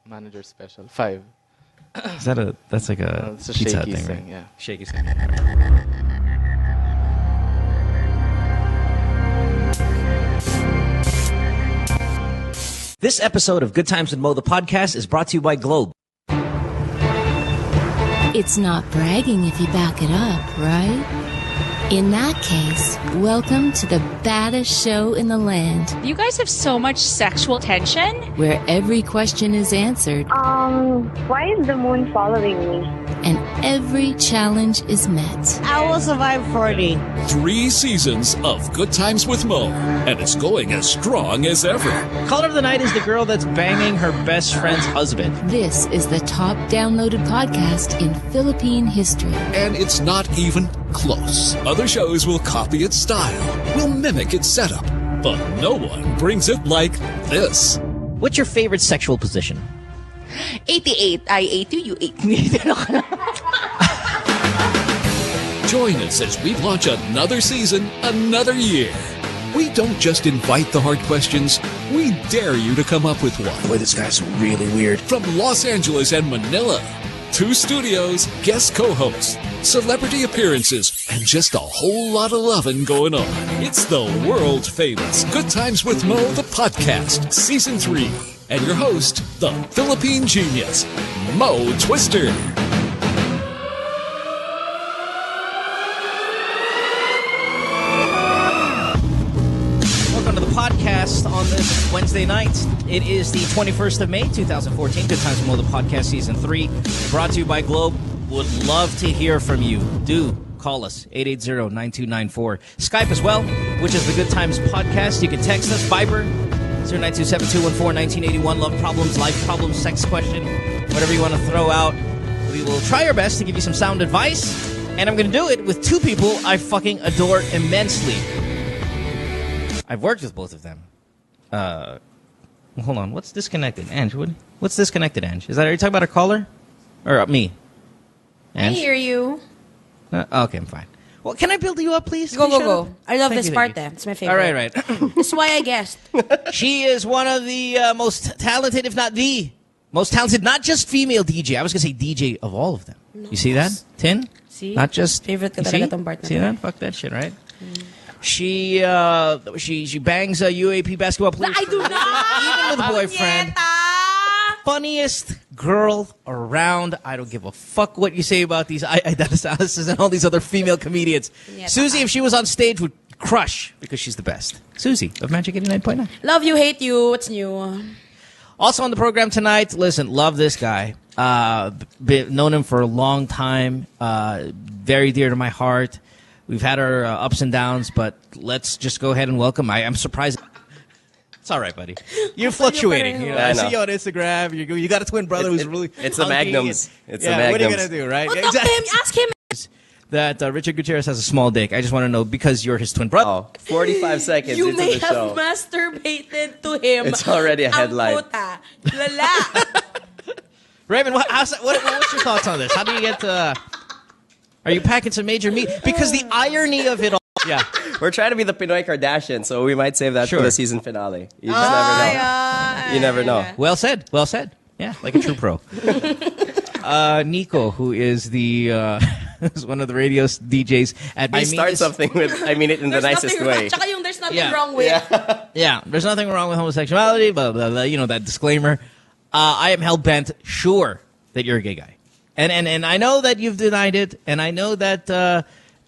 Manager special. 5. Is that that's like a it's a Pizza Hut shaky thing, thing, right? yeah. Shaky thing. This episode of Good Times with Mo, the podcast, is brought to you by Globe. It's not bragging if you back it up, right? In that case, welcome to the baddest show in the land, You guys have so much sexual tension. where every question is answered Why is the moon following me? and every challenge is met. I will survive 40. 3 seasons of Good Times with Mo, and it's going as strong as ever. Caller of the night is the girl that's banging her best friend's husband. This is the top downloaded podcast in Philippine history. And it's not even close. Other shows will copy its style, will mimic its setup, but no one brings it like this. What's your favorite sexual position? 88. I ate you, you ate me. Join us as we launch another season, another year. We don't just invite the hard questions, we dare you to come up with one. Boy, this guy's really weird. From Los Angeles and Manila, 2 studios, guest co-hosts, celebrity appearances, and just a whole lot of loving going on. It's the world-famous Good Times with Mo, the podcast, Season 3. And your host, the Philippine genius, Mo Twister. Welcome to the podcast on this Wednesday night. It is the 21st of May, 2014. Good Times with Mo, the podcast, Season 3. Brought to you by Globe. Would love to hear from you. Do call us, 880-9294. Skype as well, which is the Good Times podcast. You can text us, Viber, 0927-214-1981. Love problems, life problems, sex question, whatever you want to throw out. We will try our best to give you some sound advice. And I'm going to do it with 2 people I fucking adore immensely. I've worked with both of them. Hold on. What's disconnected? Ange, what's disconnected, Ange? Are you talking about a caller? Or me? Ange? I hear you. Okay, I'm fine. Well, can I build you up, please? Go, Can you go, shut go. up? I love Thank this you, part thank you. It's my favorite. All right. That's why I guessed. She is one of the most talented, if not the most talented, not just female DJ. I was going to say DJ of all of them. You see that, Tin? See? Not just... Favorite ko you talaga see? tong part na See to. that? Fuck that shit, right? She bangs UAP basketball players. I do not! Even with a boyfriend. Punyeta! Funniest girl around. I don't give a fuck what you say about these Alice's and all these other female comedians. Punyeta. Susie, if she was on stage, would crush because she's the best. Susie of Magic 89.9. Love you, hate you. What's new? Also on the program tonight, listen, love this guy. Known him for a long time. Very dear to my heart. We've had our ups and downs, but let's just go ahead and welcome. I'm surprised. It's all right, buddy. You're fluctuating. You know, I see you on Instagram. You got a twin brother who's really It's the hunky Magnums. It's the What are you Magnums. going to do, right? Well, talk to him. Ask him. That Richard Gutierrez has a small dick. I just want to know because you're his twin brother. Oh, 45 seconds You into may the have show. masturbated to him. It's already a headline. Ang puta. Lala. Raymond, what's your thoughts on this? How do you get are you packing some major meat? Because the irony of it all. Yeah. We're trying to be the Pinoy Kardashian, so we might save that Sure. for the season finale. You just never know. You never know. Well said. Well said. Yeah, like a true pro. Nikko, who is the who's one of the radio DJs at I start something with, I mean it in the nicest way. Tsaka yung there's nothing Yeah. wrong with. Yeah, there's nothing wrong with homosexuality, blah, blah, blah, you know, that disclaimer. I am hell-bent sure that you're a gay guy. And I know that you've denied it, and I know that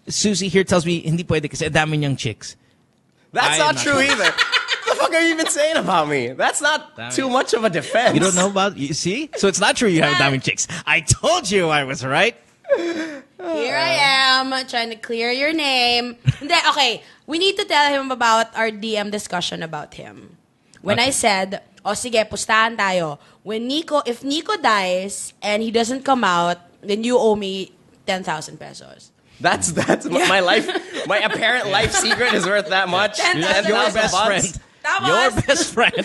Susie here tells me, hindi pwede kasi dami niyang chicks. That's I am not true not- either. What the fuck are you even saying about me? That's not too much of a defense. You don't know about, you see? So it's not true you have dami chicks. I told you I was right. Here I am, trying to clear your name. Hindi, okay, we need to tell him about our DM discussion about him. When I said, sige, pustahan tayo. If Nikko dies and he doesn't come out, then you owe me 10,000 pesos. That's my life. My apparent life secret is worth that much. That's Your 10,000 best bucks. friend. That Your was. best friend.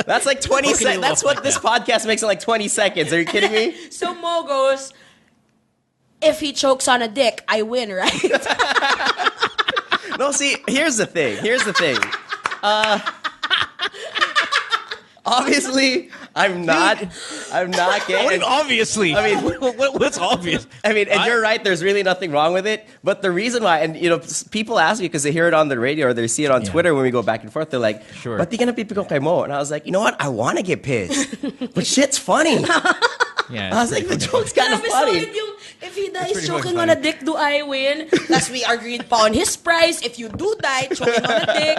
That's like 20 How can you seconds. That's laugh what like this that? podcast makes in like 20 seconds. Are you kidding me? So Mo goes, if he chokes on a dick, I win, right? No, see, here's the thing. Obviously, I'm not gay. What do you mean, obviously. I mean, what's obvious? I mean, and you're right. There's really nothing wrong with it. But the reason why, and people ask me because they hear it on the radio or they see it on Twitter when we go back and forth. They're like, Sure. "But di ka napipikon kay Mo?" And I was like, you know what? I want to get pissed, but shit's funny. Yeah, I was like, the joke's kind of funny. If he dies pretty choking fucking on a funny. dick, do I win? Thus, we agreed pa on his price. If you do die choking on a dick.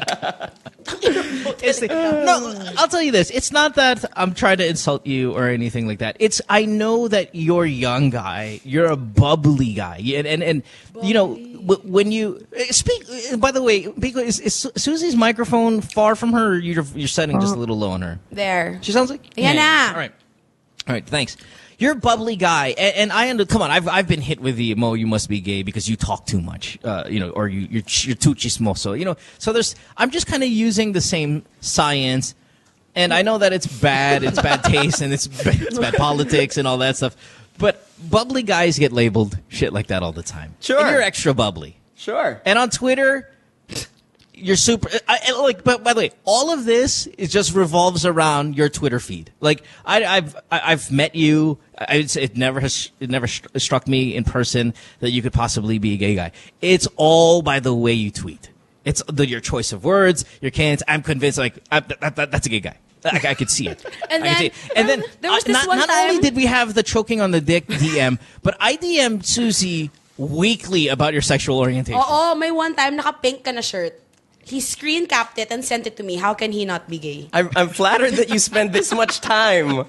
No, I'll tell you this. It's not that I'm trying to insult you or anything like that. It's I know that you're a young guy. You're a bubbly guy. And you know, when you speak, by the way, Biko, is Susie's microphone far from her or you're setting just a little low on her? There. She sounds like... Yan na. All right, thanks. You're a bubbly guy, and come on. I've been hit with the Mo. You must be gay because you talk too much, or you're too chismoso, So I'm just kind of using the same science, and I know that it's bad taste, and it's bad politics and all that stuff. But bubbly guys get labeled shit like that all the time. Sure, and you're extra bubbly. Sure, and on Twitter. You're super. But by the way, all of this just revolves around your Twitter feed. Like I've met you. It never struck me in person that you could possibly be a gay guy. It's all by the way you tweet. It's your choice of words, your cadence. I'm convinced. That's a gay guy. I could see it. And then there was this not time. only did we have the choking on the dick DM, but I DM'd Susie weekly about your sexual orientation. Oo, may one time naka-pink ka na shirt. He screen capped it and sent it to me. How can he not be gay? I'm flattered that you spend this much time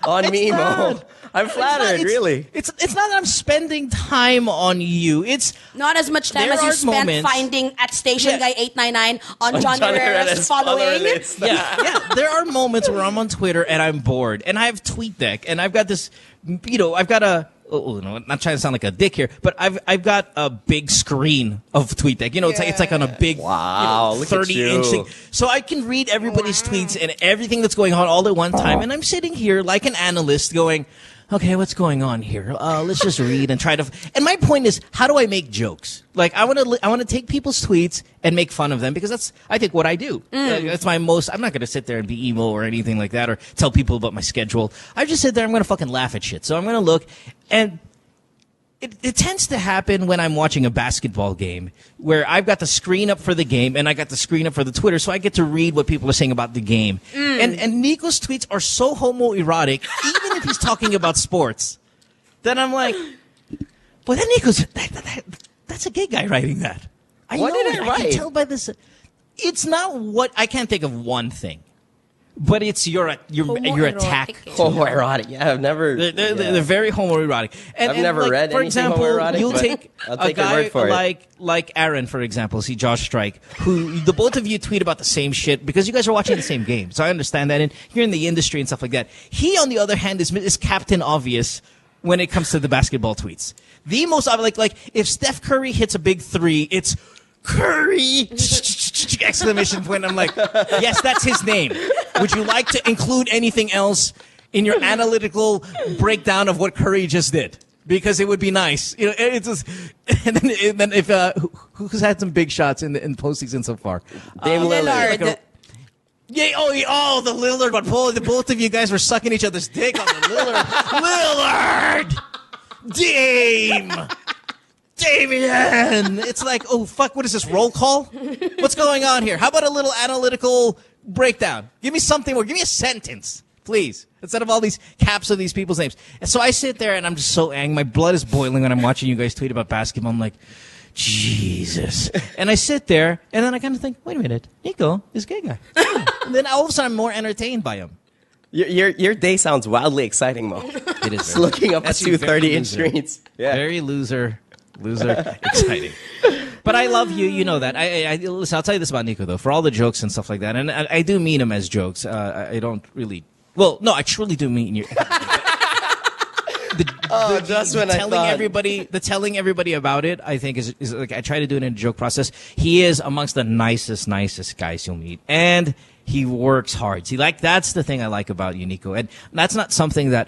on me, Mo. I'm flattered, really. It's not that I'm spending time on you. It's not as much time as you spent finding at Station Guy 899 on John Herrera's following. Yeah. There are moments where I'm on Twitter and I'm bored, and I have TweetDeck, and I've got this. I've got a. Oh, no, I'm not trying to sound like a dick here, but I've got a big screen of TweetDeck. It's like on a big 30-inch thing. So I can read everybody's tweets and everything that's going on all at one time. And I'm sitting here like an analyst going, okay, what's going on here? Let's just read and try to. And my point is, how do I make jokes? Like I want to take people's tweets and make fun of them because that's I think what I do. That's my most. I'm not going to sit there and be emo or anything like that or tell people about my schedule. I just sit there. I'm going to fucking laugh at shit. So I'm going to look and. It tends to happen when I'm watching a basketball game where I've got the screen up for the game and I got the screen up for the Twitter, so I get to read what people are saying about the game. And Nikko's tweets are so homoerotic, even if he's talking about sports, that I'm like, well, then Nikko's that's a gay guy writing that. What did I write? I can tell by this. It's not what I can't think of one thing. But it's your attack. Homoerotic. Yeah, I've never. They're very homoerotic. And, I've never read for anything example, homoerotic. You'll take a guy like Aaron, for example, see Josh Strike, who the both of you tweet about the same shit because you guys are watching the same game. So I understand that, and you're in the industry and stuff like that. He, on the other hand, is Captain Obvious when it comes to the basketball tweets. The most like if Steph Curry hits a big three, it's Curry! Exclamation point. I'm like, yes, that's his name. Would you like to include anything else in your analytical breakdown of what Curry just did? Because it would be nice. It's just, and then if who's had some big shots in the postseason so far? Dame Lillard. The Lillard one. The both of you guys were sucking each other's dick on the Lillard. Dame. Damien! It's like, oh, fuck, what is this, roll call? What's going on here? How about a little analytical breakdown? Give me something more. Give me a sentence, please, instead of all these caps of these people's names. And so I sit there, and I'm just so angry. My blood is boiling when I'm watching you guys tweet about basketball. I'm like, Jesus. And I sit there, and then I kind of think, wait a minute, Nikko is a gay guy. And then all of a sudden, I'm more entertained by him. Your day sounds wildly exciting, Mo. It is. Just looking up the 230-inch screens. Yeah. Very loser, exciting. But I love you. You know that. Listen, I'll tell you this about Nikko, though. For all the jokes and stuff like that, and I do mean them as jokes. I don't really. Well, no, I truly do mean you. Telling everybody about it, I think is like I try to do it in a joke process. He is amongst the nicest guys you'll meet, and he works hard. See, that's the thing I like about you, Nikko, and that's not something that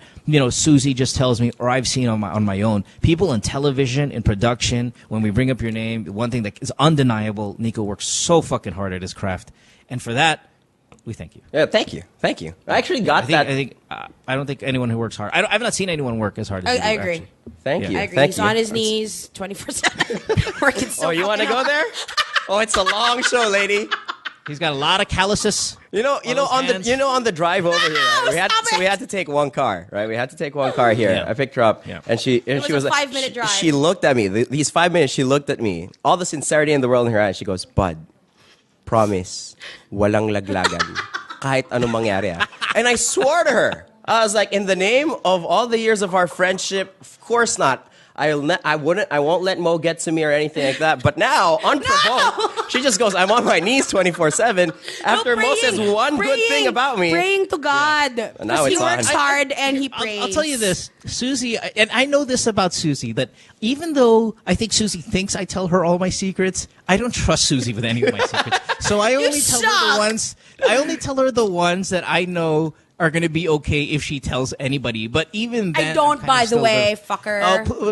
Susie just tells me or I've seen on my own. People in television, in production, when we bring up your name, one thing that is undeniable, Nikko works so fucking hard at his craft, and for that, we thank you. Yeah, thank you. I actually got that. I don't think anyone who works hard. I've not seen anyone work as hard as you do, I agree. actually. Thank you. I agree. Thank He's you. on his knees 24/7, working so Oh, you want to go there? Oh, it's a long show, lady. He's got a lot of calluses. On the drive over here, right? we had to take one car, right? We had to take one car here. Yeah. I picked her up, Yeah. and she was a like, 5-minute drive. She looked at me. These 5 minutes, she looked at me. All the sincerity in the world in her eyes. She goes, "Bud, promise, walang laglagan, kahit anong mangyari." And I swore to her. I was like, in the name of all the years of our friendship, of course not. I won't let Mo get to me or anything like that. But now, unprovoked, she just goes, I'm on my knees 24/7. After Mo says one good thing about me. Praying to God. And now Because he it's on. works hard and he prays. I'll tell you this, Susie, and I know this about Susie, that even though I think Susie thinks I tell her all my secrets, I don't trust Susie with any of my secrets. So I only tell her the ones that I know are going to be okay if she tells anybody. But even then, I don't, by the way, fucker. Oh,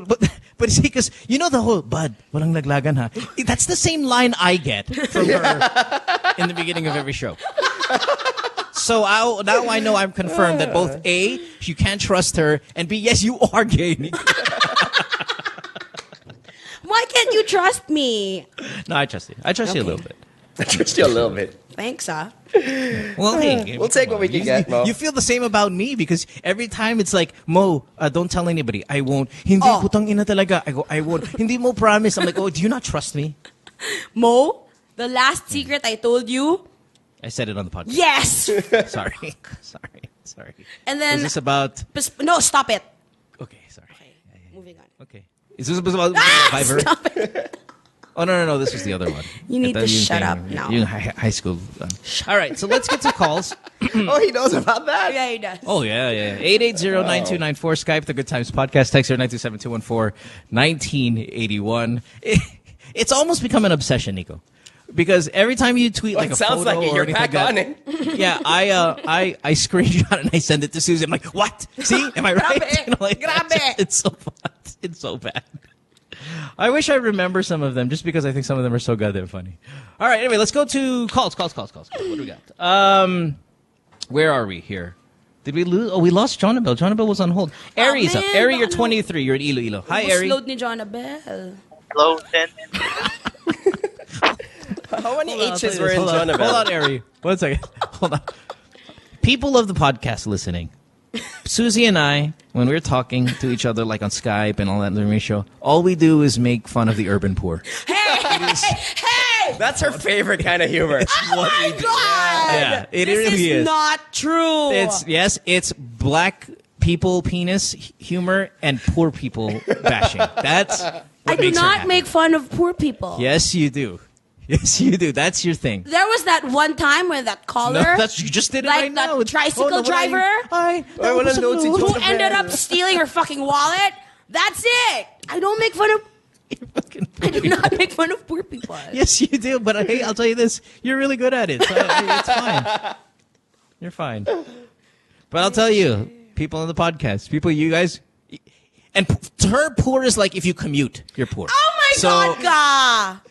but see, because you know the whole "bud, walang laglagan ha." That's the same line I get from her in the beginning of every show. So now I know I'm confirmed that both A, you can't trust her, and B, yes, you are gay. Why can't you trust me? No, I trust you. I trust you a little bit. I trust you a little bit. Thanks, Well, hey, We'll take what we can get, Mo. You feel the same about me because every time it's like, Mo, don't tell anybody. I won't. Hindi putang ina talaga. I go, I won't. Hindi mo promise. I'm like, oh, do you not trust me? Mo, the last secret I told you. I said it on the podcast. Yes. Sorry. And then Is this about? no, stop it. Okay, sorry. Okay, moving on. Okay. Is this about Fiverr? Stop it. Oh, no. This was the other one. You need to shut up now. High school. All right, so let's get to calls. Oh, he knows about that? Yeah, he does. Oh, yeah. 880-9294, Skype, The Good Times Podcast, text 0927-214-1981. It's almost become an obsession, Nico. Because every time you tweet like a sounds photo like it. or You're anything back like that, on it. yeah, I screenshot and I send it to Susie. I'm like, what? See? Am I right? Grabe. It's so bad. It's so bad. I wish I remember some of them just because I think some of them are so goddamn funny. All right, anyway, let's go to calls. What do we got? Where are we here? Did we lose? Oh, we lost Jonabel. Jonabel was on hold. Arie's up. Arie, you're 23. You're in Iloilo. Hi, Arie. Load ni Jonabel. Hello, 10. How many Hold on, H's were in hold on. Jonabel? Hold on, Arie. 1 second. Hold on. People of the podcast listening. Susie and I, when we're talking to each other like on Skype and all that in the show, all we do is make fun of the urban poor. Hey! That's her favorite kind of humor. Oh my God! Yeah, it this really is is. not true. It's black people penis humor and poor people bashing. That's what I do makes her not happy. make fun of poor people. Yes, you do. Yes, you do. That's your thing. There was that one time when that caller, No, you just did it like right that now. tricycle driver, who ended up stealing her fucking wallet. That's it. I don't make fun of. I do not make fun of poor people. Yes, you do. But hey, I'll tell you this: you're really good at it. So it's fine. You're fine. But I'll tell you, people on the podcast, you guys, and to her, poor is like if you commute, you're poor. Oh my God!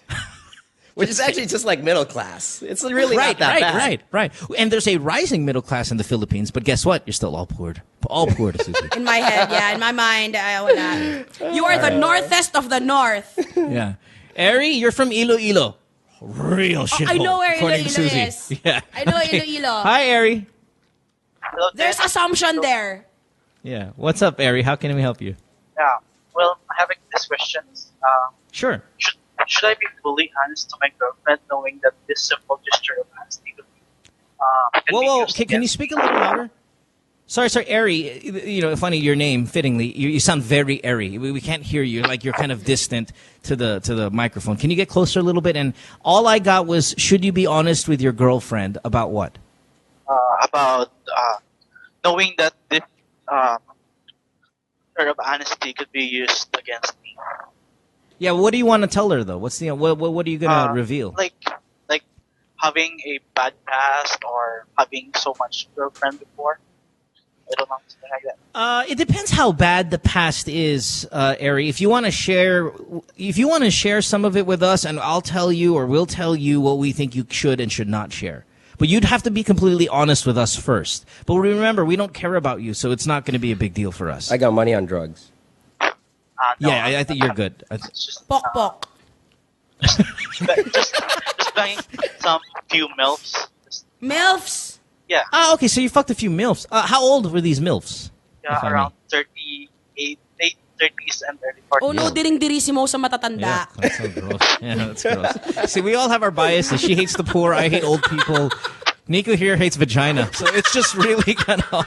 Which is actually just like middle class. It's really not that bad. Right. And there's a rising middle class in the Philippines, but guess what? You're still all poor. All poor to Susie. In my head, yeah. In my mind, you are the northest of the north. Yeah. Arie, you're from Iloilo. Real shit. I know where according to Iloilo Susie. is. Yeah. I know Iloilo. Hi, Arie. Hello, There's assumption there. Yeah. What's up, Arie? How can we help you? Yeah. Well, having these questions, Sure. should I be fully honest to my girlfriend, knowing that this simple gesture of honesty could be Whoa. Can you speak a little louder? Sorry, Arie. You know, funny your name. Fittingly, you sound very airy. We can't hear you. Like you're kind of distant to the microphone. Can you get closer a little bit? And all I got was, should you be honest with your girlfriend about what? about knowing that this sort of honesty could be used against me. Yeah, what do you want to tell her though? What's the what are you gonna reveal? Like having a bad past or having so much girlfriend before. I don't know, something like that. It depends how bad the past is, Arie. If you want to share some of it with us, and I'll tell you or we'll tell you what we think you should and should not share. But you'd have to be completely honest with us first. But remember, we don't care about you, so it's not going to be a big deal for us. I got money on drugs. No, Yeah, I think you're good. It's just, Pok pok. just buying some few milfs. MILFs. Yeah, Okay, so you fucked a few MILFs. How old were these MILFs? yeah, if I may? around 38, late 30s and early 40s. Oh no, diring-dirisimo sa matatanda. Yeah, that's so gross. Yeah, that's gross. See, we all have our biases. She hates the poor. I hate old people. Nico here hates vagina. So it's just really kind of...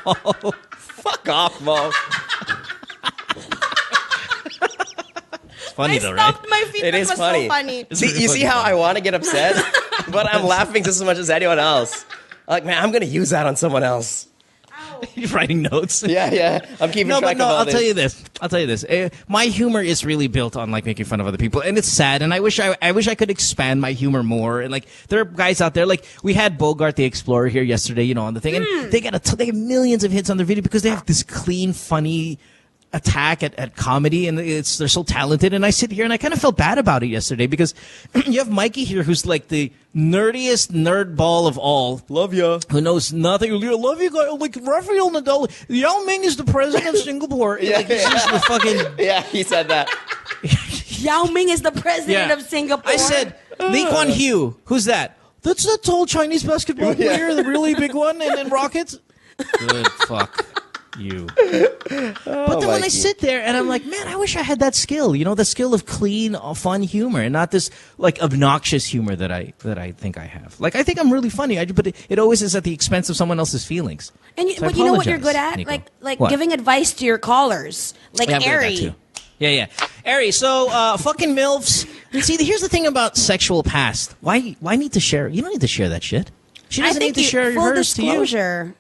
Fuck off, Mo. It's funny I though, right? stopped my feet. It That is was funny. so funny. It's See, really you see funny. how I want to get upset, but I'm laughing just as much as anyone else. Like, man, I'm gonna use that on someone else. You're writing notes. Yeah. I'm keeping No, track but no, of all I'll this. tell you this. My humor is really built on like making fun of other people, and it's sad. And I wish I could expand my humor more. And like, there are guys out there, like we had Bogart the Explorer here yesterday, you know, on the thing, and they get millions of hits on their video because they have this clean, funny attack at comedy, and they're so talented. And I sit here and I kind of felt bad about it yesterday because you have Mikey here, who's like the nerdiest nerd ball of all. Love ya. Who knows nothing? I love you guys. Like Rafael Nadal, Yao Ming is the president of Singapore. Like, it's just the fucking. Yeah, he said that. Yao Ming is the president of Singapore. I said Lee Kuan Yew. Who's that? That's the tall Chinese basketball player, the really big one, and Rockets. Good fuck you. But then when I Mikey. sit there and I'm like, man, I wish I had that skill. You know, the skill of clean, fun humor, and not this like obnoxious humor that I think I have. Like, I think I'm really funny, but it always is at the expense of someone else's feelings. And So I but you know what you're apologize, good at? Nico. Like What? giving advice to your callers. Like Yeah, I'm good at that Arie. too. Yeah. Arie, so fucking MILFs. See, here's the thing about sexual past. Why need to share? You don't need to share that shit. She I doesn't think need to share full hers to you. disclosure.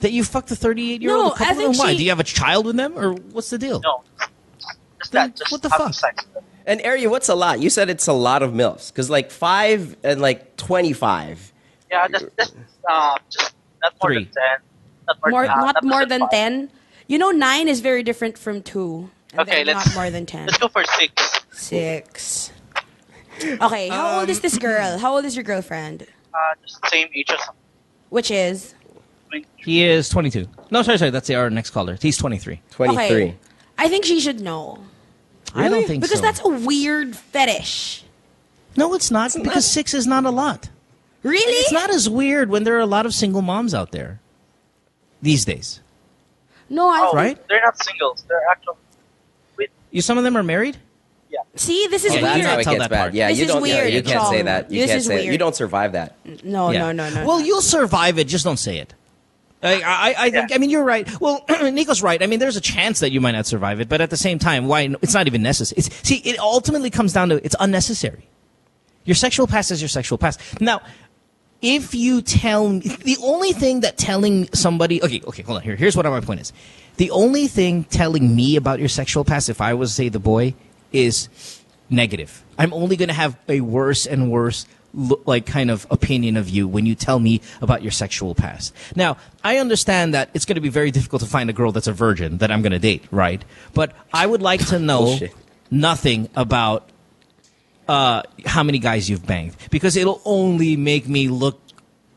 That you fucked a 38-year-old No, a couple I think of them? Why? she- Do you have a child with them, or what's the deal? No, just Then that. Just what the having fuck? sex. And Arie, what's a lot? You said it's a lot of MILFs. Because like 5 and like 25. Yeah, just not more 3. than 10. Not more than 5. 10. You know, 9 is very different from 2. And Okay, then let's not more than 10. Let's go for 6. 6. Okay, how old is this girl? How old is your girlfriend? Just the same age as Which is? He is 22. No, sorry. That's our next caller. He's 23. 23. Okay. I think she should know. I don't think Because so. that's a weird fetish. No, it's not. Because 6 is not a lot. Really? It's not as weird when there are a lot of single moms out there these days. No, I Right? They're not singles. They're actual. Some of them are married? Yeah. See, this is Yeah, That's weird. how it Tell gets that bad. part. Yeah, This you is don't. weird, You can't say Chong. that. You This can't is say that. weird. You don't survive that. No, Yeah. no. Well, you'll survive it. Just don't say it. I think. I mean, you're right. Well, Nico's right. I mean, there's a chance that you might not survive it, but at the same time, why? It's not even necessary. See, it ultimately comes down to it's unnecessary. Your sexual past is your sexual past. Now, if you tell me, the only thing that telling somebody, okay, hold on. Here's what my point is. The only thing telling me about your sexual past, if I was say the boy, is negative. I'm only going to have a worse and worse like kind of opinion of you when you tell me about your sexual past. Now, I understand that it's going to be very difficult to find a girl that's a virgin that I'm going to date, right? But I would like to know Bullshit. nothing about how many guys you've banged, because it'll only make me look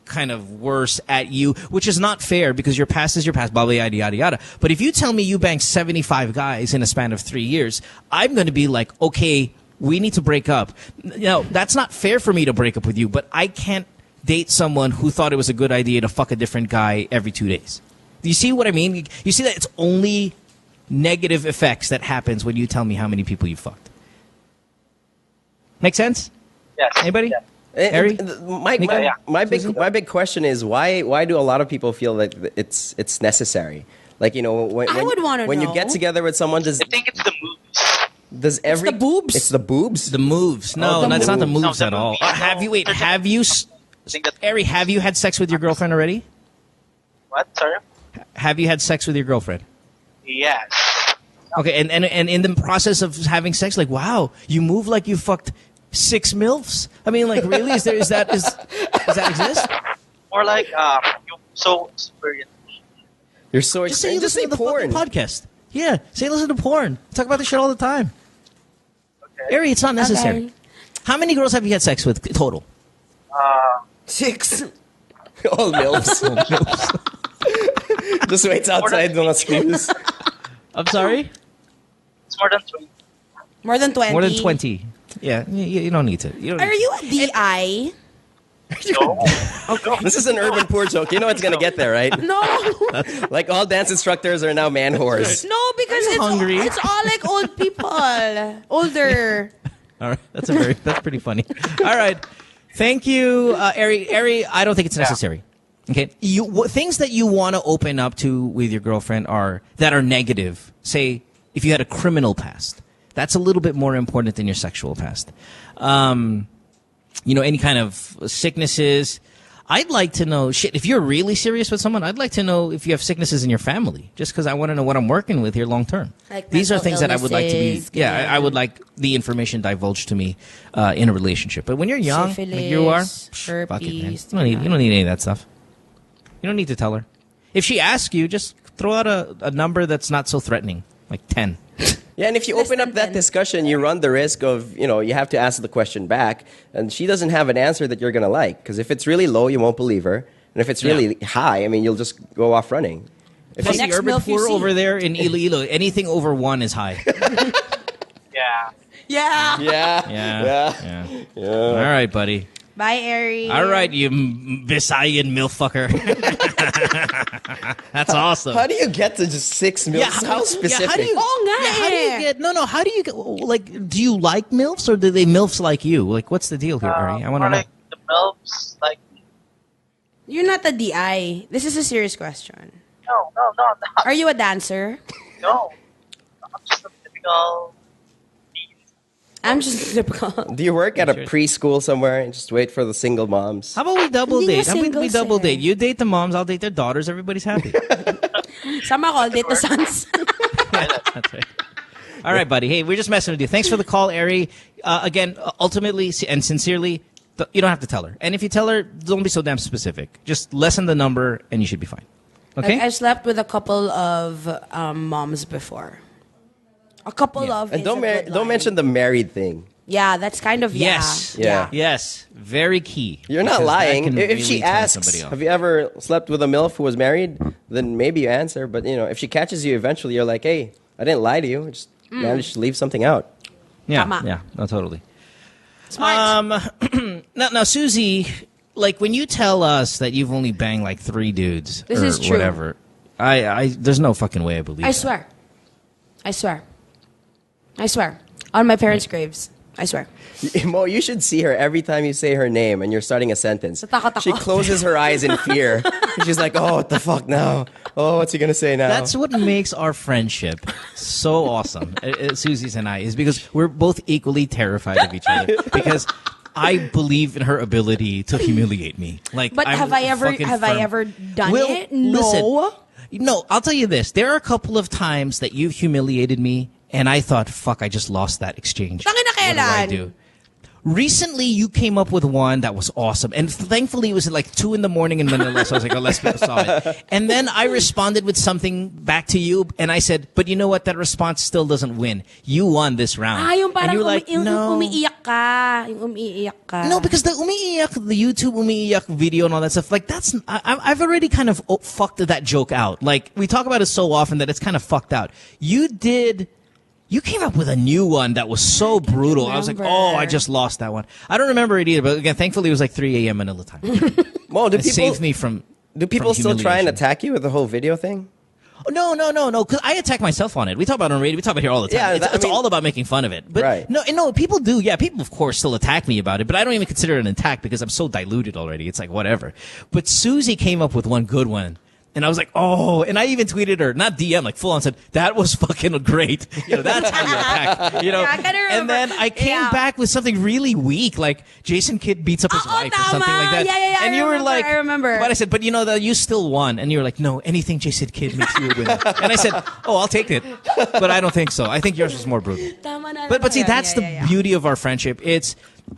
kind of worse at you, which is not fair because your past is your past, blah, blah, yada, yada, yada. But if you tell me you banged 75 guys in a span of 3 years, I'm going to be like, okay, we need to break up. No, that's not fair for me to break up with you, but I can't date someone who thought it was a good idea to fuck a different guy every 2 days. Do you see what I mean? You see that it's only negative effects that happens when you tell me how many people you fucked. Make sense? Yes. Anybody? Yeah. Arie? My Susan? big question is why do a lot of people feel like it's necessary? Like, you know, I would wanna when you know. get together with someone, I think it's the movies. does every the boobs? It's the boobs. The moves. No, the that's not the moves. moves No, at the all. moves. Have you, I think that's Arie, have you had sex with your girlfriend already? what? Sorry. Have you had sex with your girlfriend? Yes. Okay, and in the process of having sex, like, wow, you move like you fucked 6 MILFs? I mean, like, really? Does that exist? More like you so super. You're so Just say you excited. Just say listen to the fucking porn. podcast. Yeah, say listen to porn. Talk about this shit all the time. Okay. Arie, it's not necessary. Okay. How many girls have you had sex with total? 6. All milfs. Just waits outside mga schools. I'm sorry? It's more than 20. More than 20? More than 20. Yeah, you don't need to. You don't Are you a DI? No. This is an urban poor joke. You know it's going to get there, right? No. Like all dance instructors are now man whores. No, because hungry? it's all like old people. Older. All right, that's pretty funny. All right, thank you, Arie. Arie, I don't think it's necessary. Okay, things that you want to open up to with your girlfriend that are negative. Say if you had a criminal past, that's a little bit more important than your sexual past. Any kind of sicknesses. I'd like to know, if you're really serious with someone, I'd like to know if you have sicknesses in your family, just because I want to know what I'm working with here long term. Like these are things that I would like to be, illnesses, I would like the information divulged to me in a relationship. But when you're young, like you are, fuck it, man. You don't need any of that stuff. You don't need to tell her. If she asks you, just throw out a number that's not so threatening, like 10. Yeah, and if you open up that discussion, you run the risk of, you have to ask the question back, and she doesn't have an answer that you're going to like. Because if it's really low, you won't believe her. And if it's really high, you'll just go off running. If the next urban MILF you poor see. over there in Iloilo, anything over 1 is high. Yeah. Yeah. Yeah. All right, buddy. Bye, Arie. All right, you Visayan milf fucker. That's awesome. How do you get to just 6 milfs? How specific? how do you, how do you eh. get? No. How do you get? Like, do you like milfs or do they milfs like you? Like, what's the deal here, Arie? I want to know. Like the milfs, like You're not a DI. This is a serious question. no. Are you a dancer? No. I'm just a typical teen. I'm just typical. Do you work at a preschool somewhere and just wait for the single moms? How about we double Hindi date? nga How about we singles double eh. date? You date the moms, I'll date their daughters. Everybody's happy. Sama ko, date the sons. That's right. All right, buddy. Hey, we're just messing with you. Thanks for the call, Arie. Again, ultimately and sincerely, you don't have to tell her. And if you tell her, don't be so damn specific. Just lessen the number, and you should be fine. Okay? Like, I slept with a couple of moms before. A couple of. And is a good don't line. mention the married thing. Yeah, that's kind of Yes. Yeah. Yes. Very key. You're not Because that lying. can If really she turn asks, somebody off. have you ever slept with a MILF who was married? Then maybe you answer. But, if she catches you eventually, you're like, hey, I didn't lie to you. I just managed to leave something out. Yeah. Tama. Yeah. No, totally. Smart. Now, Susie, like when you tell us that you've only banged like 3 dudes This or is true. whatever, I there's no fucking way I believe I that. swear. I swear. I swear. On my parents' graves. I swear. Mo, you should see her every time you say her name and you're starting a sentence. Natakot ako. She closes her eyes in fear. She's like, oh, what the fuck now? Oh, what's he going to say now? That's what makes our friendship so awesome, Susie's and I, is because we're both equally terrified of each other. Because I believe in her ability to humiliate me. Like, But I'm have I fucking ever firm. done Well, it? No. listen, no, I'll tell you this. There are a couple of times that you've humiliated me, and I thought, fuck, I just lost that exchange. Tangina What do I kailan? do? Recently, you came up with one that was awesome. And thankfully, it was at like 2 in the morning in Manila. So I was like, oh, less people saw it. And then I responded with something back to you. And I said, but you know what? That response still doesn't win. You won this round. Yung parang and you were like, yung no. umiiyak ka. Yung umiiyak ka. No, because the umiiyak, the YouTube umiiyak video and all that stuff, like that's, I've already kind of fucked that joke out. Like, we talk about it so often that it's kind of fucked out. You came up with a new one that was so brutal. I was like, oh, I just lost that one. I don't remember it either, but again, thankfully it was like 3 a.m. Manila time. Mo, It saved me from Do people from still try and humiliation. attack you with the whole video thing? Oh, no, because I attack myself on it. We talk about it on radio. We talk about it here all the time. Yeah, It's all about making fun of it. But Right. no, people do. Yeah, people, of course, still attack me about it, but I don't even consider it an attack because I'm so diluted already. It's like, whatever. But Susie came up with one good one. And I was like, oh, and I even tweeted her, not DM, like full on said, that was fucking great. That's how you attack. Yeah, I kinda remember. And then I came back with something really weak, like Jason Kidd beats up his wife or something like that. Yeah, and you were like, I remember. But I said, but you still won. And you were like, no, anything Jason Kidd makes you a winner. And I said, oh, I'll take it. But I don't think so. I think yours was more brutal. Tama na But see, naman. that's the beauty of our friendship.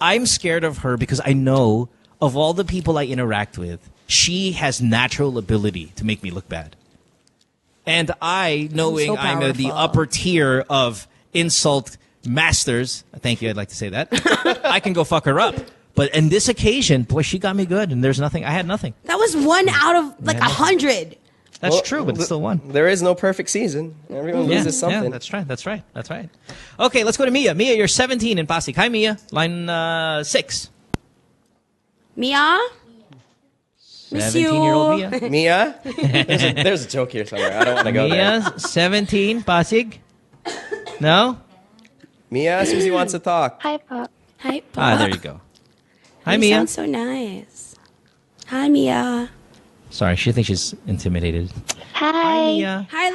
I'm scared of her because I know of all the people I interact with, she has natural ability to make me look bad. And knowing so I'm at the powerful. upper tier of insult masters, thank you, I'd like to say that, I can go fuck her up. But in this occasion, boy, she got me good, and there's nothing. I had nothing. That was 1 out of like 100. That's true, but it's still one. There is no perfect season. Everyone loses something. Yeah, that's right. That's right. That's right. Okay, let's go to Mia. Mia, you're 17 in Pasig. Hi, Mia. Line 6. Mia? Miss you. 17-year-old Mia. Mia? There's a joke here somewhere. I don't want to go there. Mia, 17, Pasig. No? Mia, Susie wants to talk. Hi, Pop. Hi, Pa. There you go. Hi, You Mia. sound so nice. Hi, Mia. Sorry, she thinks she's intimidated. Hi, Hi. Mia. Hi,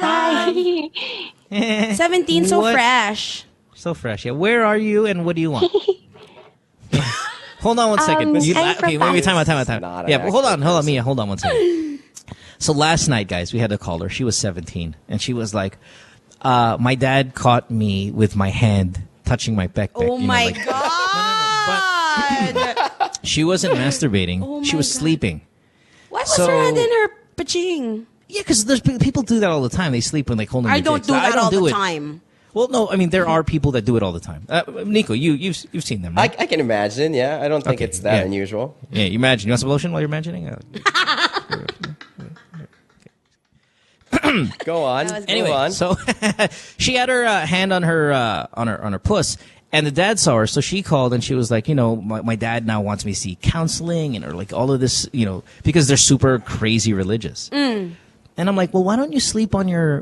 love. 17, so What? fresh. So fresh. Yeah. Where are you and what do you want? Hold on one second. I'm from Okay, wait, time out. Not an Yeah, but hold on, actual Mia. Hold on one second. So last night, guys, we had to call her. She was 17, and she was like, my dad caught me with my hand touching my backpack. Oh my God. But she wasn't masturbating. Oh she my was God. sleeping. Why was So- her hand in her paching? Yeah, because there's people do that all the time. They sleep when they hold. I don't do that all the time. Well, no, I mean there are people that do it all the time. Nico, you've seen them, right? I can imagine, yeah. I don't think Okay, it's that yeah. unusual. Yeah, you imagine. You want some lotion while you're imagining? Go on. Anyway, Go on. so she had her hand on her puss, and the dad saw her, so she called and she was like, my dad now wants me to see counseling and or like all of this, because they're super crazy religious. And I'm like, well, why don't you sleep on your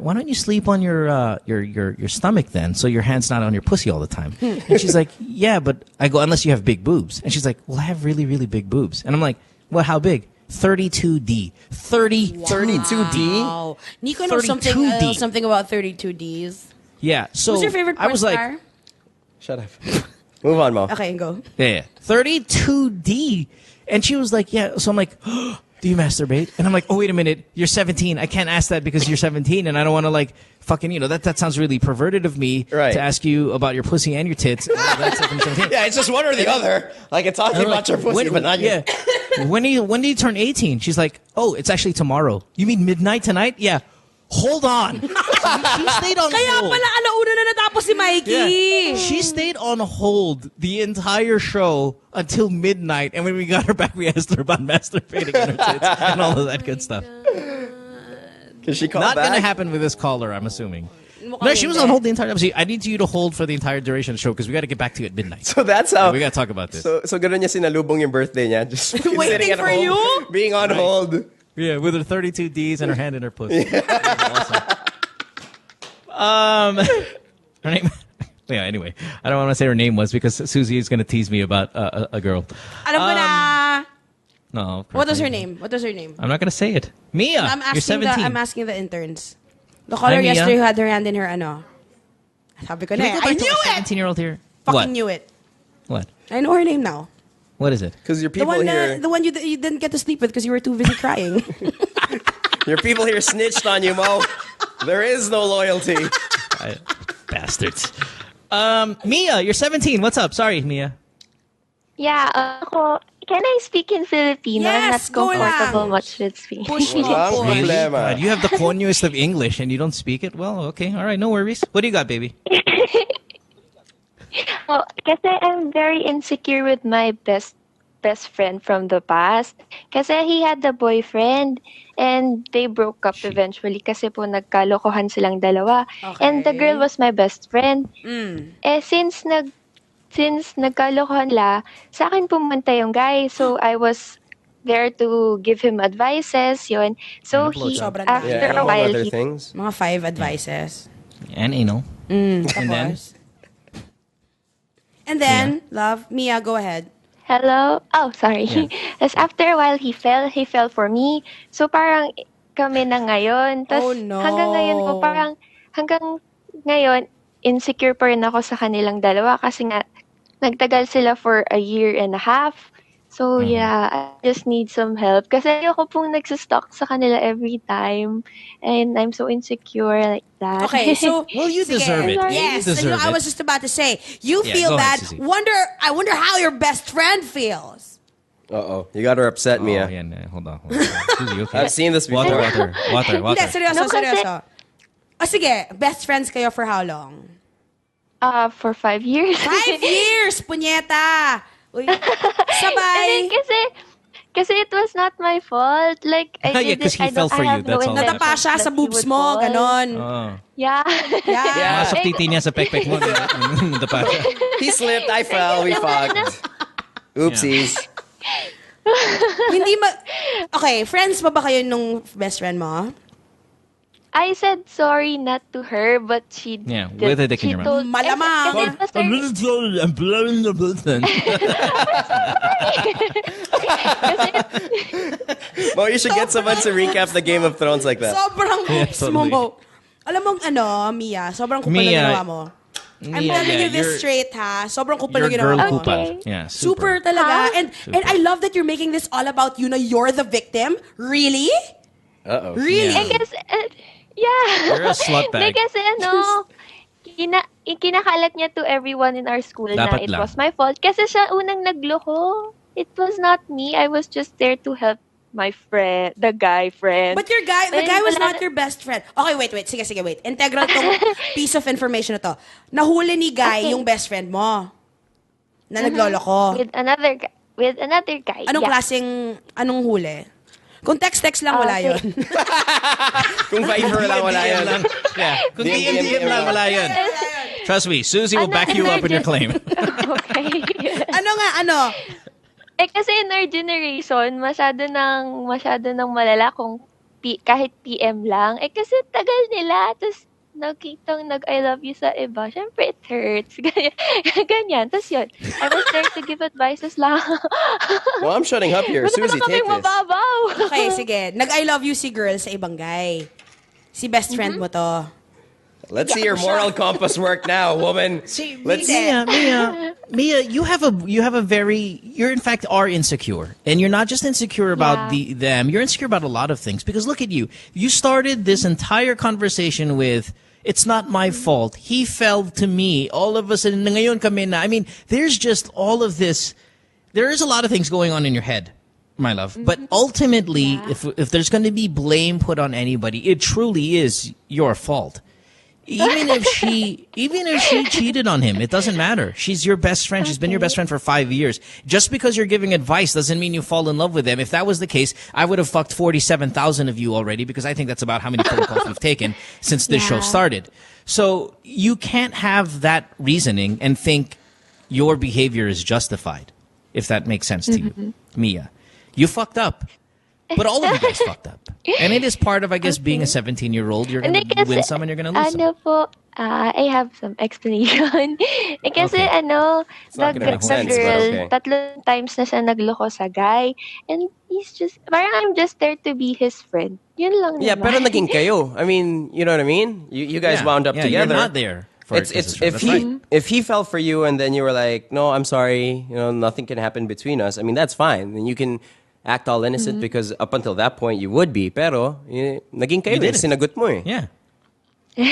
your stomach then, so your hand's not on your pussy all the time? And she's like, yeah, but I go, unless you have big boobs. And she's like, well, I have really, really big boobs. And I'm like, well, how big? 32D. 32D? Wow. Nico knows 32D. something about 32Ds. Yeah. So Who's your favorite I porn was like, star? Shut up. Move on, Mo. Okay, go. yeah, 32D. And she was like, yeah. So I'm like, do you masturbate? And I'm like, oh, wait a minute. You're 17. I can't ask that because you're 17. And I don't want to like fucking, that sounds really perverted of me Right. to ask you about your pussy and your tits. That's it from 17. Yeah, it's just one or the other. Like, it's talking about your pussy, but not your... Yeah. When do you turn 18? She's like, oh, it's actually tomorrow. You mean midnight tonight? Yeah. Hold on. She stayed on Kaya hold. pala alauna na natapos si Mikey. Yeah. She stayed on hold the entire show until midnight, and when we got her back, we asked her about masturbating on her tits and all of that good stuff. Can she call Not back? going to happen with this caller, I'm assuming. Mukhang No, she was hindi. on hold the entire time. See, I need you to hold for the entire duration of the show because we got to get back to you at midnight. So that's how... We got to talk about this. So ganun niya sinalubong yung birthday niya. Just Waiting sitting at for home, you? being on hold. Yeah, with her 32 Ds and her hand in her pussy. Awesome. Her name. Yeah. Anyway, I don't want to say her name was because Susie is going to tease me about a girl. Alam ko na. No. What was her name? What was her name? I'm not going to say it. Mia. You're 17. I'm asking the interns. The caller Hi, Mia. yesterday who had her hand in her Sabi ko Can we na, go I back to knew the it! 17-year-old here. Fucking What? knew it. What? I know her name now. What is it? Because your The people one, here... the one you didn't get to sleep with because you were too busy crying. Your people here snitched on you, Mo. There is no loyalty. Bastards. Mia, you're 17. What's up? Sorry, Mia. Yeah, ako, can I speak in Filipino? I'm Yes, not go comfortable lang. much with speaking. Push mo. Walang push. problema. God, you have the conyoist of English and you don't speak it? Well, okay. All right. No worries. What do you got, baby? Well, kasi I'm very insecure with my best friend from the past. Kasi he had a boyfriend and they broke up eventually kasi po nagkalokohan silang dalawa. And the girl was my best friend. Eh, since nagkalokohan la, sa akin pumunta yung guy. So I was there to give him advices, yun. So he, Sobrang after Yeah, and a all while, other he things. Mga 5 advices. And anal. And then? Tapos. And then, love, Mia, go ahead. hello? Oh, sorry. Yeah. Tapos after a while, he fell for me. So parang kami na ngayon. Oh, Tapos no. hanggang ngayon, insecure pa rin ako sa kanilang dalawa kasi nga nagtagal sila for a year and a half. So yeah, I just need some help kasi ayoko pong nagsistalk sa kanila every time. And I'm so insecure like that. Okay, so Well, you sige. deserve it. Yes, You deserve I was it. just about to say, you Yeah, feel go ahead, bad. Susie. I wonder how your best friend feels. Uh-oh. You got her upset, Mia. Oh, yeah, no, hold on. Susie, okay. I've seen this before. Water. Hindi, seryoso, No, kasi- seryoso. O sige, best friends kayo for how long? For 5 years. 5 years, punyeta! Uy. And Sabay. then kasi it was not my fault. Like, I Yeah, didn't, 'cause he I fell don't, for I you. have no That's all. intention Nadapa siya that sa he boobs would mo, fall. ganon. Oh. Yeah. Yeah. Masok titi niya sa pekpek mo. Nadapa siya. He slipped, I fell, we fucked. Oopsies. Hindi Okay, friends pa ba kayo nung best friend mo? I said sorry not to her, but she Yeah, with a dick in she your mouth. told, Malamang. Kasi it was I'm her, really sorry. I'm blowing the button. Well, you should get someone to recap the Game of Thrones like that. Sobrang Yeah, hoops totally. mo. Alam mo, Mia, sobrang kupal na Mia, ginawa mo. I'm Mia, telling you this you're- straight, ha? Sobrang kupal You're na girl ginawa mo. kupal. Okay. Yeah, Super talaga. Huh? And I love that you're making this all about you na you're the victim. Really? Uh-oh. Really? I guess, yeah. You're a slut bag. Kasi kinakalat niya to everyone in our school Dapat na it lang. was my fault. Kasi siya unang nagloko. It was not me. I was just there to help my friend, the guy friend. But the guy was wala not your best friend. Okay, wait. Sige, wait. Integral tong piece of information na to. Nahuli ni Guy Okay. yung best friend mo. Na nagloloko. With another guy. Anong yeah. klaseng, anong huli? Kung text lang, wala Okay. yun. Kung Viber lang, wala DM yan. lang. Yeah. Kung DM DM lang, wala yun. Trust me, Susie will back you up in your claim. Okay. Ano? Kasi in our generation, masyado nang malala kung kahit PM lang. Kasi tagal nila. Tapos nag-I love you sa iba. Siyempre, it hurts. Ganyan. Tapos yun, I was there to give advices lang. Well, I'm shutting up here. Wala Susie, naman take kaming this. mababaw. Okay, sige. Nag-I love you si girl sa ibang guy. Si best friend mo to. Let's see your moral compass work now, woman. See, Let's Mia, you have a very, you're in fact are insecure, and you're not just insecure about them. You're insecure about a lot of things because look at you. You started this entire conversation with, "It's not my fault. He fell to me." All of a sudden, ngayon kami na. I mean, there's just all of this. There is a lot of things going on in your head, my love. But ultimately, if there's going to be blame put on anybody, it truly is your fault. Even if she cheated on him, it doesn't matter. She's your best friend. She's been your best friend for 5 years. Just because you're giving advice doesn't mean you fall in love with them. If that was the case, I would have fucked 47,000 of you already because I think that's about how many phone calls we've taken since this show started. So you can't have that reasoning and think your behavior is justified, if that makes sense to you, Mia. You fucked up. But all of you guys fucked up. And it is part of, I guess, being a 17-year-old. You're going to win some and you're going to lose some. Po, I have some explanation. Kasi It's not the gonna make sense, but girl, okay. 3 times na siya nagloko sa guy. And he's just, parang I'm just there to be his friend. Yun lang Yeah, naman. pero naging kayo. I mean, you know what I mean? You guys wound up You're together. not there. For It's if he fell for you and then you were like, "No, I'm sorry. You know, nothing can happen between us." I mean, that's fine. And you can act all innocent because up until that point you would be. Pero naging kayo, did it. sinagot mo eh. Yeah.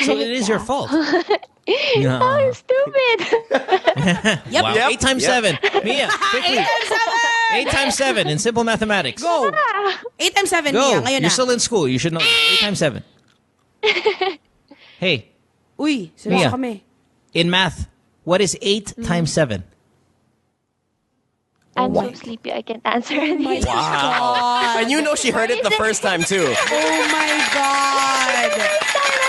So it is your fault. Yeah. Oh, stupid. Yep. Wow. Yep. 8 times 7. Mia, quickly. 8 times 7 in simple mathematics. Go. 8 times 7, Go. Mia. Ngayon na. You're still in school. You should know. 8 times 7. Hey, Uy, Mia. seryoso kami. in math, what is 8 times 7? I'm so sleepy, I can't answer anything. Wow. And you know she heard it the first time too. Oh my God.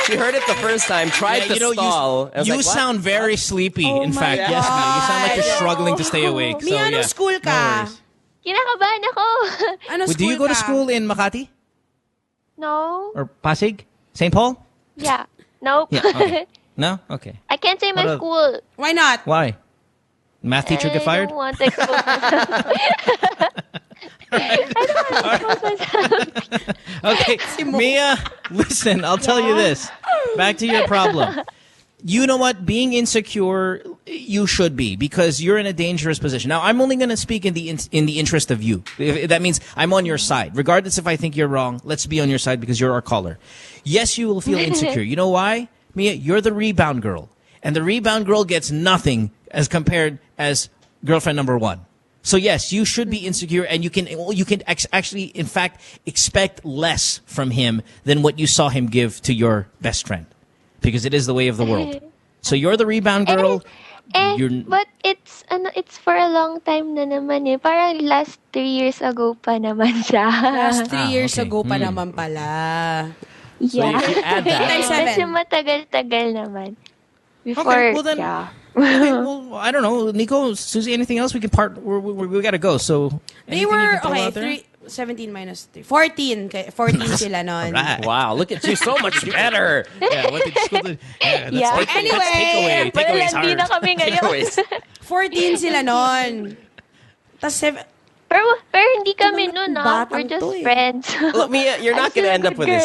She heard it the first time, tried to stall. I was you like, what? sound very sleepy. Oh in my fact, yes, Mia. You sound like you're struggling to stay awake. So, Mia, anong yeah. school ka? No worries. Kinakabahan ako. Anong Wait, do you go to ka? school in Makati No. or Pasig? St. Paul? Yeah. Nope. Yeah. Okay. No? Okay. I can't say my What a- school. Why not? Why? Math teacher get I fired? don't want to expose myself. I don't want to expose myself. Okay, Mia, listen, I'll tell you this. Back to your problem. You know what? Being insecure, you should be because you're in a dangerous position. Now, I'm only going to speak in the interest of you. That means I'm on your side. Regardless if I think you're wrong, let's be on your side because you're our caller. Yes, you will feel insecure. You know why? Mia, you're the rebound girl. And the rebound girl gets nothing as compared as girlfriend number 1. So yes, you should be insecure, and you can actually, in fact, expect less from him than what you saw him give to your best friend, because it is the way of the world. So you're the rebound girl. But it's for a long time na naman eh. Parang last 3 years ago pa naman siya. Last 3 years okay. ago pa naman pala. Yeah. So if you add that, Medyo matagal-tagal naman. Before, Okay, well then, yeah. okay, well, I don't know, Nico, Susie, anything else? We can we gotta go. So They anything you were, can throw out there? 17 minus 3. 14. 14 sila nun. Right. wow, look at you, so much better. Yeah, what did yeah, that's Yeah. Anyway, takeaways Malandi na hard. kami ngayon. Takeaways. 14 sila nun. Tapos pero hindi kami nun, no? We're Batang just to eh. friends. Look, Mia, you're not I'm gonna still end a up good with this.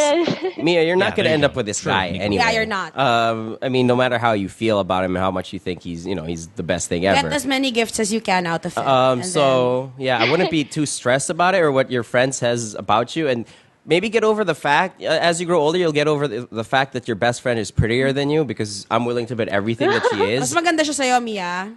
girl. Mia, you're not Yeah, gonna there end you up go. with this True, guy Nico. anyway. Yeah, you're not. I mean, no matter how you feel about him and how much you think he's the best thing ever. get as many gifts as you can out of it. And So yeah, I wouldn't be too stressed about it or what your friend says about you, and maybe get over the fact as you grow older, you'll get over the fact that your best friend is prettier than you because I'm willing to bet everything that she Mas is. maganda siya sa'yo, Mia.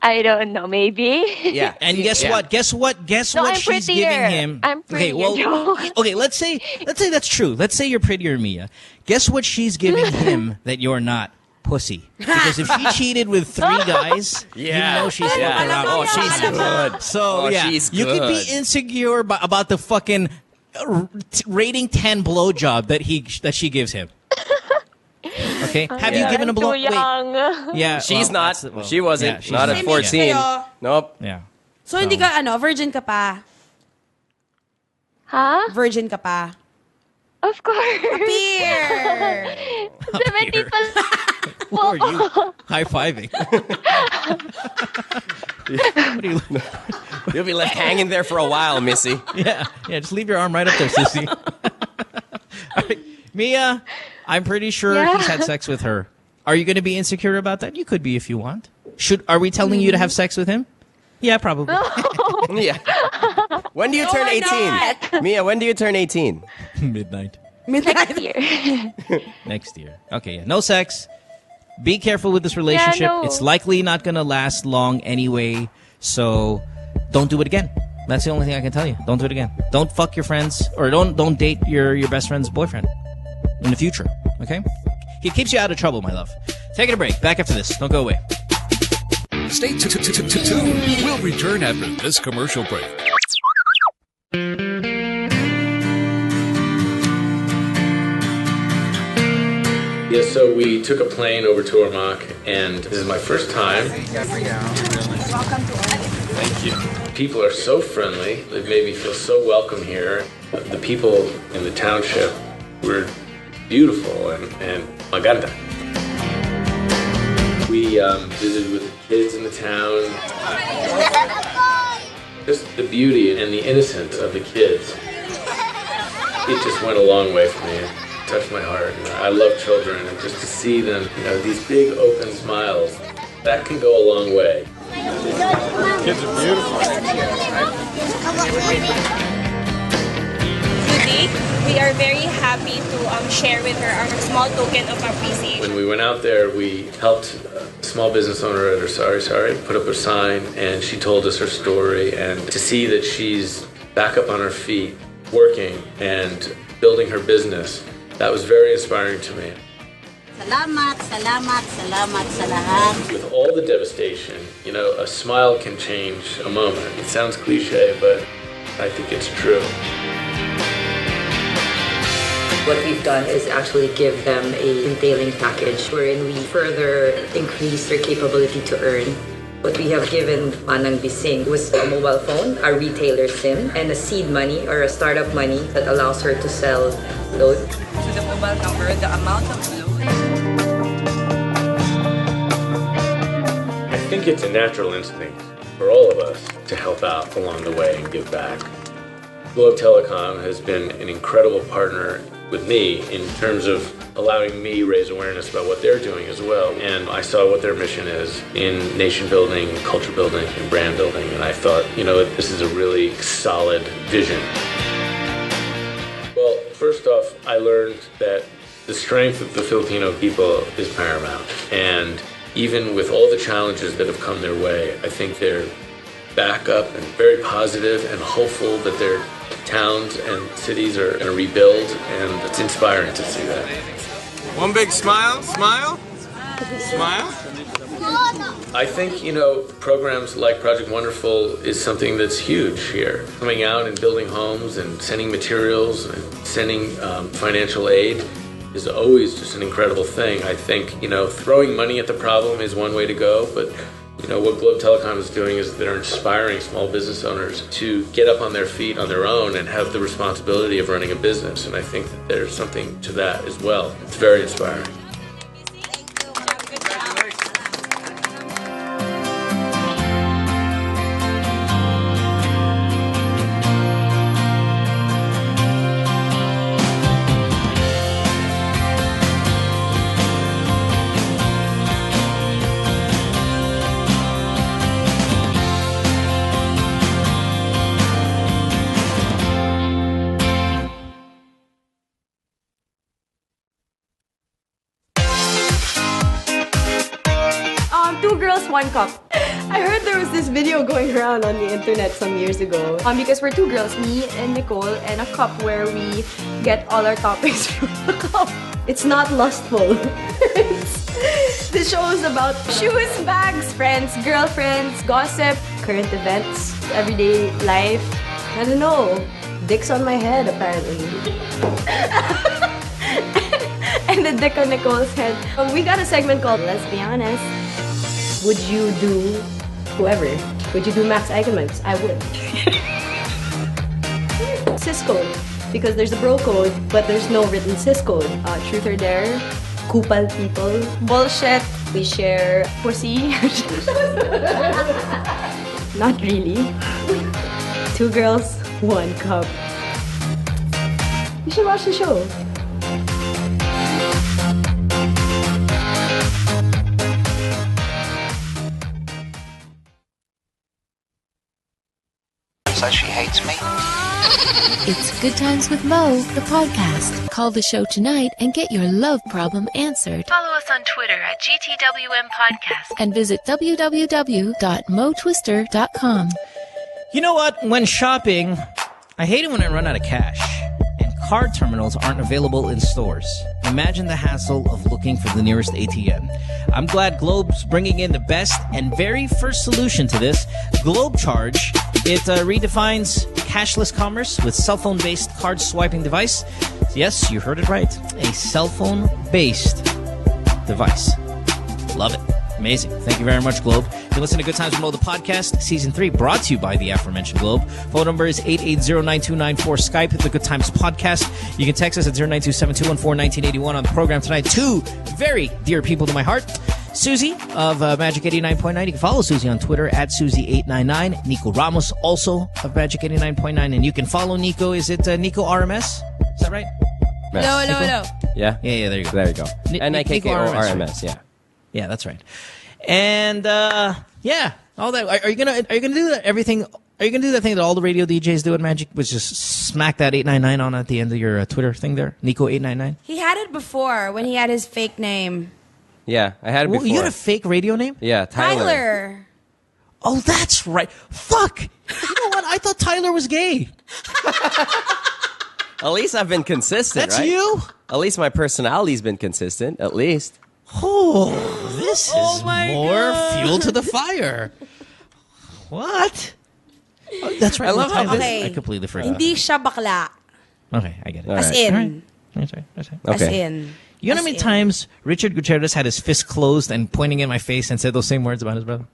I don't know, maybe. Yeah, And guess Yeah. what? Guess what I'm she's prettier. giving him. I'm Okay, prettier. well, okay. Let's say that's true. Let's say you're prettier, Mia. Guess what she's giving him that you're not? Pussy. Because if she cheated with 3 guys, you know she's fucking around. Oh, she's good. So Oh, yeah, she's you could be good. insecure about the fucking rating 10 blowjob that she gives him. Okay, have you given a blow? Too young. Wait, yeah, she's well, not. that's- well, She wasn't. yeah, she's not not. at Same age 14. kayo. Nope. Yeah. So, hindi ka, virgin ka pa? Huh? Virgin ka pa? Of course. Beer! 70 pa lang. Who are you high-fiving? What are you? You'll be left hanging there for a while, Missy. Yeah, just leave your arm right up there, sissy. All right. Mia, I'm pretty sure Yeah. he's had sex with her. Are you going to be insecure about that? You could be if you want. Are we telling you to have sex with him? Yeah, probably. Yeah. When do you turn 18? Mia, when do you turn 18? Midnight. Next year. Next year. Okay, yeah. No sex. Be careful with this relationship. no. It's likely not going to last long anyway, so don't do it again. That's the only thing I can tell you. Don't do it again. Don't fuck your friends, or don't date your best friend's boyfriend in the future, okay? He keeps you out of trouble, my love. Taking a break. Back after this. Don't go away. Stay tuned. We'll return after this commercial break. Yeah, so we took a plane over to Ormoc, and this is my first time. Thank you. People are so friendly. They've made me feel so welcome here. The people in the township were beautiful and maganda. We visited with the kids in the town. Just the beauty and the innocence of the kids. It just went a long way for me. It touched my heart. I love children, and just to see them, these big open smiles, that can go a long way. Kids are beautiful. Today, we are very happy to share with her our small token of appreciation. When we went out there, we helped a small business owner at her Sorry put up a sign, and she told us her story. And to see that she's back up on her feet, working and building her business, that was very inspiring to me. Salamat sa lahat. With all the devastation, a smile can change a moment. It sounds cliche, but I think it's true. What we've done is actually give them a entailing package wherein we further increase their capability to earn. What we have given Manang Bising was a mobile phone, a retailer SIM, and a seed money or a startup money that allows her to sell load. To the mobile number, the amount of load. I think it's a natural instinct for all of us to help out along the way and give back. Globe Telecom has been an incredible partner with me in terms of allowing me raise awareness about what they're doing as well. And I saw what their mission is in nation building, culture building, and brand building. And I thought, this is a really solid vision. Well, first off, I learned that the strength of the Filipino people is paramount. And even with all the challenges that have come their way, I think they're back up and very positive and hopeful that their towns and cities are going to rebuild, and it's inspiring to see that. One big smile, smile, smile. I think, programs like Project Wonderful is something that's huge here. Coming out and building homes and sending materials and sending financial aid is always just an incredible thing. I think, throwing money at the problem is one way to go, but what Globe Telecom is doing is they're inspiring small business owners to get up on their feet on their own and have the responsibility of running a business. And I think that there's something to that as well. It's very inspiring. One cup. I heard there was this video going around on the internet some years ago. Because we're two girls, me and Nicole, and a cup where we get all our topics from the cup. It's not lustful. This show is about shoes, bags, friends, girlfriends, gossip, current events, everyday life. I don't know. Dicks on my head, apparently. And the dick on Nicole's head. We got a segment called Let's Be Honest. Would you do whoever? Would you do Max Eigenmans? I would. Cis code. Because there's a bro code, but there's no written cis code. Truth or dare. Kupal people. Bullshit. We share pussy. Not really. Two girls, one cup. You should watch the show. She hates me. It's Good Times with Mo, the podcast. Call the show tonight and get your love problem answered. Follow us on Twitter at GTWM Podcast. And visit www.motwister.com. You know what? When shopping, I hate it when I run out of cash and card terminals aren't available in stores. Imagine the hassle of looking for the nearest ATM. I'm glad Globe's bringing in the best and very first solution to this, Globe Charge. It redefines cashless commerce with cell phone-based card swiping device. Yes, you heard it right. A cell phone-based device. Love it. Amazing. Thank you very much, Globe. You listen to Good Times with Mo, the podcast, Season 3, brought to you by the aforementioned Globe. Phone number is 880-9294. Skype, the Good Times Podcast. You can text us at 092-7214-1981 on the program tonight. Two very dear people to my heart. Susie of Magic 89.9. You can follow Susie on Twitter at Susie899. Nikko Ramos, also of Magic 89.9. And you can follow Nikko. Is it Nikko RMS? Is that right? Hello. Yeah? Yeah, there you go. There you go. Nikko-RMS, yeah. Yeah, that's right. And yeah, all that. Are you gonna do that? Everything? Are you gonna do that thing that all the radio DJs do at Magic, which just smack that 899 on at the end of your Twitter thing there, Nikko 899? He had it before when he had his fake name. Yeah, I had it before. You had a fake radio name? Yeah, Tyler. Oh, that's right. Fuck. You know what? I thought Tyler was gay. At least I've been consistent, That's right? you? At least my personality's been consistent, at least. Oh, this is more fuel to the fire. What? Oh, that's right. I love how Okay. I completely forgot. Hindi siya bakla. Okay, I get it. As in. All right. That's right. As in. You know how many times Richard Gutierrez had his fist closed and pointing in my face and said those same words about his brother?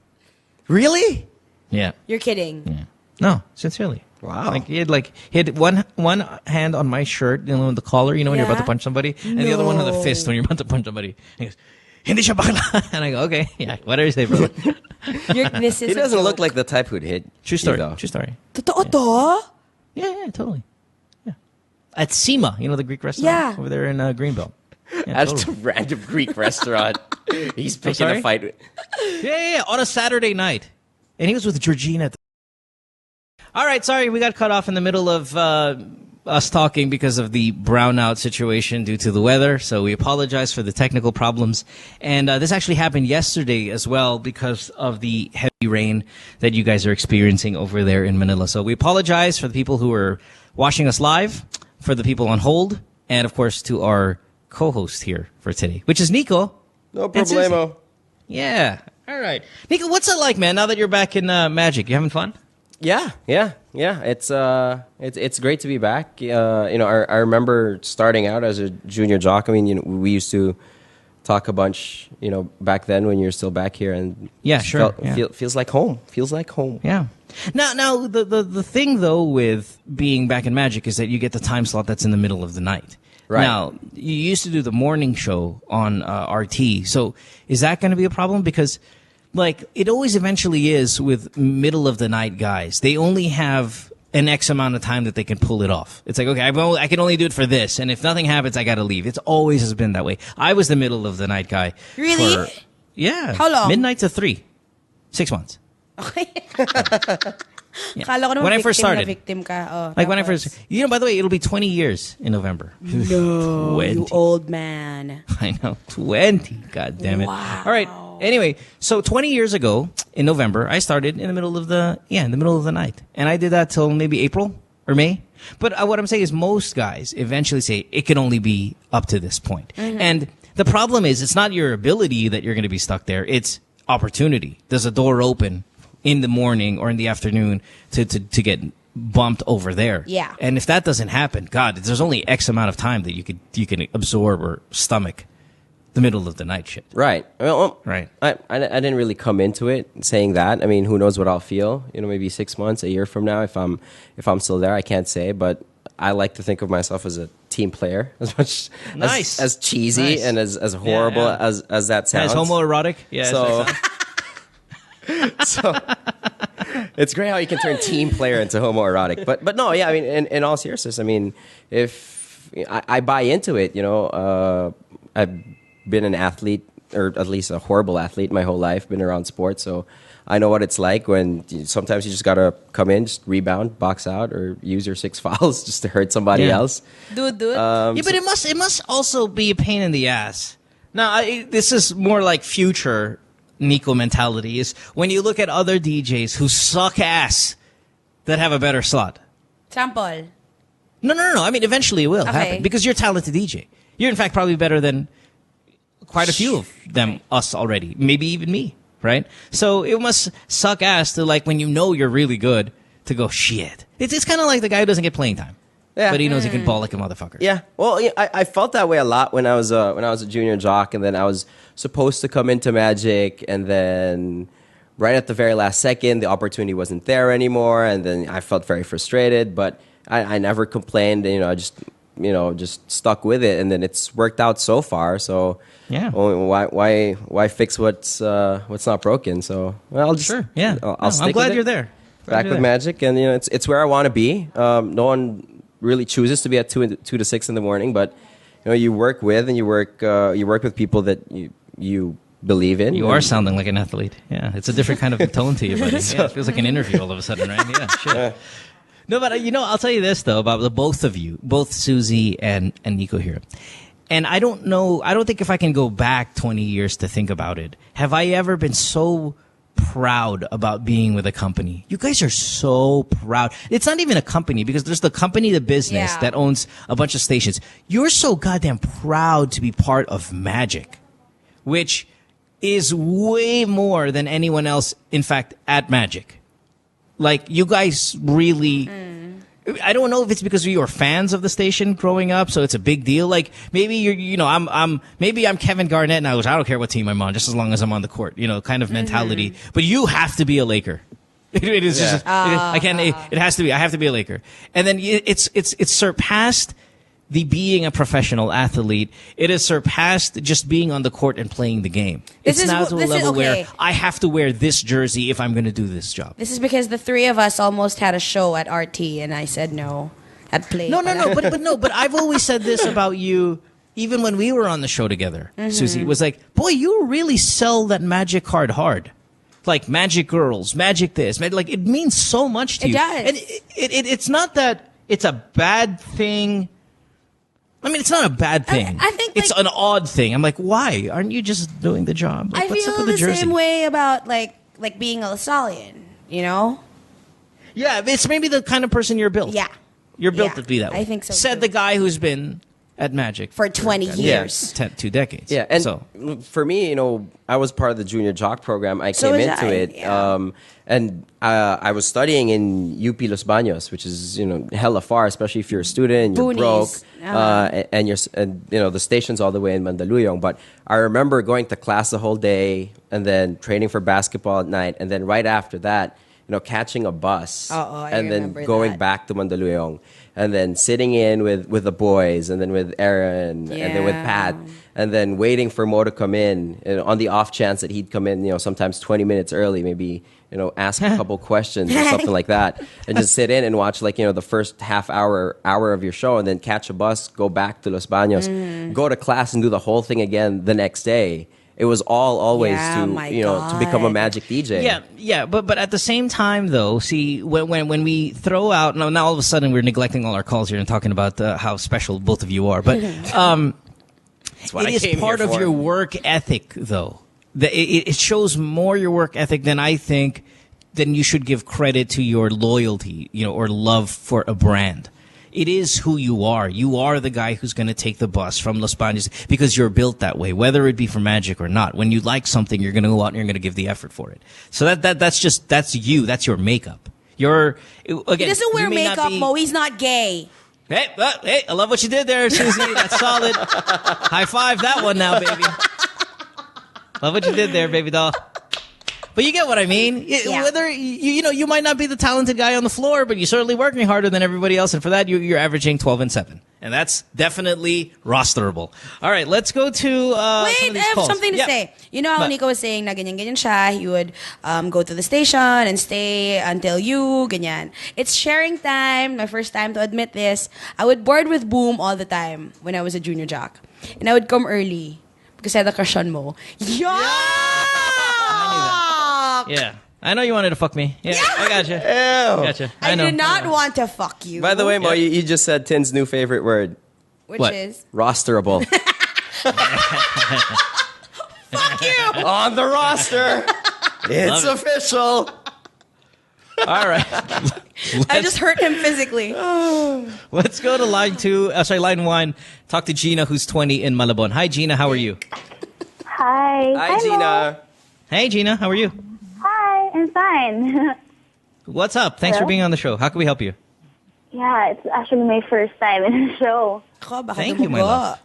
Really? Yeah. You're kidding. Yeah. No, sincerely. Wow. Like he had one hand on my shirt, the collar, when you're about to punch somebody, and the other one on the fist when you're about to punch somebody. And he goes, "Hindi siya bakla." And I go, "Okay, yeah, whatever you say, brother." He doesn't look like the type who'd hit. True story. Though. True story. Totoo to? Yeah, totally. Yeah. At Sima, the Greek restaurant over there in Greenbelt. Yeah, That's a random Greek restaurant. He's picking a fight. Yeah, on a Saturday night. And he was with Georgina. All right, sorry, we got cut off in the middle of us talking because of the brownout situation due to the weather. So we apologize for the technical problems. And this actually happened yesterday as well because of the heavy rain that you guys are experiencing over there in Manila. So we apologize for the people who are watching us live, for the people on hold, and of course to our co-host here for today, which is Nikko. No problemo. Yeah. All right. Nikko, what's it like, man, now that you're back in Magic? You having fun? Yeah. It's great to be back. I remember starting out as a junior jock. I mean, we used to talk a bunch, back then when you're still back here, and feels like home. Feels like home. Yeah. Now the thing though with being back in Magic is that you get the time slot that's in the middle of the night. Right. Now, you used to do the morning show on RT. So is that going to be a problem? Because, it always eventually is with middle of the night guys. They only have an X amount of time that they can pull it off. It's like, okay, I can only do it for this. And if nothing happens, I got to leave. It's always has been that way. I was the middle of the night guy. Really? Yeah. How long? Midnight to 3. 6 months. Okay. Yeah. Kala ko When I first started. victim ka. When I first, by the way, it'll be 20 years in November. No, 20. you old man. I know, 20. God damn it. Wow. All right. Anyway, so 20 years ago in November, I started in the middle of the night, and I did that till maybe April or May. But what I'm saying is, most guys eventually say it can only be up to this point. Mm-hmm. And the problem is, it's not your ability that you're going to be stuck there; it's opportunity. Does a door open in the morning or in the afternoon to get bumped over there? Yeah. And if that doesn't happen, God, there's only X amount of time that you can absorb or stomach the middle of the night shit. Right. Well, right. I didn't really come into it saying that. I mean, who knows what I'll feel? Maybe 6 months, a year from now, if I'm still there, I can't say. But I like to think of myself as a team player, as much as cheesy and as horrible as that sounds. As homoerotic. Yeah. So. So it's great how you can turn team player into homoerotic, but no, yeah. I mean, in all seriousness, I mean, if I buy into it, I've been an athlete, or at least a horrible athlete, my whole life. Been around sports, so I know what it's like when sometimes you just gotta come in, just rebound, box out, or use your 6 fouls just to hurt somebody else. Dude. But it must also be a pain in the ass. Now, this is more like future Nikko mentality, is when you look at other DJs who suck ass that have a better slot. Sample. No. I mean, eventually it will happen because you're a talented DJ. You're, in fact, probably better than quite a few of them, us already. Maybe even me, right? So it must suck ass to, when you're really good, to go, shit. It's kind of like the guy who doesn't get playing time. Yeah. But he knows he can ball like a motherfucker. Yeah. Well, I felt that way a lot when I was a junior jock, and then I was supposed to come into Magic, and then right at the very last second, the opportunity wasn't there anymore, and then I felt very frustrated. But I never complained. I just stuck with it, and then it's worked out so far. So yeah, why fix what's not broken? So I'll just I'll stick I'm glad with you're it. there. Back with Magic, and it's where I want to be. No one really chooses to be at 2 to 6 in the morning, but you work with with people that you believe in. You are sounding like an athlete. Yeah, it's a different kind of tone to you, buddy. Yeah, it feels like an interview all of a sudden, right? Yeah, shit. No, but I'll tell you this though about the both of you, both Susie and Nikko here. And I don't think if I can go back 20 years to think about it, have I ever been so proud about being with a company? You guys are so proud. It's not even a company, because there's the company, the business that owns a bunch of stations. You're so goddamn proud to be part of Magic, which is way more than anyone else, in fact, at Magic. You guys really... I don't know if it's because you were fans of the station growing up, so it's a big deal. Maybe maybe I'm Kevin Garnett, and I don't care what team I'm on, just as long as I'm on the court. Kind of mentality. But you have to be a Laker. It is just I can't. It has to be. I have to be a Laker. And then it's surpassed the being a professional athlete. It has surpassed just being on the court and playing the game. It's now to a level where I have to wear this jersey if I'm going to do this job. This is because the three of us almost had a show at RT, and I said no. I'd play. No. But I've always said this about you. Even when we were on the show together, Susie, it was like, boy, you really sell that Magic card hard. Like Magic Girls, Magic this, it means so much to you. It does. And it's not that it's a bad thing. I mean, it's not a bad thing. I think it's an odd thing. I'm like, why aren't you just doing the job? I what's feel up with the jersey? same way about like being a stallion. Yeah, it's maybe the kind of person you're built. Yeah, you're built to be that way. I think so. Said too. the guy who's been at Magic for 20 years. 2 decades. Yeah, and so for me, I was part of the junior jock program. I So came was into I, it, and I was studying in UP Los Baños, which is hella far, especially if you're a student, you're Boonies. broke, and the station's all the way in Mandaluyong. But I remember going to class the whole day, and then training for basketball at night, and then right after that, catching a bus, I and then remember going that. back to Mandaluyong, and then sitting in with the boys, and then with Aaron, and then with Yeah. Pat, and then waiting for Mo to come in, on the off chance that he'd come in, sometimes 20 minutes early, maybe, ask a couple questions or something like that, and just sit in and watch the first half hour of your show, and then catch a bus, go back to Los Baños, go to class and do the whole thing again the next day. It was always to become a Magic DJ. Yeah, but at the same time, though, see, when we throw out now all of a sudden we're neglecting all our calls here and talking about how special both of you are, but what I it is came part here of for. your work ethic, though. It shows more your work ethic than I think than you should give credit to your loyalty, or love for a brand. It is who you are. You are the guy who's going to take the bus from Los Baños because you're built that way, whether it be for Magic or not. When you like something, you're going to go out and you're going to give the effort for it. So that's you. That's your makeup. Again, He doesn't wear you may not makeup, be- Mo. He's not gay. Hey, I love what you did there, Susie. That's solid. High five that one now, baby. Love what you did there, baby doll. But you get what I mean. Yeah. Whether you might not be the talented guy on the floor, but you're certainly working harder than everybody else, and for that you're averaging 12 and 7, and that's definitely rosterable. All right, let's go to Wait, some of I these have calls. something to Yeah. say. You know how But- Nico was saying na ganyan siya, he would go to the station and stay until ganyan. It's sharing time. My first time to admit this. I would board with Boom all the time when I was a junior jock. And I would come early because I had a crush on Mo. Yeah, I know you wanted to fuck me. Yeah, I gotcha. Ew. Gotcha. I know. did not want to fuck you. By the way, Mo, you just said Tin's new favorite word. Which What? is? Rosterable. Fuck you! On the roster. It's Love it. official. All right. I just hurt him physically. Let's go to line 1. Talk to Gina, who's 20 in Malabon. Hi, Gina. How are you? Hi. Hi, Gina. Hey, Gina. How are you? Hi, I'm fine. What's up? Thanks for Hello? being on the show. How can we help you? Yeah, it's actually my first time in the show. Thank you, my love.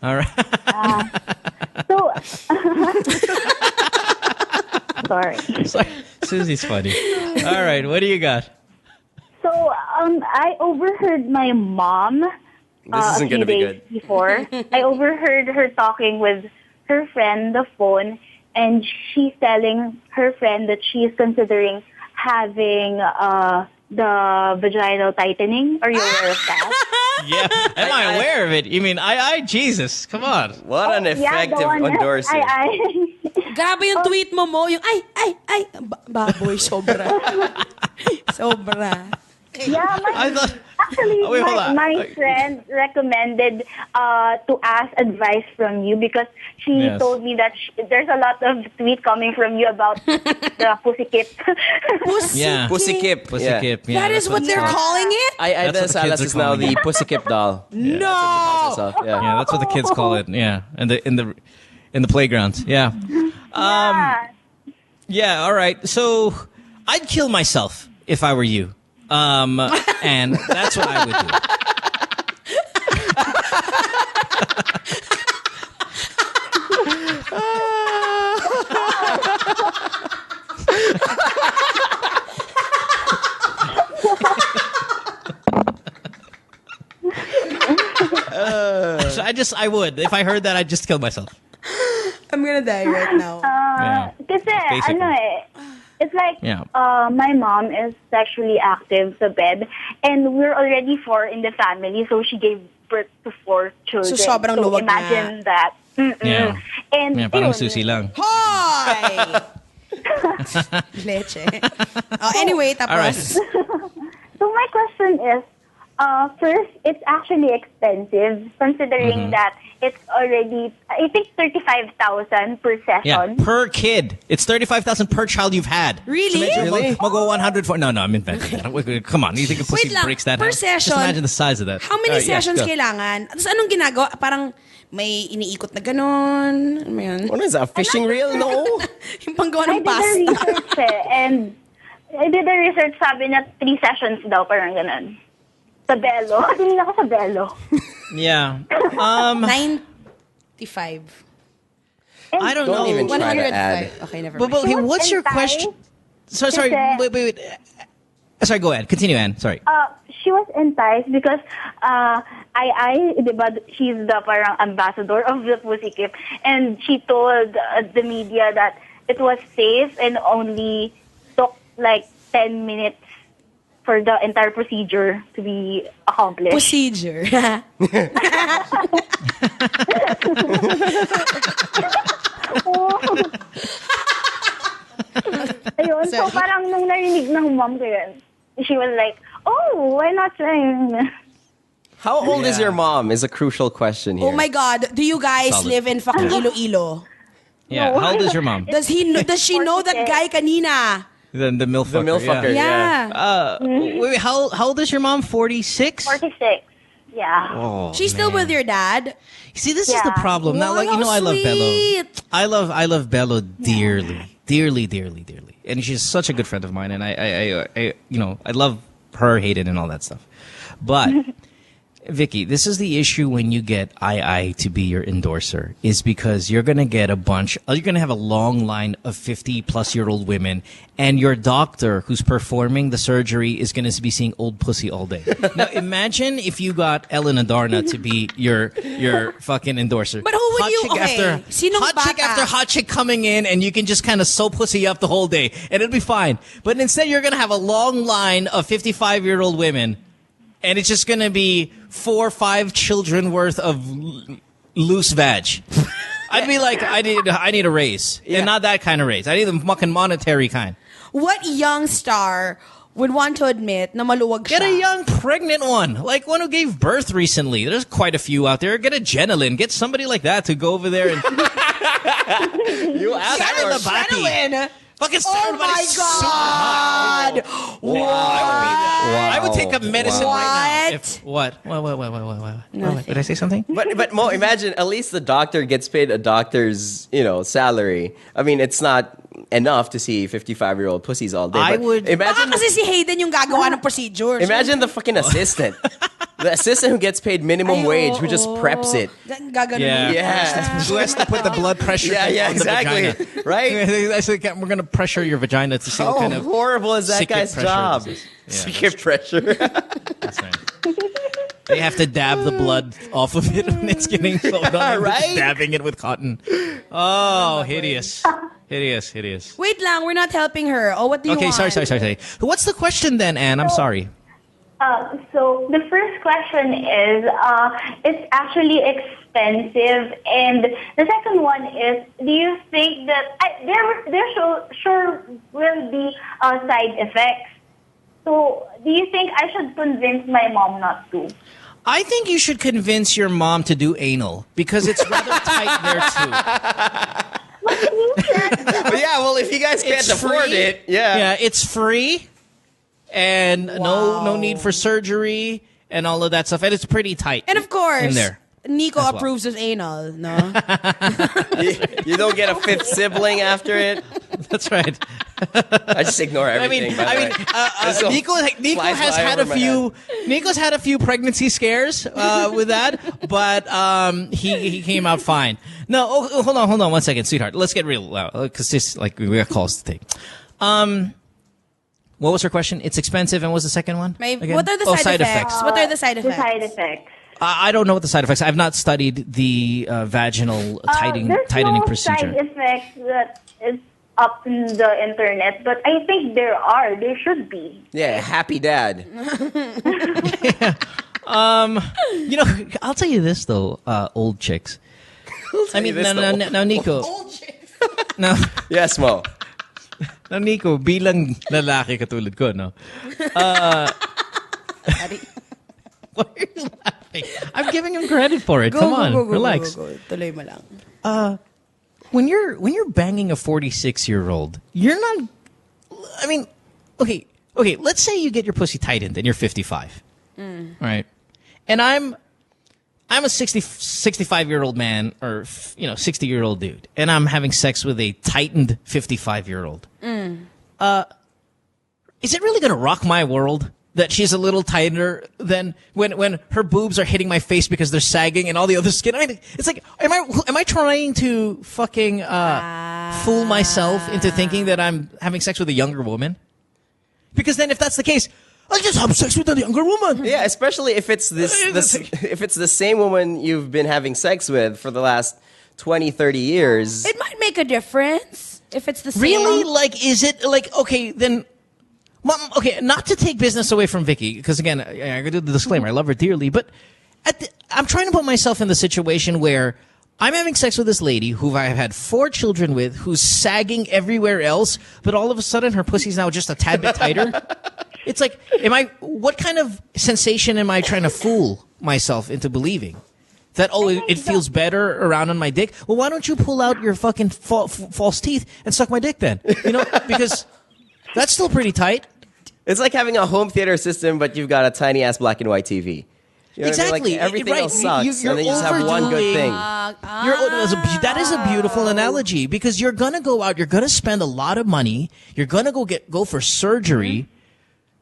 All right. So, sorry. Susie's funny. All right. What do you got? So, I overheard my mom This isn't a few gonna be days good. before. I overheard her talking with her friend on the phone, and she's telling her friend that she is considering having the vaginal tightening. Are you aware of that? Yeah. Am I aware of it? You mean, Jesus. Come on. What an Yeah, the effective one- endorser. Grabe yung tweet mo, yung ay, baboy, sobra. Sobra. Yeah, I thought... actually, Oh, wait, hold on. my friend recommended to ask advice from you because she Yes. told me that there's a lot of tweet coming from you about the pussykip. Yeah. Pussykip. Pussykip. Yeah, That is that's what they're calling it? I That's what the kids Salas is are now calling the it. pussykip doll. No! Yeah, that's what the kids call it. Yeah, and in the playgrounds. Yeah. Yeah. All right. So I'd kill myself if I were you. And that's what I would do. So I would. If I heard that, I'd just kill myself. I'm gonna die right now. Yeah. Kasi, Basically. it's like Yeah. my mom is sexually active sa bed, and we're already 4 in the family, so she gave birth to 4 children. So, sobrang luwag na. imagine that. Yeah. And Yeah, parang yun, susi lang. Hoy! Leche. Anyway, tapos. All right. So my question is, First, it's actually expensive considering that it's already, I think, 35,000 per session. Yeah, per kid. It's 35,000 per child you've had. Really? So Mag-go 100 for... No, I'm inventing that. Come on, you think a pussy breaks that per out? session, Just imagine the size of that. How many sessions go. kailangan? Tapos anong ginagawa? Parang may iniikot na ganon. Ano yun? What is that? Fishing reel? No. Yung panggawa ng I did the research and I did the research, sabi na 3 sessions daw, parang ganon. Sa Belo. Tingin ako sa Belo. Yeah. 95. I don't know. Even try to add. Okay, never But mind. hey, what's your question? Sorry, wait. Sorry, go ahead. Continue, Anne. Sorry. She was enticed because diba, she's the parang ambassador of the pussykip, and she told the media that it was safe and only took like 10 minutes for the entire procedure to be accomplished. Procedure. Ayun, so parang nung narinig ng mom ko yun, she was like, oh, why not try? How old is your mom is a crucial question here. Oh my God, do you guys Solid. live in fucking Iloilo? Yeah. No. How old is your mom? Does she know that guy kanina? The milf The milf fucker, Yeah. Wait, how old is your mom? 46? 46. Yeah. Oh, She's still with your dad? See, this is the problem. Now, like, Wow, I love Bello. sweet. I love Bello dearly. And she's such a good friend of mine, and I love her, Hayden, and all that stuff. But Vicky, this is the issue when you get II to be your endorser, is because you're going to get you're going to have a long line of 50-plus-year-old women, and your doctor who's performing the surgery is going to be seeing old pussy all day. Now, imagine if you got Ellen Adarna to be your fucking endorser. But who would you... Okay, sinong Hot chick bata? after hot chick coming in, and you can just kind of sew pussy up the whole day, and it'll be fine. But instead, you're going to have a long line of 55-year-old women, and it's just going to be 4 or 5 children worth of loose vag. I'd be like, I need a raise. Yeah. And not that kind of raise. I need the fucking monetary kind. What young star would want to admit na maluwag siya? Get a young pregnant one. Like one who gave birth recently. There's quite a few out there. Get a Jenilyn. Get somebody like that to go over there and... You asked for Jenilyn. Fucking oh my God! Wow. I would take a medicine right now. What? What? Did I say something? But Mo, imagine at least the doctor gets paid a doctor's, salary. I mean, it's not enough to see 55-year-old pussies all day. I would imagine. Baka kasi si Hayden yung gagawa ng procedures. Imagine the fucking assistant. The assistant who gets paid minimum wage, who just preps it. Yeah. Who has to put the blood pressure on exactly. the vagina. Right? I said, we're going to pressure your vagina to see what kind of horrible is that guy's job? Sick pressure. That's right. They have to dab the blood off of it when it's getting sold on. Right? Dabbing it with cotton. Oh, hideous. Hideous. Wait lang, we're not helping her. Oh, what do you want? Sorry. What's the question then, Anne? I'm sorry. So the first question is, it's actually expensive, and the second one is, do you think that there sure will be side effects? So do you think I should convince my mom not to? I think you should convince your mom to do anal because it's rather tight there too. Yeah, well, if you guys can't afford it, yeah, it's free. And no need for surgery and all of that stuff. And it's pretty tight. And of course, in there. Nico approves of anal, no? you don't get a 5th sibling after it. That's right. I just ignore everything. Nico has had a few. Nico's had a few pregnancy scares with that, but he came out fine. No, hold on 1 second, sweetheart. Let's get real, because this we got calls to take. What was her question? It's expensive, and what was the second one? What are the side effects? What are the side effects? The side effects. I don't know what the side effects. I've not studied the vaginal tightening procedure. There's no side effects that is up in the internet, but I think there should be. Yeah, happy dad. I'll tell you this though, old chicks. I mean, now Nico. Old chicks. Now, yes, Mo. Now, Nico, bilang lalaki katulad ko, no? Why are you laughing? I'm giving him credit for it. Come on, relax. Go. Tuloy mo lang. When you're banging a 46-year-old, you're not. I mean, okay. Let's say you get your pussy tightened and you're 55, right? And I'm a 65-year-old man, or 60-year-old dude, and I'm having sex with a tightened 55-year-old. Is it really gonna rock my world that she's a little tighter than when her boobs are hitting my face because they're sagging and all the other skin? I mean, it's like, am I trying to fucking fool myself into thinking that I'm having sex with a younger woman? Because then, if that's the case, I just have sex with a younger woman. Yeah, especially if it's if it's the same woman you've been having sex with for the last 20, 30 years. It might make a difference if it's the same. Really? Like, is it like, okay, then... Okay, not to take business away from Vicky, because again, I gotta do the disclaimer. I love her dearly, but I'm trying to put myself in the situation where I'm having sex with this lady who I've had 4 children with, who's sagging everywhere else, but all of a sudden her pussy's now just a tad bit tighter. It's like, what kind of sensation am I trying to fool myself into believing? That, it feels better around on my dick? Well, why don't you pull out your fucking false teeth and suck my dick then? Because that's still pretty tight. It's like having a home theater system, but you've got a tiny ass black and white TV. You know Exactly. what I mean? Like, everything Right. else sucks, You're and then you just have one good thing. That is a beautiful analogy, because you're gonna go out, you're gonna spend a lot of money, you're gonna go for surgery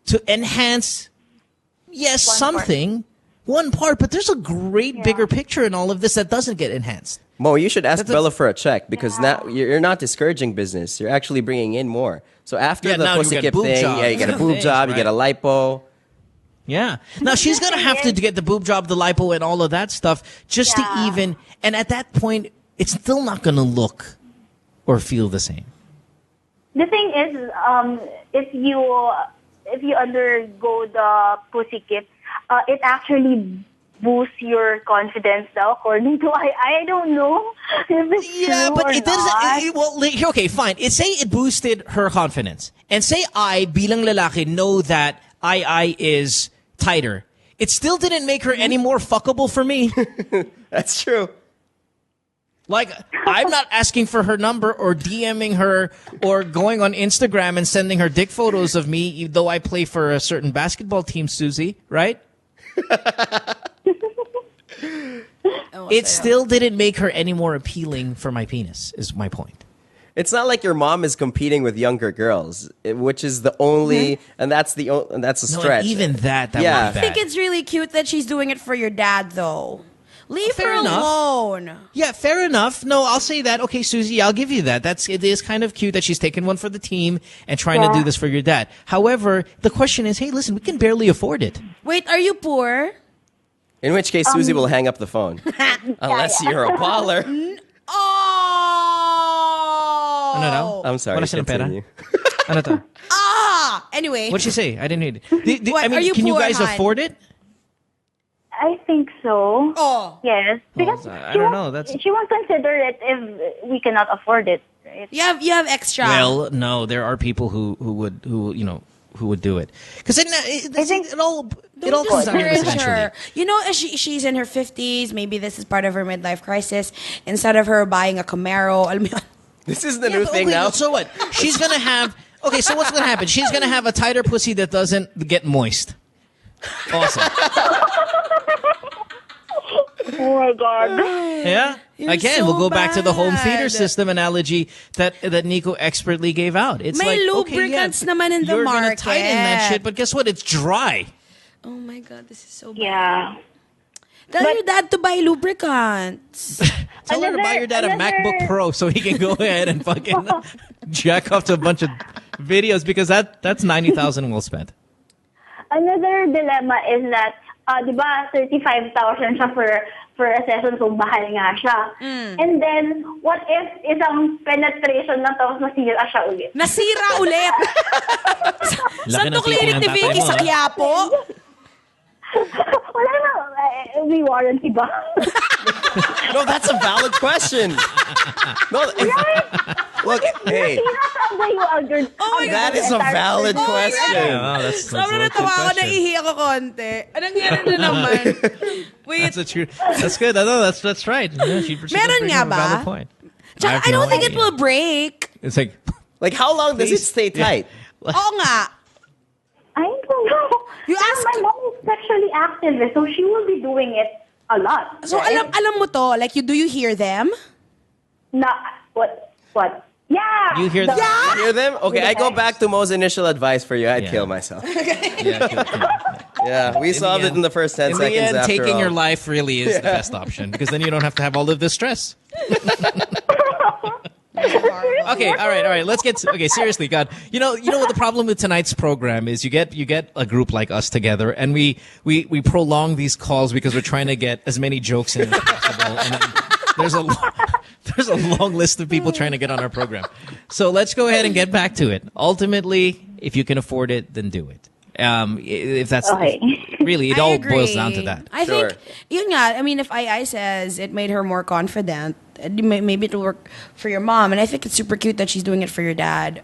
to enhance, one part, but there's a great bigger picture in all of this that doesn't get enhanced. Mo, you should ask Bella for a check, because now you're not discouraging business. You're actually bringing in more. So after the pussykip thing, you get a boob job, you get a lipo. Yeah. Now she's going to have to get the boob job, the lipo, and all of that stuff just to even, and at that point, it's still not going to look or feel the same. The thing is, if you undergo the pussykip, it actually boosts your confidence now, according to I don't know if it's true but or it not. doesn't. Okay, fine. Say it boosted her confidence, and say I, bilang lalaki, know that I is tighter. It still didn't make her any more fuckable for me. That's true. Like, I'm not asking for her number or DMing her or going on Instagram and sending her dick photos of me, though I play for a certain basketball team, Susie, right? It still didn't make her any more appealing for my penis, is my point. It's not like your mom is competing with younger girls, which is the only, and that's a stretch. No, even that would be I bad. think it's really cute that she's doing it for your dad, though. Leave her alone. Yeah, fair enough. No, I'll say that. Okay, Susie, I'll give you that. It is kind of cute that she's taking one for the team and trying to do this for your dad. However, the question is, hey, listen, we can barely afford it. Wait, are you poor? In which case, Susie will hang up the phone. Unless you're a baller. Ano? I'm sorry. Wala silang pera? Continue. Ano to? Anyway. What'd she say? I didn't hear it. What, are you can you poor, guys hon? afford it? I think so. Oh. Yes. Because I don't know. she won't consider it if we cannot afford it. Right? You have extra. Well, no, there are people who would do it. Because it all comes down to this discourage her. eventually. She's in her 50s. Maybe this is part of her midlife crisis. Instead of her buying a Camaro, alam mo yun. This is the new thing now. So what? She's going to have... Okay, so what's going to happen? She's going to have a tighter pussy that doesn't get moist. Awesome. Oh my God. Yeah? Again, so we'll go back to the home bad. theater system analogy that Nikko expertly gave out. It's May like, lubricants naman in the you're market. You're going to tighten that shit, but guess what? It's dry. Oh my God, this is so bad. Yeah. Tell your dad to buy lubricants. Tell her to buy your dad a MacBook Pro so he can go ahead and fucking jack off to a bunch of videos, because that's 90,000 well spent. Another dilemma is that, di ba, 35,000 siya for a session kung mahal nga siya. And then, what if isang penetration lang tapos nasira siya ulit? Nasira ulit! Saan to clinic ni Vicky? Sa Quiapo? Wala na. May warranty ba? No, that's a valid question. No, look, hey. That is a valid question. Oh, that's Sobrang a natawa ako, question. naihi ako konti. Anong yan na naman? Wait, That's good. I know that's right. Yeah, she Meron brings nga up a valid ba? point. I don't think it will break. It's like how long does it stay tight? Oo nga. I don't know. You ask. My mom is sexually active, so she will be doing it a lot. So alam mo to, like do you hear them? What? Yeah. You hear them? Yeah. You hear them? Okay, I go back to Mo's initial advice for you. I'd kill myself. Yeah, we solved it in the first 10 in seconds the end, after taking all. your life really is the best option because then you don't have to have all of this stress. Okay, all right. Let's get seriously, God. You know what the problem with tonight's program is? You get a group like us together, and we prolong these calls because we're trying to get as many jokes in as possible. And there's a long list of people trying to get on our program. So let's go ahead and get back to it. Ultimately, if you can afford it, then do it. If that's really, it all boils down to that. I think, yun nga, I mean, if I says it made her more confident, maybe it'll work for your mom. And I think it's super cute that she's doing it for your dad.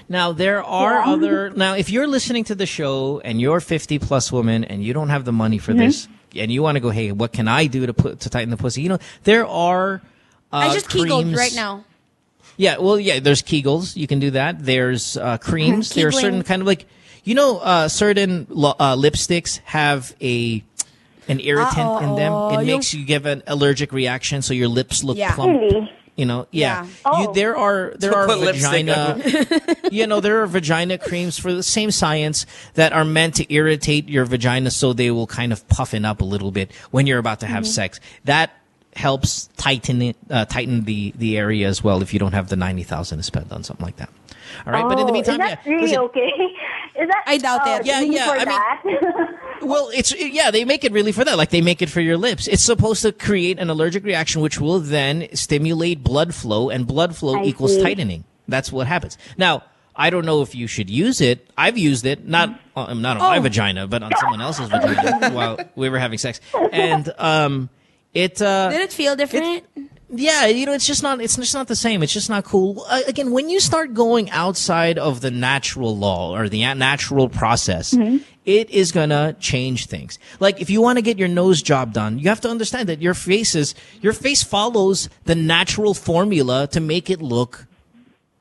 Now, there are now, if you're listening to the show and you're 50 plus woman and you don't have the money for this and you want to go, hey, what can I do to tighten the pussy? There are, I just Kegled creams. right now. Yeah, there's Kegels. You can do that. There's creams. There are certain kind of certain lipsticks have an irritant in them. It makes you give an allergic reaction, so your lips look plump. Really? There are vagina. There are vagina creams for the same science that are meant to irritate your vagina, so they will kind of puffen up a little bit when you're about to have sex. That helps tighten the area as well if you don't have the 90,000 to spend on something like that. All right, but in the meantime, is that really okay? Is that? I doubt it. Well, they make it really for that. Like they make it for your lips. It's supposed to create an allergic reaction, which will then stimulate blood flow, and blood flow equals tightening. That's what happens. Now, I don't know if you should use it. I've used it, not on my vagina, but on someone else's vagina while we were having sex, and it. Did it feel different? It's just not the same. It's just not cool. Again, when you start going outside of the natural law or the natural process, it is gonna change things. Like if you want to get your nose job done, you have to understand that your face follows the natural formula to make it look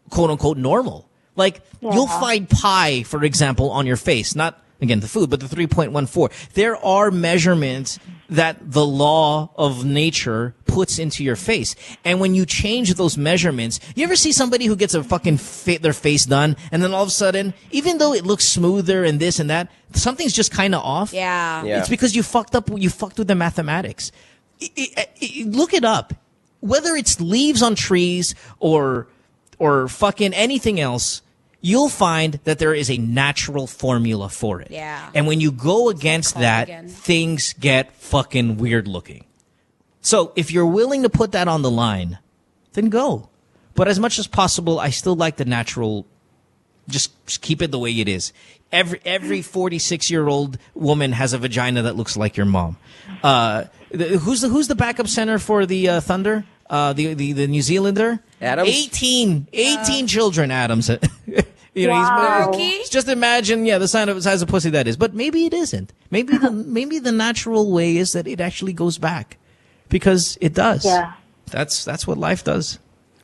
quote unquote normal. Like you'll find pie, for example, on your face, not again the food, but the 3.14. There are measurements that the law of nature puts into your face. And when you change those measurements, you ever see somebody who gets a fucking their face done, and then all of a sudden, even though it looks smoother and this and that, something's just kind of off? Yeah. It's because you fucked with the mathematics. Look it up. Whether it's leaves on trees or fucking anything else, you'll find that there is a natural formula for it. Yeah. And when you go against that, things get fucking weird looking. So if you're willing to put that on the line, then go. But as much as possible, I still like the natural. Just keep it the way it is. Every 46-year-old woman has a vagina that looks like your mom. Who's the backup center for the Thunder? The New Zealander? Adams? 18 children, Adams. He's just imagine, the size of pussy that is. But maybe it isn't. Maybe the natural way is that it actually goes back, because it does. Yeah, that's what life does.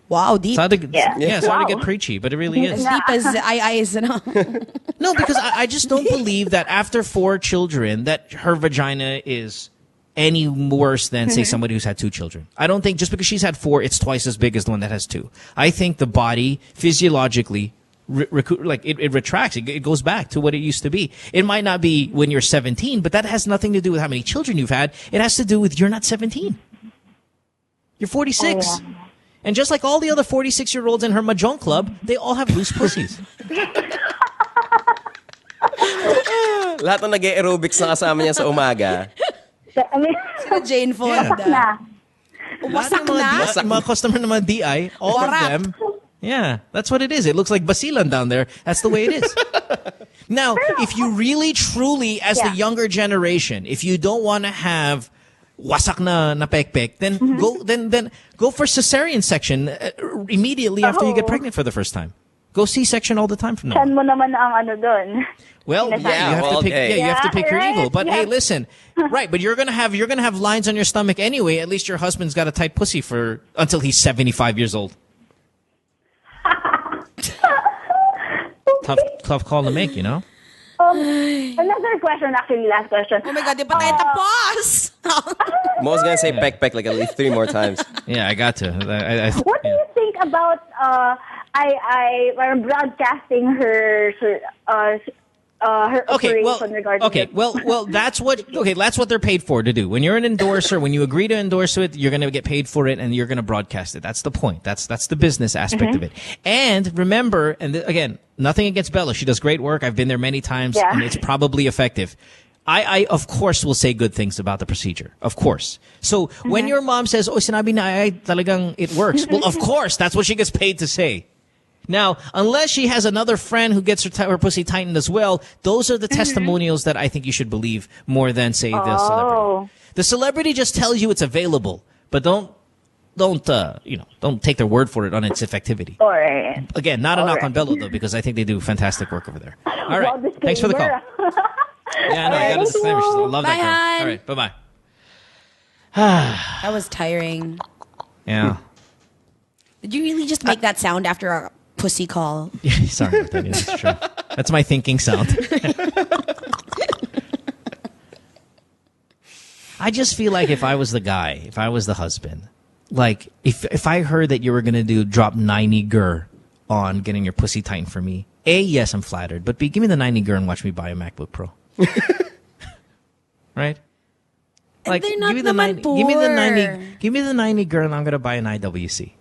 Wow, deep. Sorry to get preachy, but it really is. As deep as I is. No, because I just don't believe that after 4 children that her vagina is any worse than, say, somebody who's had 2 children. I don't think just because she's had 4, it's twice as big as the one that has 2. I think the body physiologically it retracts. It goes back to what it used to be. It might not be when you're 17, but that has nothing to do with how many children you've had. It has to do with you're not 17. You're 46. Oh, yeah. And just like all the other 46-year-olds in her Mahjong club, they all have loose pussies. Lahat ng nag-aerobics na kasama niya sa umaga. Sila Jane Fonda. Wasak na? Mga customer ng mga DI, all of them. Yeah, that's what it is. It looks like basilan down there. That's the way it is. Now, if you really, truly, as the younger generation, if you don't want to have wasak na pekpek, then go for cesarean section immediately after you get pregnant for the first time. Go C-section all the time from now. Chan mo naman ang doon. Well, you have to pick. Yeah, you have to pick your evil. But hey, listen, right? But you're gonna have lines on your stomach anyway. At least your husband's got a tight pussy until he's 75 years old. Tough call to make, you know. Another question, actually, last question. Oh my God, di pa tayo tapos? Mo's gonna say peck like at least 3 more times. Yeah, I got to. What do you think about I'm broadcasting her operation regarding okay, well, that's what they're paid for to do. When you're an endorser, when you agree to endorse it, you're going to get paid for it, and you're going to broadcast it. That's the point. That's the business aspect of it. And remember, again, nothing against Bella. She does great work. I've been there many times, and it's probably effective. I of course will say good things about the procedure. Of course. So when your mom says, "Oh, sinabi na ay talagang it works," well, of course that's what she gets paid to say. Now, unless she has another friend who gets her pussy tightened as well, those are the testimonials that I think you should believe more than, say, the celebrity. The celebrity just tells you it's available, but don't take their word for it on its effectivity. All right. Again, not a knock on Bello, though, because I think they do fantastic work over there. All right. Thanks for the call. Yeah, no, I got a disclaimer. I love that girl. Hon. All right, bye-bye. That was tiring. Yeah. Did you really just make that sound after a pussy call? Yeah, sorry about that. Yeah, that's true. That's my thinking sound. I just feel like if I was the guy, if I was the husband, like if I heard that you were going to drop 90 gur on getting your pussy tightened for me, A, yes, I'm flattered, but B, give me the 90 gur and watch me buy a MacBook Pro. Right? Like, they're not give me the 90 gur and I'm going to buy an IWC.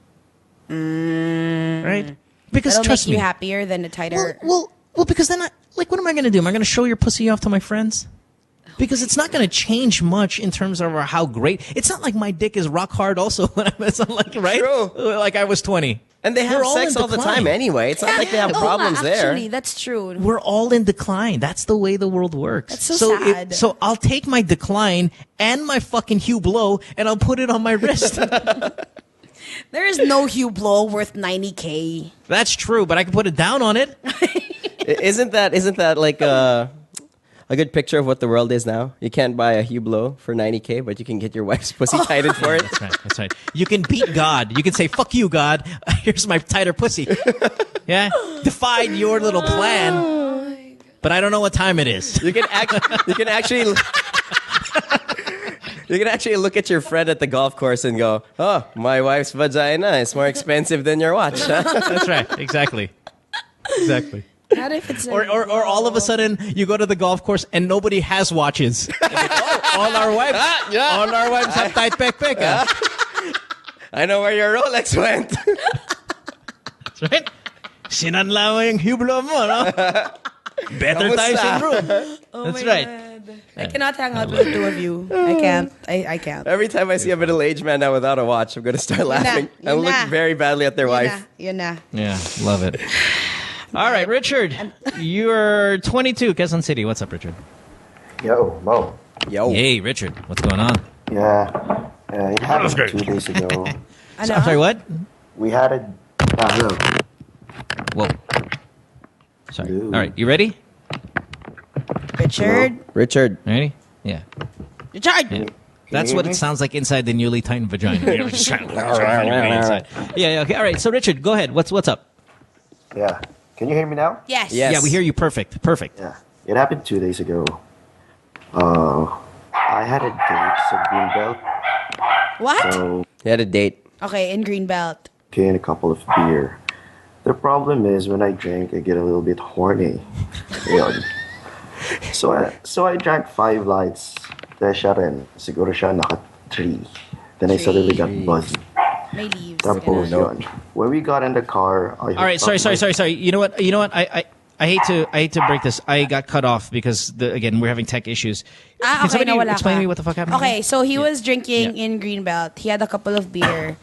Right? Because that'll trust make you me, happier than a tighter. Well, because then, what am I going to do? Am I going to show your pussy off to my friends? Because it's not going to change much in terms of how great. It's not like my dick is rock hard. Also, it's not like right, True. Like I was 20. And they have sex all the time anyway. It's not like they have problems there. Actually, that's true. We're all in decline. That's the way the world works. That's so sad. So I'll take my decline and my fucking Hugh Blow and I'll put it on my wrist. There is no Hugh Blow worth $90K. That's true, but I can put it down on it. Isn't that like a good picture of what the world is now? You can't buy a Hublot for $90K, but you can get your wife's pussy tightened for it. That's right. You can beat God. You can say, "Fuck you, God. Here's my tighter pussy." Yeah, defied your little plan, but I don't know what time it is. You can actually look at your friend at the golf course and go, "Oh, my wife's vagina is more expensive than your watch." That's right. Exactly. Not if it's or all of a sudden you go to the golf course and nobody has watches. All our wives have tight pek. I know where your Rolex went. That's right. Sinanla mo yung Hublot mo, no? Better times in room. That's right. God. I cannot hang out with the two of you. I can't. I can't. Every time I see a middle-aged man now without a watch, I'm going to start laughing. I look very badly at their wife. Yeah, love it. All right, Richard, you're 22, Quezon City. What's up, Richard? Yo, Mo. Yo. Hey, Richard, what's going on? Yeah, it happened 2 days ago. I'm sorry, what? We had a... Hello. Whoa. Sorry. Hello. All right, you ready? Richard. Ready? Yeah. Richard! Yeah. That's what it sounds like inside the newly tightened vagina. Yeah, okay. All right, so Richard, go ahead. What's up? Yeah. Can you hear me now? Yes. Yeah, we hear you perfect. Yeah. It happened 2 days ago. I had a date at Greenbelt. What? So, you had a date. Okay, in Greenbelt. Okay, and a couple of beer. The problem is when I drink, I get a little bit horny. So I drank 5 lights. Then siya rin. Siguro siya naka 3. Then I suddenly got buzzed. May leaves. Tapos yun. When we got in the car, all right, sorry. You know what? I hate to break this. I got cut off because again we're having tech issues. Can somebody explain to me what the fuck happened? Okay, so he was drinking in Greenbelt. He had a couple of beer.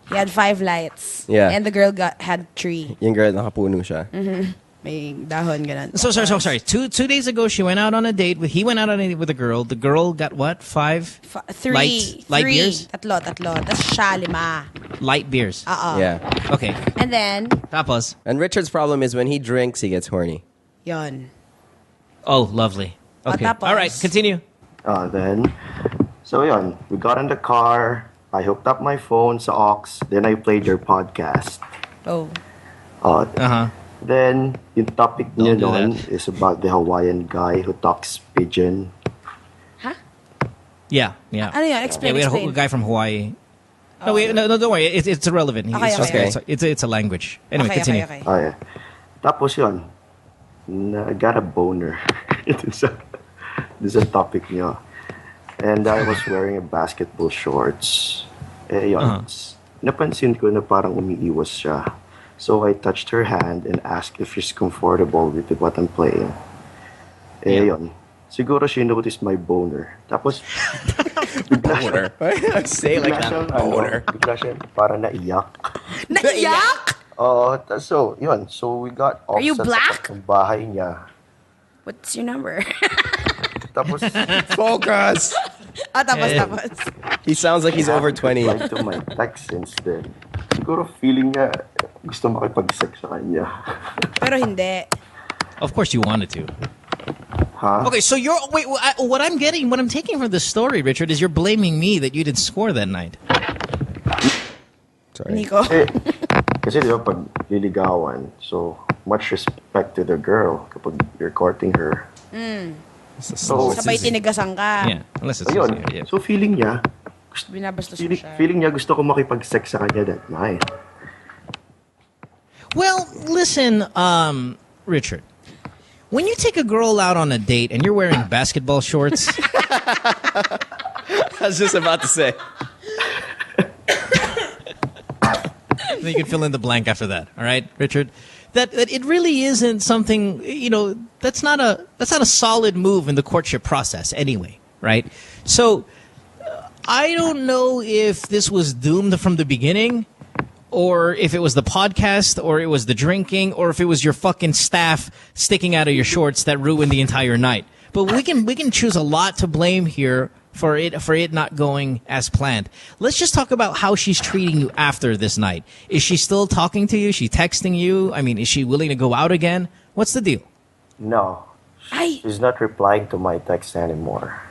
He had 5 lights. Yeah. And the girl had 3. Yung girl nakapuno siya. Mm-hmm. May dahon ganun. So sorry. Two days ago, she went out on a date with. He went out on a date with a girl. The girl got what? Three light beers. Tatlo. Tas siya 5. Light beers. Yeah. Okay. And then Tapos. And Richard's problem is when he drinks, he gets horny. yon. Oh, lovely. Okay. Tapos. All right. Continue. So yun, we got in the car. I hooked up my phone sa aux. Then I played your podcast. Oh. Then, yung topic niyo do doon that. is about the Hawaiian guy who talks pidgin. Yeah. Ano yun? Explain, we had explain. a guy from Hawaii. No, don't worry. It's irrelevant. It's a language. Anyway, continue. Okay. Oh, yeah. Tapos yun, I got a boner. This is a topic niyo. And I was wearing a basketball shorts. Yun. Napansin ko na parang umiiwas siya. So I touched her hand and asked if she's comfortable with what I'm playing. Yun. Siguro she noticed my boner. Tapos, Boner? Say like that. Boner. Bigla siya parang naiyak. Naiyak? So, yun. So we got off Are you sa black? ng bahay niya. What's your number? Tapos, focus! Tapos. He sounds like he's over 20. I to my text since then. Siguro feeling niya gusto makipag-sex sa kanya. Pero hindi. Of course you wanted to. Huh? Okay, so what I'm taking from this story, Richard, is you're blaming me that you didn't score that night. Sorry. Nico. Kasi di ba pag liligawan, so much respect to the girl kapag you're courting her. So, sabay tinigasan ka. Yeah, unless it's ayun. yeah. So feeling niya, Binabastos mo siya. feeling niya gusto ko makipag-sex sa kanya that night. Well, listen, Richard. When you take a girl out on a date and you're wearing basketball shorts, I was just about to say. then you can fill in the blank after that. All right, Richard. That it really isn't something, that's not a solid move in the courtship process anyway, right? So I don't know if this was doomed from the beginning, or if it was the podcast, or it was the drinking, or if it was your fucking staff sticking out of your shorts that ruined the entire night. But we can choose a lot to blame here for it not going as planned. Let's just talk about how she's treating you after this night. Is she still talking to you? Is she texting you? I mean, is she willing to go out again? What's the deal? No. She's not replying to my text anymore.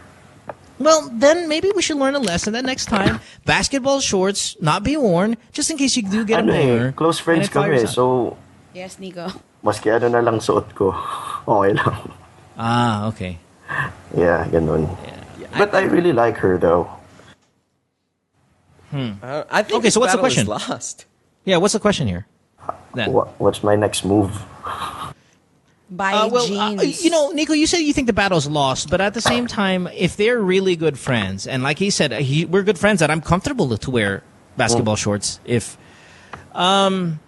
Well, then maybe we should learn a lesson that next time, basketball shorts not be worn, just in case you do get a boner. Close friends kami, so Yes, Nico. maski ano na lang suot ko, okay lang. Okay. Yeah, ganun. But I really like her though. I think Okay, so what's the battle is question? lost. Yeah, what's the question here? Then. What's my next move? Buy jeans. Nico, you said you think the battle's lost, but at the same time, if they're really good friends, and like he said, we're good friends, that I'm comfortable to wear basketball shorts. If, I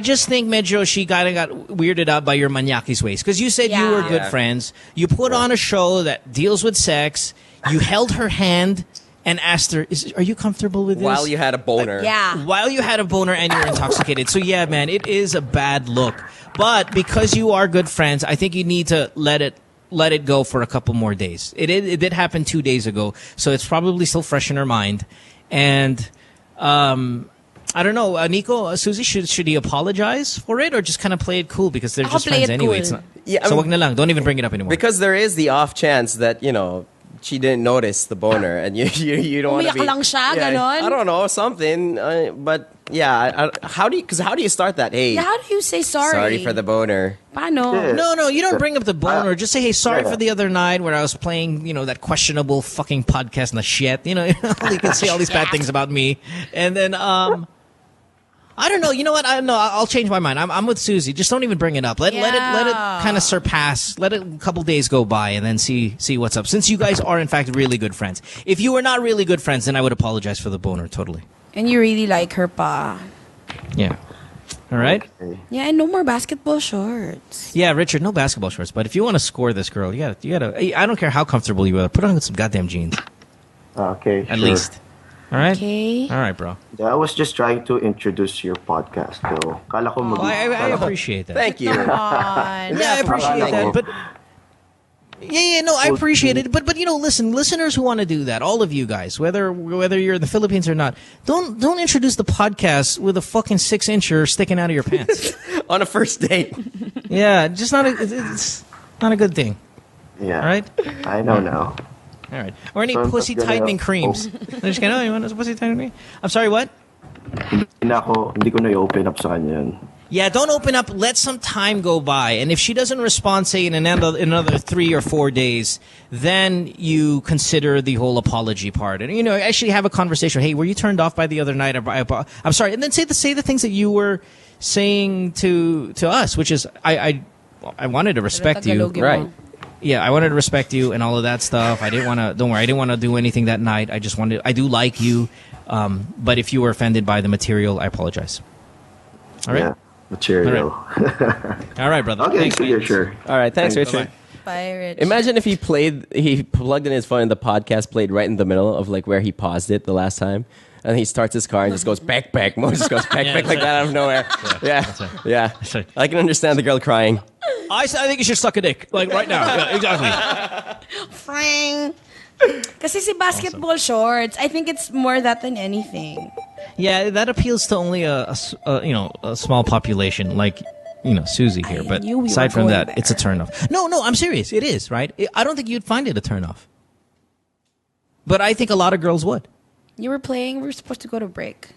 just think medyo she kind of got weirded out by your manyaki's ways, because you said you were good friends. You put on a show that deals with sex. You held her hand and asked her, "Are you comfortable with this?" While you had a boner. While you had a boner and you were intoxicated. So yeah, man, it is a bad look. But because you are good friends, I think you need to let it go for a couple more days. It did happen 2 days ago, so it's probably still fresh in her mind. And I don't know, Nico, Susie, should he apologize for it or just kind of play it cool because they're just friends anyway? It's not, so wag na lang. Don't even bring it up anymore. Because there is the off chance that, she didn't notice the boner and you don't want to be... Umiyak lang siya, ganon? I don't know, something. But yeah, how do you start that? Hey, How do you say sorry? Sorry for the boner. Paano? No, you don't bring up the boner. Just say, hey, sorry for the other night where I was playing, that questionable fucking podcast and the shit. You can say all these bad things about me. And then, I don't know. You know what? I'll change my mind. I'm with Susie. Just don't even bring it up. Let it kind of surpass. Let it a couple days go by and then see what's up. Since you guys are in fact really good friends. If you were not really good friends, then I would apologize for the boner totally. And you really like her pa. Yeah. All right. Okay. Yeah, and no more basketball shorts. Yeah, Richard, no basketball shorts. But if you want to score this girl, you gotta. I don't care how comfortable you are. Put on some goddamn jeans. Okay. At least. All right? Okay. All right, bro. I was just trying to introduce your podcast, though. Kala ko I appreciate that. Thank you. Come on. Yeah, I appreciate that. But no, I appreciate it. But listen, listeners who want to do that, all of you guys, whether you're in the Philippines or not, don't introduce the podcast with a fucking 6-incher sticking out of your pants on a first date. Yeah, just it's not a good thing. Yeah. All right. I know now. All right. Or any So, pussy tightening creams. I'm just kidding. Oh, you want a pussy tightening cream? I'm sorry. What? Hindi ko na i-open up sa kanya yun. Yeah, don't open up. Let some time go by. And if she doesn't respond, say, in another 3 or 4 days, then you consider the whole apology part. And, actually have a conversation. Hey, were you turned off by the other night? I'm sorry. And then say the things that you were saying to us, which is, I wanted to respect you. Right. Yeah, I wanted to respect you and all of that stuff. I didn't want to do anything that night. I do like you. But if you were offended by the material, I apologize. All right? Yeah, material. All right, brother. Okay, Thanks, man. sure. All right, thanks, Thanks. Richard. Bye, Rich. Imagine if he plugged in his phone and the podcast played right in the middle of like where he paused it the last time. And he starts his car and just goes, back. Mo just goes, back like that out of nowhere. Yeah. I can understand the girl crying. I think you should suck a dick, like right now. Yeah, exactly. Fring. Kasi si basketball shorts, I think it's more that than anything. Yeah, that appeals to only a small population, like Susie here. But aside from that, it's a turnoff. No, I'm serious. It is, right? I don't think you'd find it a turnoff. But I think a lot of girls would. You were playing. We were supposed to go to break.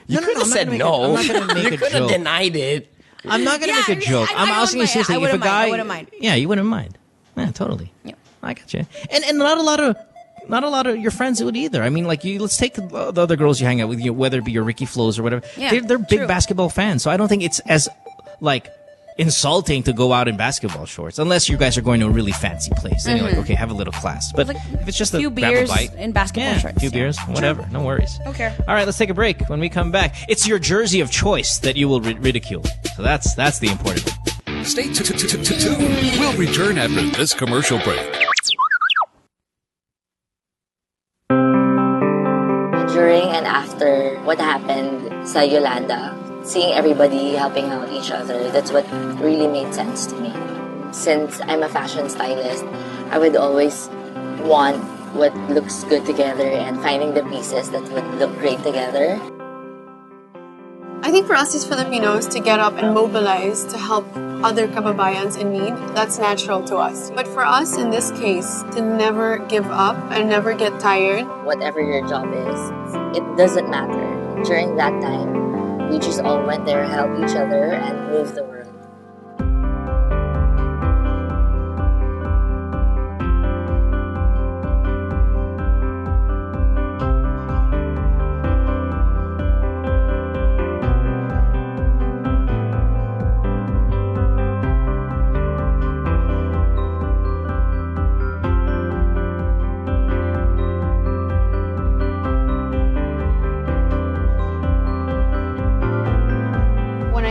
You could have said no. I'm not going to make a joke. You could have denied it. I'm not going to make a joke. I'm asking you seriously. If a guy, I wouldn't mind. Yeah, you wouldn't mind. Yeah, totally. Yeah. I got you. And not a lot of your friends would either. I mean, like let's take the other girls you hang out with, whether it be your Ricky Flows or whatever. Yeah, they're big basketball fans, so I don't think it's as insulting to go out in basketball shorts unless you guys are going to a really fancy place. Then you're like, okay, have a little class. But if it's just a few grab a beers bite, in basketball shorts, a few beers, whatever, no worries. Okay. All right, let's take a break. When we come back, it's your jersey of choice that you will ridicule. So that's the important thing. Stay tuned. We'll return after this commercial break. During and after what happened sa Yolanda, seeing everybody helping out each other, that's what really made sense to me. Since I'm a fashion stylist, I would always want what looks good together and finding the pieces that would look great together. I think for us as Filipinos to get up and mobilize to help other kababayans in need, that's natural to us. But for us in this case, to never give up and never get tired. Whatever your job is, it doesn't matter. During that time, we just all went there, helped each other, and moved the world.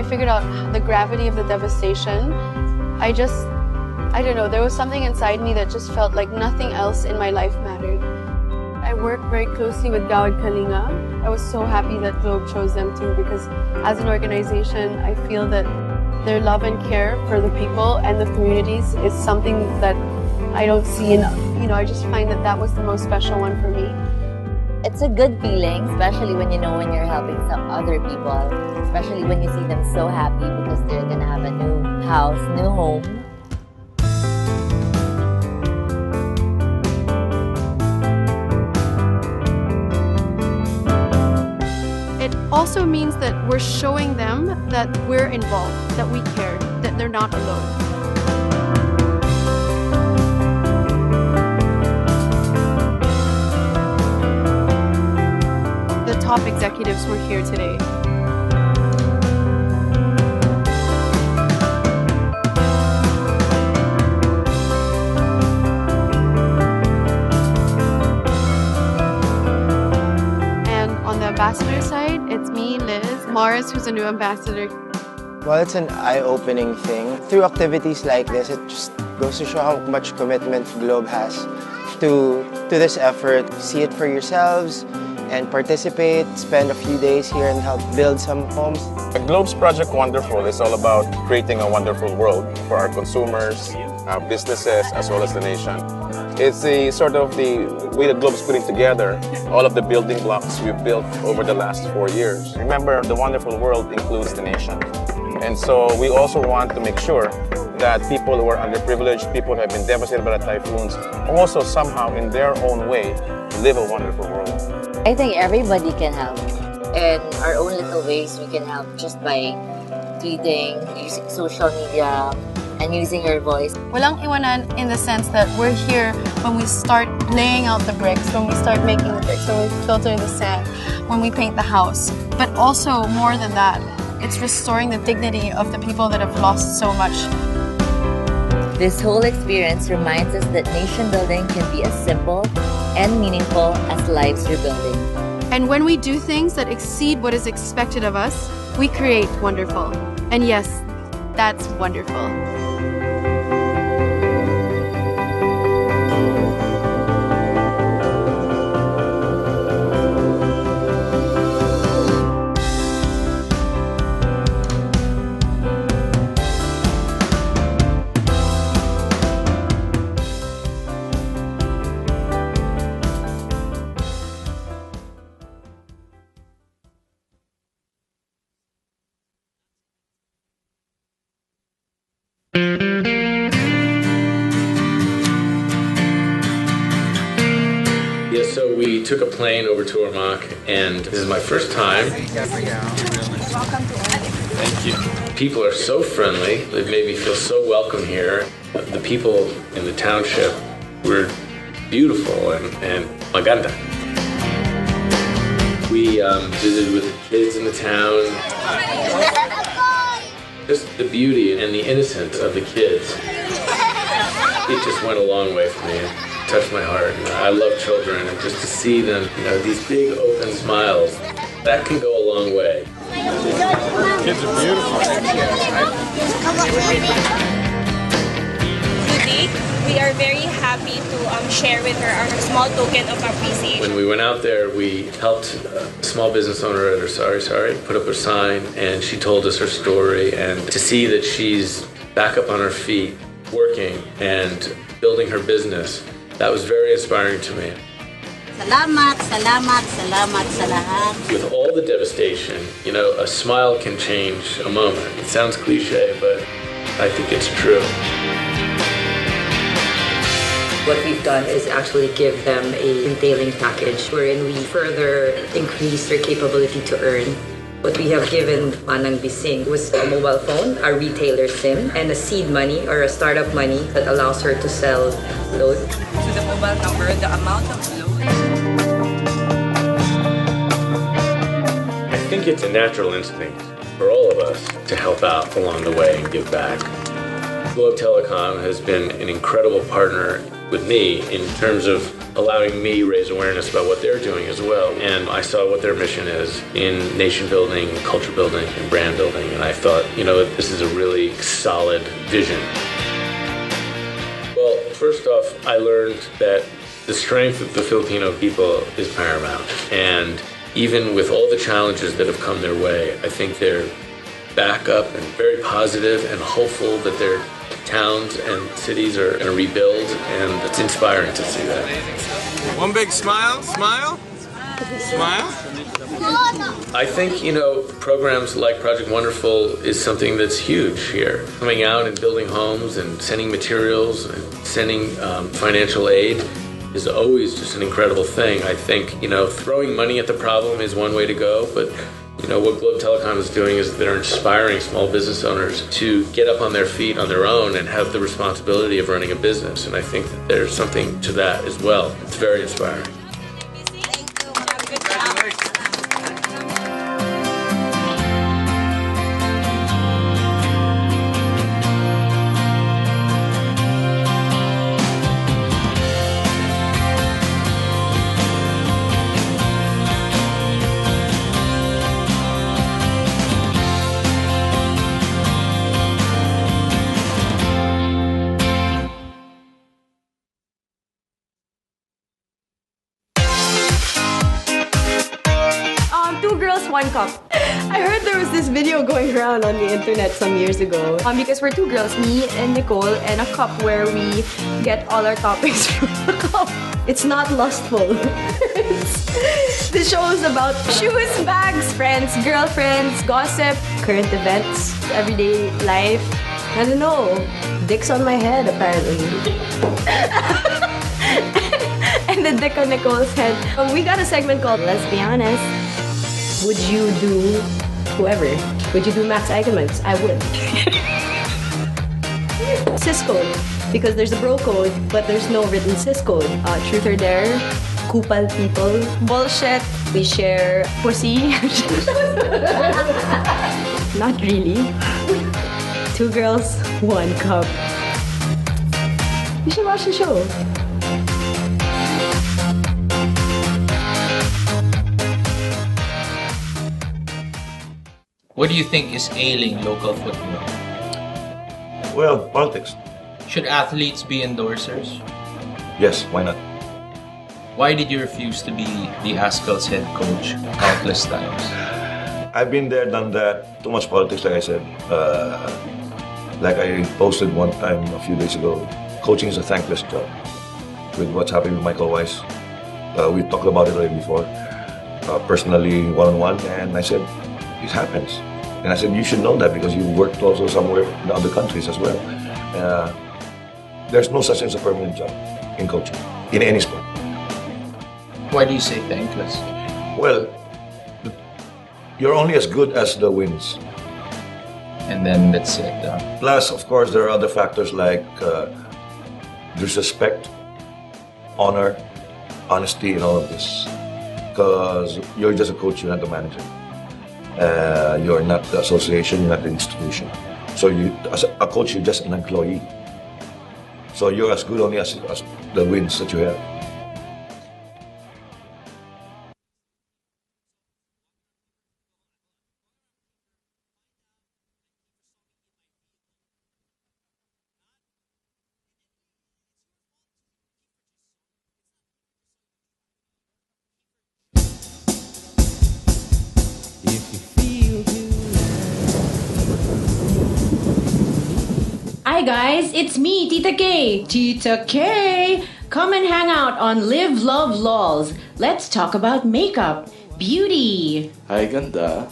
Figured out the gravity of the devastation, I don't know, there was something inside me that just felt like nothing else in my life mattered. I worked very closely with Gawad Kalinga. I was so happy that Globe chose them too, because as an organization, I feel that their love and care for the people and the communities is something that I don't see enough. I just find that was the most special one for me. It's a good feeling, especially when when you're helping some other people, especially when you see them so happy because they're gonna have a new house, new home. It also means that we're showing them that we're involved, that we care, that they're not alone. Top executives were here today. And on the ambassador side, it's me, Liz, Morris, who's a new ambassador. Well, it's an eye-opening thing. Through activities like this, it just goes to show how much commitment Globe has to this effort. See it for yourselves. and participate, spend a few days here and help build some homes. The Globe's Project Wonderful is all about creating a wonderful world for our consumers, our businesses, as well as the nation. It's the sort of the way the Globe's putting together all of the building blocks we've built over the last 4 years. Remember, the wonderful world includes the nation. And so we also want to make sure that people who are underprivileged, people who have been devastated by the typhoons, also somehow in their own way live a wonderful world. I think everybody can help. In our own little ways, we can help just by tweeting, using social media, and using your voice. Walang iwanan in the sense that we're here when we start laying out the bricks, when we start making the bricks, when we filter the sand, when we paint the house. But also, more than that, it's restoring the dignity of the people that have lost so much. This whole experience reminds us that nation building can be as simple and meaningful as lives rebuilding. And when we do things that exceed what is expected of us, we create wonderful. And yes, that's wonderful. Yeah, so we took a plane over to Ormoc, and this is my first time. Thank you. People are so friendly. They've made me feel so welcome here. The people in the township were beautiful and maganda. We visited with the kids in the town. Just the beauty and the innocence of the kids. It just went a long way for me. It touched my heart. I love children, and just to see them, these big open smiles, that can go a long way. Kids are beautiful. Today, we are very happy to share with her our small token of appreciation. When we went out there, we helped a small business owner at her Sorry put up a sign, and she told us her story. And to see that she's back up on her feet, working and building her business, that was very inspiring to me. Salamat, salamat, salamat sa lahat. With all the devastation, a smile can change a moment. It sounds cliche, but I think it's true. What we've done is actually give them a entailing package wherein we further increase their capability to earn. What we have given Manang Bising was a mobile phone, a retailer SIM, and a seed money or a startup money that allows her to sell load. To the mobile number, the amount of load. I think it's a natural instinct for all of us to help out along the way and give back. Globe Telecom has been an incredible partner with me in terms of allowing me raise awareness about what they're doing as well. And I saw what their mission is in nation building, culture building, and brand building. And I thought, this is a really solid vision. Well, first off, I learned that the strength of the Filipino people is paramount. And even with all the challenges that have come their way, I think they're back up and very positive and hopeful that their towns and cities are going to rebuild, and it's inspiring to see that. One big smile, smile, smile. I think, programs like Project Wonderful is something that's huge here. Coming out and building homes and sending materials and sending financial aid is always just an incredible thing. I think, throwing money at the problem is one way to go, but what Globe Telecom is doing is they're inspiring small business owners to get up on their feet on their own and have the responsibility of running a business. And I think that there's something to that as well. It's very inspiring. cup. I heard there was this video going around on the internet some years ago. Because we're two girls, me and Nicole, and a cup where we get all our topics from the cup. It's not lustful. The show is about shoes, bags, friends, girlfriends, gossip, current events, everyday life. I don't know. Dick's on my head, apparently. And the dick on Nicole's head. We got a segment called Let's Be Honest. Would you do whoever? Would you do Max Eigenmans? I would. Cis code. Because there's a bro code, but there's no written cis code. Truth or dare. Kupal people. Bullshit. We share pussy. Not really. 2 girls, 1 cup. You should watch the show. What do you think is ailing local football? Well, politics. Should athletes be endorsers? Yes, why not? Why did you refuse to be the Askel's head coach countless times? I've been there, done that. Too much politics, like I said. Like I posted one time a few days ago, coaching is a thankless job. With what's happening with Michael Weiss, we talked about it already before, personally, one-on-one, and I said, it happens. And I said, you should know that because you worked also somewhere in other countries as well. There's no such thing as a permanent job in coaching, in any sport. Why do you say thankless? Well, you're only as good as the wins. And then that's it. Plus, of course, there are other factors like disrespect, honor, honesty, and all of this. Because you're just a coach, you're not the manager. You're not the association, you're not the institution. So you, as a coach, you're just an employee. So you're as good only as the wins that you have. Hi guys, it's me, Tita K. Tita K! Come and hang out on Live, Love, Lols. Let's talk about makeup, beauty. Hi, ganda.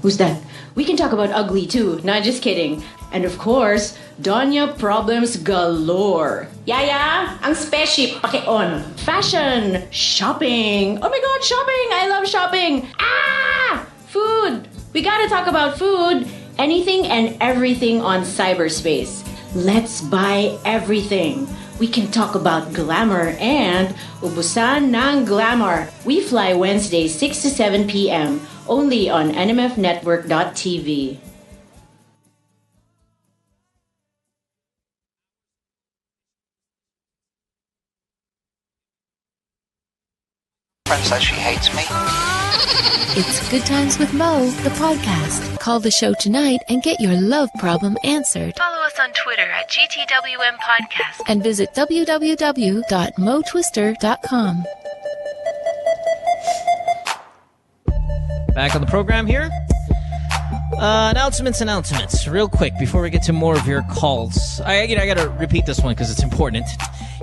Who's that? We can talk about ugly too, not just kidding. And of course, Donya problems galore. Yaya, ang spaceship paki-on. Fashion, shopping. Oh my god, shopping! I love shopping. Ah! Food. We gotta talk about food. Anything and everything on cyberspace. Let's buy everything. We can talk about glamour and ubusan ng glamour. We fly Wednesday 6 to 7 p.m. only on nmfnetwork.tv. Friend says she hates me. It's Good Times with Mo, the podcast. Call the show tonight and get your love problem answered. Follow us on Twitter at GTWM Podcast. And visit www.motwister.com. Back on the program here. Announcements. Real quick before we get to more of your calls. I got to repeat this one because it's important.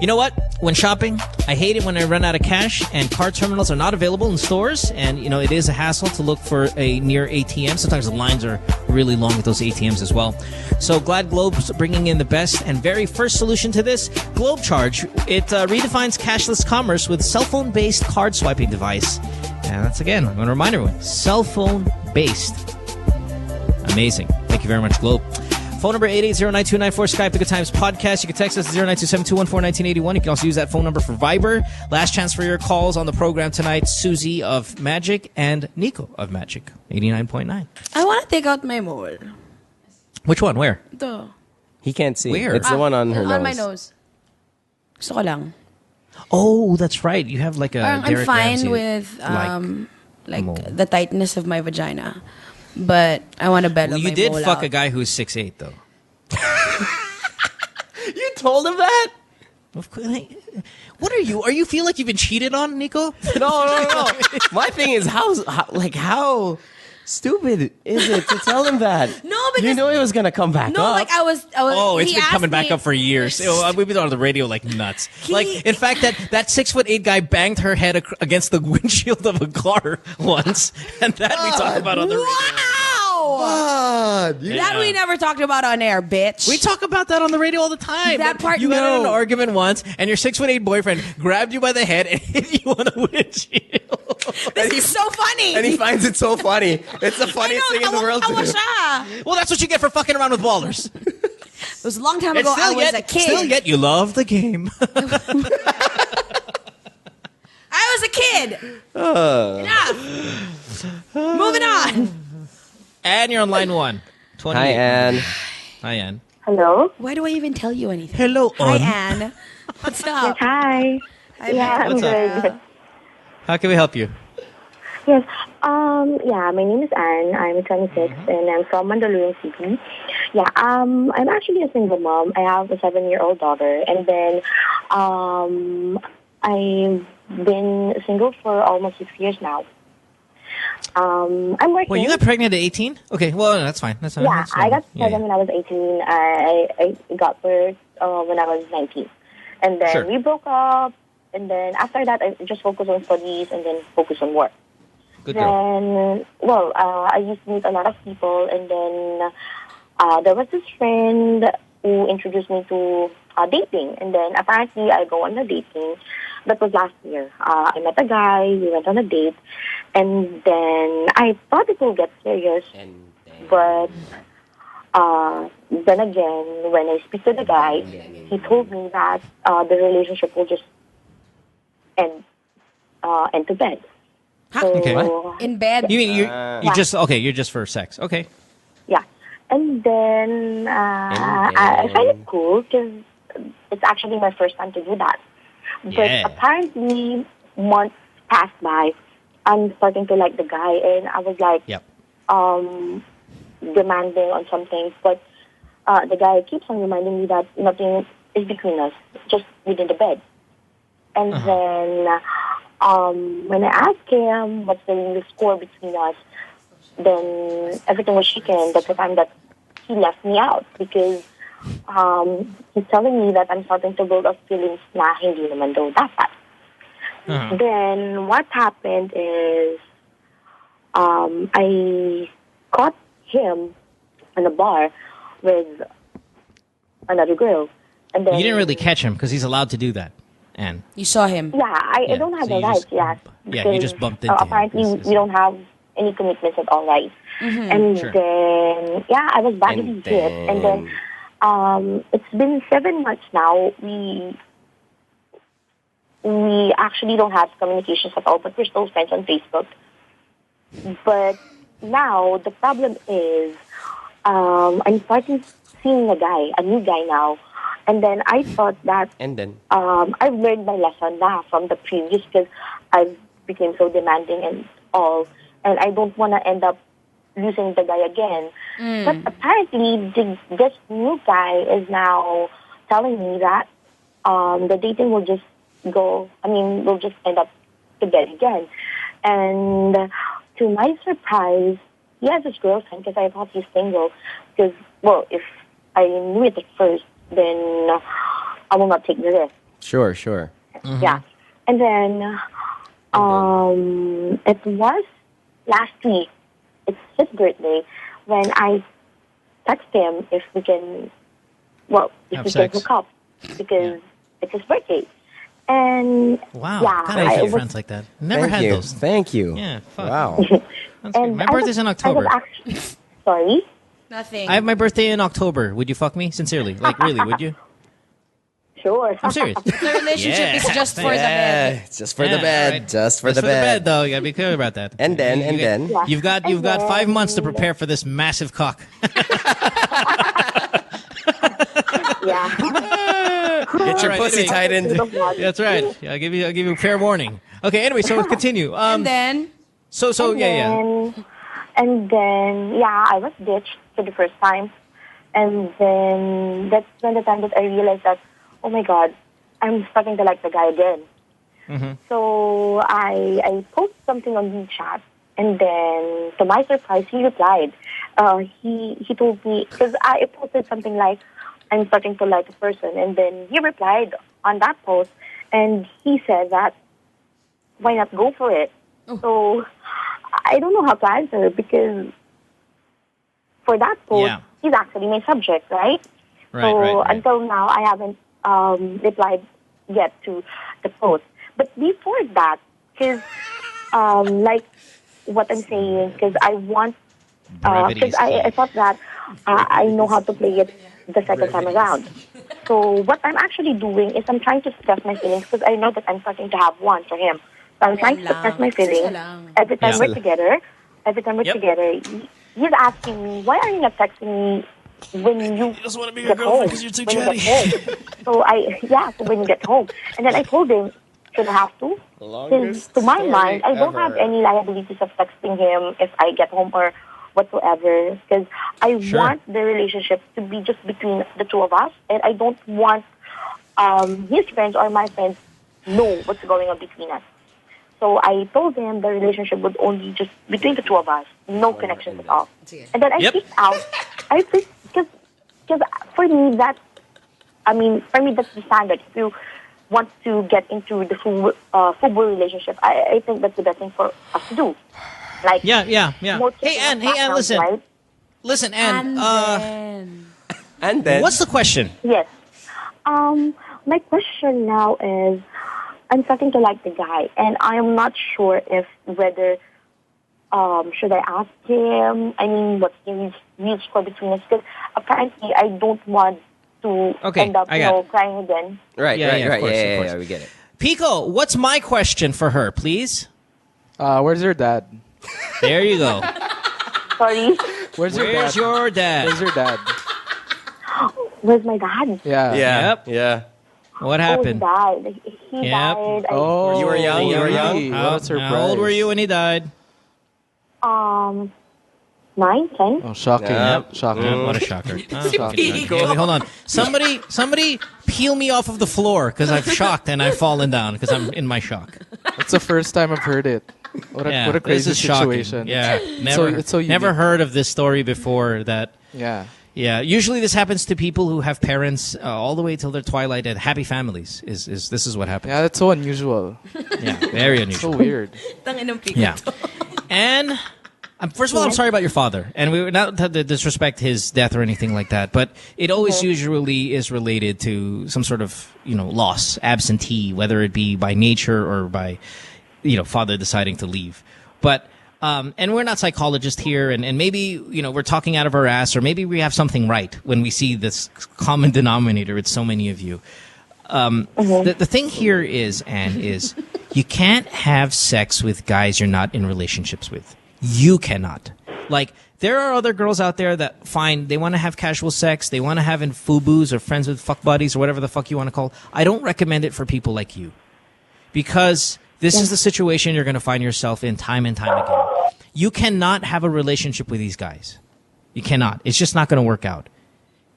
You know what? When shopping, I hate it when I run out of cash and card terminals are not available in stores. And, you know, it is a hassle to look for a near ATM. Sometimes the lines are really long at those ATMs as well. So glad Globe's bringing in the best and very first solution to this, Globe Charge. It redefines cashless commerce with cell phone-based card swiping device. And that's, again, I'm going to remind everyone, cell phone-based. Amazing. Thank you very much, Globe. Phone number 880-9294, Skype The Good Times Podcast. You can text us at 092-721-4981. You can also use that phone number for Viber. Last chance for your calls on the program tonight. Susie of Magic and Nikko of Magic, 89.9. I want to take out my mole. Which one? Where? Ito. He can't see. Where? It's the one on her nose. On my nose. Gusto ko lang. Oh, that's right. You have like a I'm Derek fine Ramsey with mole. the tightness of my vagina. But I want to bellow well, you my did mole fuck out. a guy who's 6'8", though. You told him that? What are you? Are you feel like you've been cheated on, Nikko? No. My thing is how stupid is it to tell him that? No, because you know it was gonna come back no, up. like I was. Oh, it's he been asked coming back me- up for years. We've been on the radio like nuts. Like, in fact, that 6'8" guy banged her head against the windshield of a car once, and that we talked about on the radio. Wow! That we never talked about on air, bitch. We talk about that on the radio all the time. That part, You got in an no. argument once, and your 6'8" boyfriend grabbed you by the head and hit you on the windshield. This is so funny. And he finds it so funny. It's the funniest thing in the world to Awa him. siya. Well, that's what you get for fucking around with ballers. It was a long time And ago. I was a kid. Still yet, you love the game. I was a kid. Enough. Moving on. And you're on line 1. 28. Hi, Anne. Hi, Anne. Hello? Why do I even tell you anything? Hello, Hi, Anne. Anne. What's Yes, up? hi. Hi, Yeah, I'm What's up? good. How can we help you? Yes. Yeah, my name is Anne. I'm 26 and I'm from Mandaluyong City. Yeah, I'm actually a single mom. I have a 7-year-old daughter, and then I've been single for almost 6 years now. I'm working. Well, you got pregnant at 18? Okay, well, that's fine. That's fine. Yeah, That's I got normal. pregnant when I was 18. I got birth when I was 19. And then Sure. we broke up. And then after that, I just focused on studies and then focus on work. Good girl. Then, I used to meet a lot of people. And then there was this friend who introduced me to dating. And then apparently I go on a dating. That was last year. I met a guy. We went on a date. And then I thought it would get serious. But then again, when I speak to the guy, he told me that the relationship will just end to bed. So, Okay. What? In bed? You mean you Yeah. just okay? You're just for sex? Okay. Yeah. And then I find it cool because it's actually my first time to do that. But Yeah. apparently, months passed by. I'm starting to like the guy, and I was like, demanding on some things. But the guy keeps on reminding me that nothing is between us, just within the bed. And then when I asked him what's the real score between us, then everything was shaken. That's the time that he left me out because he's telling me that I'm starting to build up feelings na hindi naman daw dapat. Then what happened is I caught him in a bar with another girl. And then You didn't really catch him because he's allowed to do that, Anne. You saw him. Yeah, I don't have so the you right, just- yes. Yeah, you just bumped into him. apparently, we don't have any commitments at all, right? And Sure. then, yeah, I was badly hit. And then, it's been 7 months now. We actually don't have communications at all, but we're still friends on Facebook. But now, the problem is, I'm starting seeing a new guy now. And then I thought that And then I've learned my lesson now from the previous because I've became so demanding and all, and I don't want to end up losing the guy again. But apparently, this new guy is now telling me that the dating will just we'll just end up to bed again. And to my surprise, he has his girlfriend because I thought he's single. Because, well, if I knew it at first, then I will not take the risk. Sure. Yeah. And then it was last week. It's his birthday when I text him if we can Have can sex. hook up because it's his birthday. And Wow. yeah, God, I hate friends like that. Never Thank had you. those. Thank you. Yeah. Fuck. Wow. That's great. My birthday's in October. Sorry? Nothing. I have my birthday in October. Would you fuck me? Sincerely. Like, really, would you? Sure. I'm serious. The relationship is just for the Yeah, bed. it's just for the bed. right. Just for Just the bed. though. You gotta be clear about that. And then, You- and you- then. Yeah. You've got And 5 months to then- prepare for this massive cock. Yeah. Get your All right, pussy anyway. tied in. That's right. Yeah, I'll give you fair warning. Okay. Anyway, so continue. And then, So yeah. And then, yeah, I was ditched for the first time. And then that's when the time that I realized that, oh my God, I'm starting to like the guy again. So I post something on WeChat And then, to my surprise, he replied. He told me, because I posted something like, I'm starting to like a person. And then he replied on that post, and he said that, why not go for it? So, I don't know how to answer, because for that post, he's actually my subject, right? So, until now, I haven't replied yet to the post. But before that, because, like what I'm saying, because I want, because I thought that I know how to play it the second time around. So what I'm actually doing is I'm trying to suppress my feelings because I know that I'm starting to have one for him. So I'm trying to suppress my feelings. Every time we're together, he's asking me, why are you not texting me when you just want to be your girlfriend because you're too chatty. So when you get home. And then I told him, should I have to? Because to my mind, I don't have any liabilities of texting him if I get home or whatsoever. Because I want the relationship to be just between the two of us. And I don't want his friends or my friends know what's going on between us. So I told him the relationship would only just between the two of us. No connections at all. And then I freaked out. Because for me, that's the standard. If you want to get into the football relationship, I think that's the best thing for us to do. Like, Hey, Anne, listen. Right? Listen, Anne. And then? What's the question? Yes. My question now is, I'm starting to like the guy, and I am not sure if whether should I ask him? I mean, what's the real score between us? Because apparently, I don't want to end up, crying again. Right. Of course. We get it. Pico, what's my question for her, please? Where's your dad? There you go. Sorry? Where's your dad? Where's your dad? Where's my dad? Yeah. What happened? Oh, he died. He died. Oh, you were young? How old were you when he died? 9, 10. Oh, shocking. Shocking. What a shocker. Okay, hold on. Somebody peel me off of the floor because I've shocked and I've fallen down because I'm in my shock. It's the first time I've heard it. What a crazy situation. Yeah. Never heard of this story before that. Yeah. Usually this happens to people who have parents all the way till their twilight and happy families. This is what happens. Yeah, that's so unusual. Yeah, very unusual. So weird. Yeah. And first of all, I'm sorry about your father. And we were not to disrespect his death or anything like that, but it always usually is related to some sort of, loss, absentee, whether it be by nature or by, father deciding to leave. But and we're not psychologists here, and maybe, we're talking out of our ass, or maybe we have something right when we see this common denominator. It's so many of you. The thing here is, Anne, is you can't have sex with guys you're not in relationships with. You cannot. Like, there are other girls out there that they want to have casual sex, they want to have in FUBUs or friends with fuck buddies or whatever the fuck you want to call it. I don't recommend it for people like you. Because this is the situation you're going to find yourself in time and time again. You cannot have a relationship with these guys. You cannot. It's just not going to work out.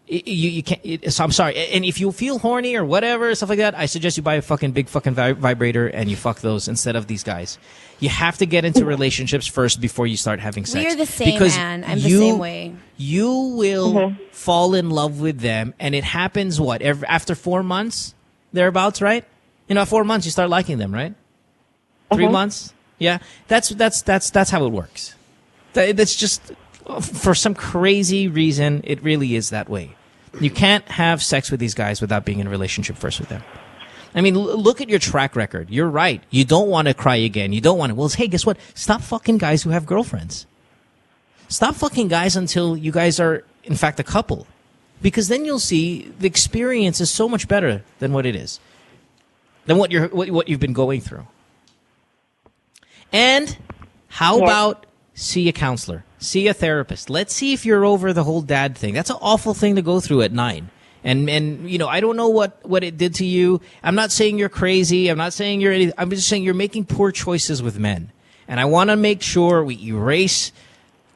You can't. So I'm sorry. And if you feel horny or whatever, stuff like that, I suggest you buy a big vibrator and you fuck those instead of these guys. You have to get into relationships first before you start having sex. We're the same, Anne. I'm the same way. You will fall in love with them, and it happens after 4 months, thereabouts, right? 4 months you start liking them, right? 3 months. Yeah, that's how it works. That's just, for some crazy reason, it really is that way. You can't have sex with these guys without being in a relationship first with them. I mean, look at your track record. You're right. You don't want to cry again. You don't want to. Well, hey, guess what? Stop fucking guys who have girlfriends. Stop fucking guys until you guys are, in fact, a couple. Because then you'll see the experience is so much better than what it is. Than what you've been going through. And how about see a counselor? See a therapist. Let's see if you're over the whole dad thing. That's an awful thing to go through at 9. And I don't know what it did to you. I'm not saying you're crazy. I'm not saying you're anything. I'm just saying you're making poor choices with men. And I want to make sure we erase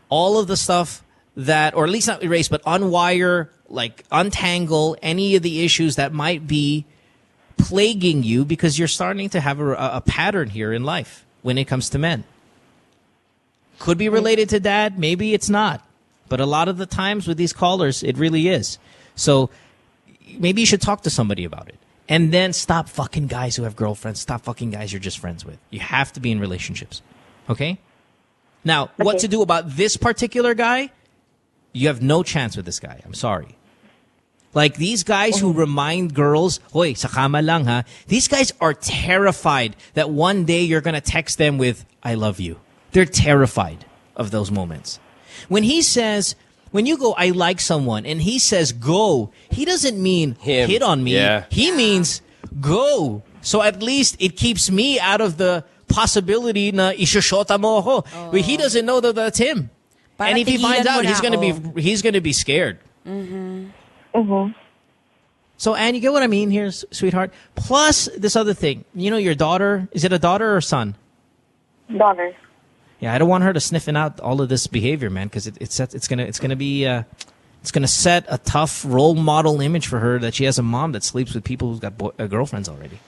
all of the stuff that, or at least not erase, but unwire, like untangle any of the issues that might be plaguing you because you're starting to have a pattern here in life when it comes to men. Could be related to dad. Maybe it's not. But a lot of the times with these callers, it really is. So maybe you should talk to somebody about it. And then stop fucking guys who have girlfriends. Stop fucking guys you're just friends with. You have to be in relationships. Okay? Now, what to do about this particular guy? You have no chance with this guy. I'm sorry. Like these guys who remind girls, hoy, sa kama lang ha. These guys are terrified that one day you're going to text them with, I love you. They're terrified of those moments. When he says, when you go, I like someone, and he says, go, he doesn't mean hit on me. Yeah. He means go. So at least it keeps me out of the possibility na ishashota mo ako. But he doesn't know that that's him. And if he finds out, he's going to be scared. So, Anne, you get what I mean here, sweetheart? Plus, this other thing. You know, your daughter, is it a daughter or son? Daughter. Yeah, I don't want her to sniffing out all of this behavior, man, because it's gonna set a tough role model image for her that she has a mom that sleeps with people who's got girlfriends already.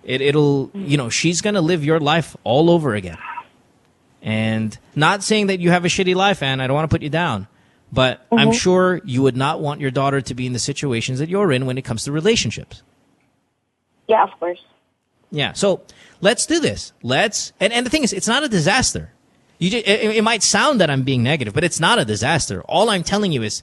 It'll she's gonna live your life all over again. And not saying that you have a shitty life, Anne. I don't want to put you down. But I'm sure you would not want your daughter to be in the situations that you're in when it comes to relationships. Yeah, of course. Yeah, so let's do this. And the thing is, it's not a disaster. It might sound that I'm being negative, but it's not a disaster. All I'm telling you is,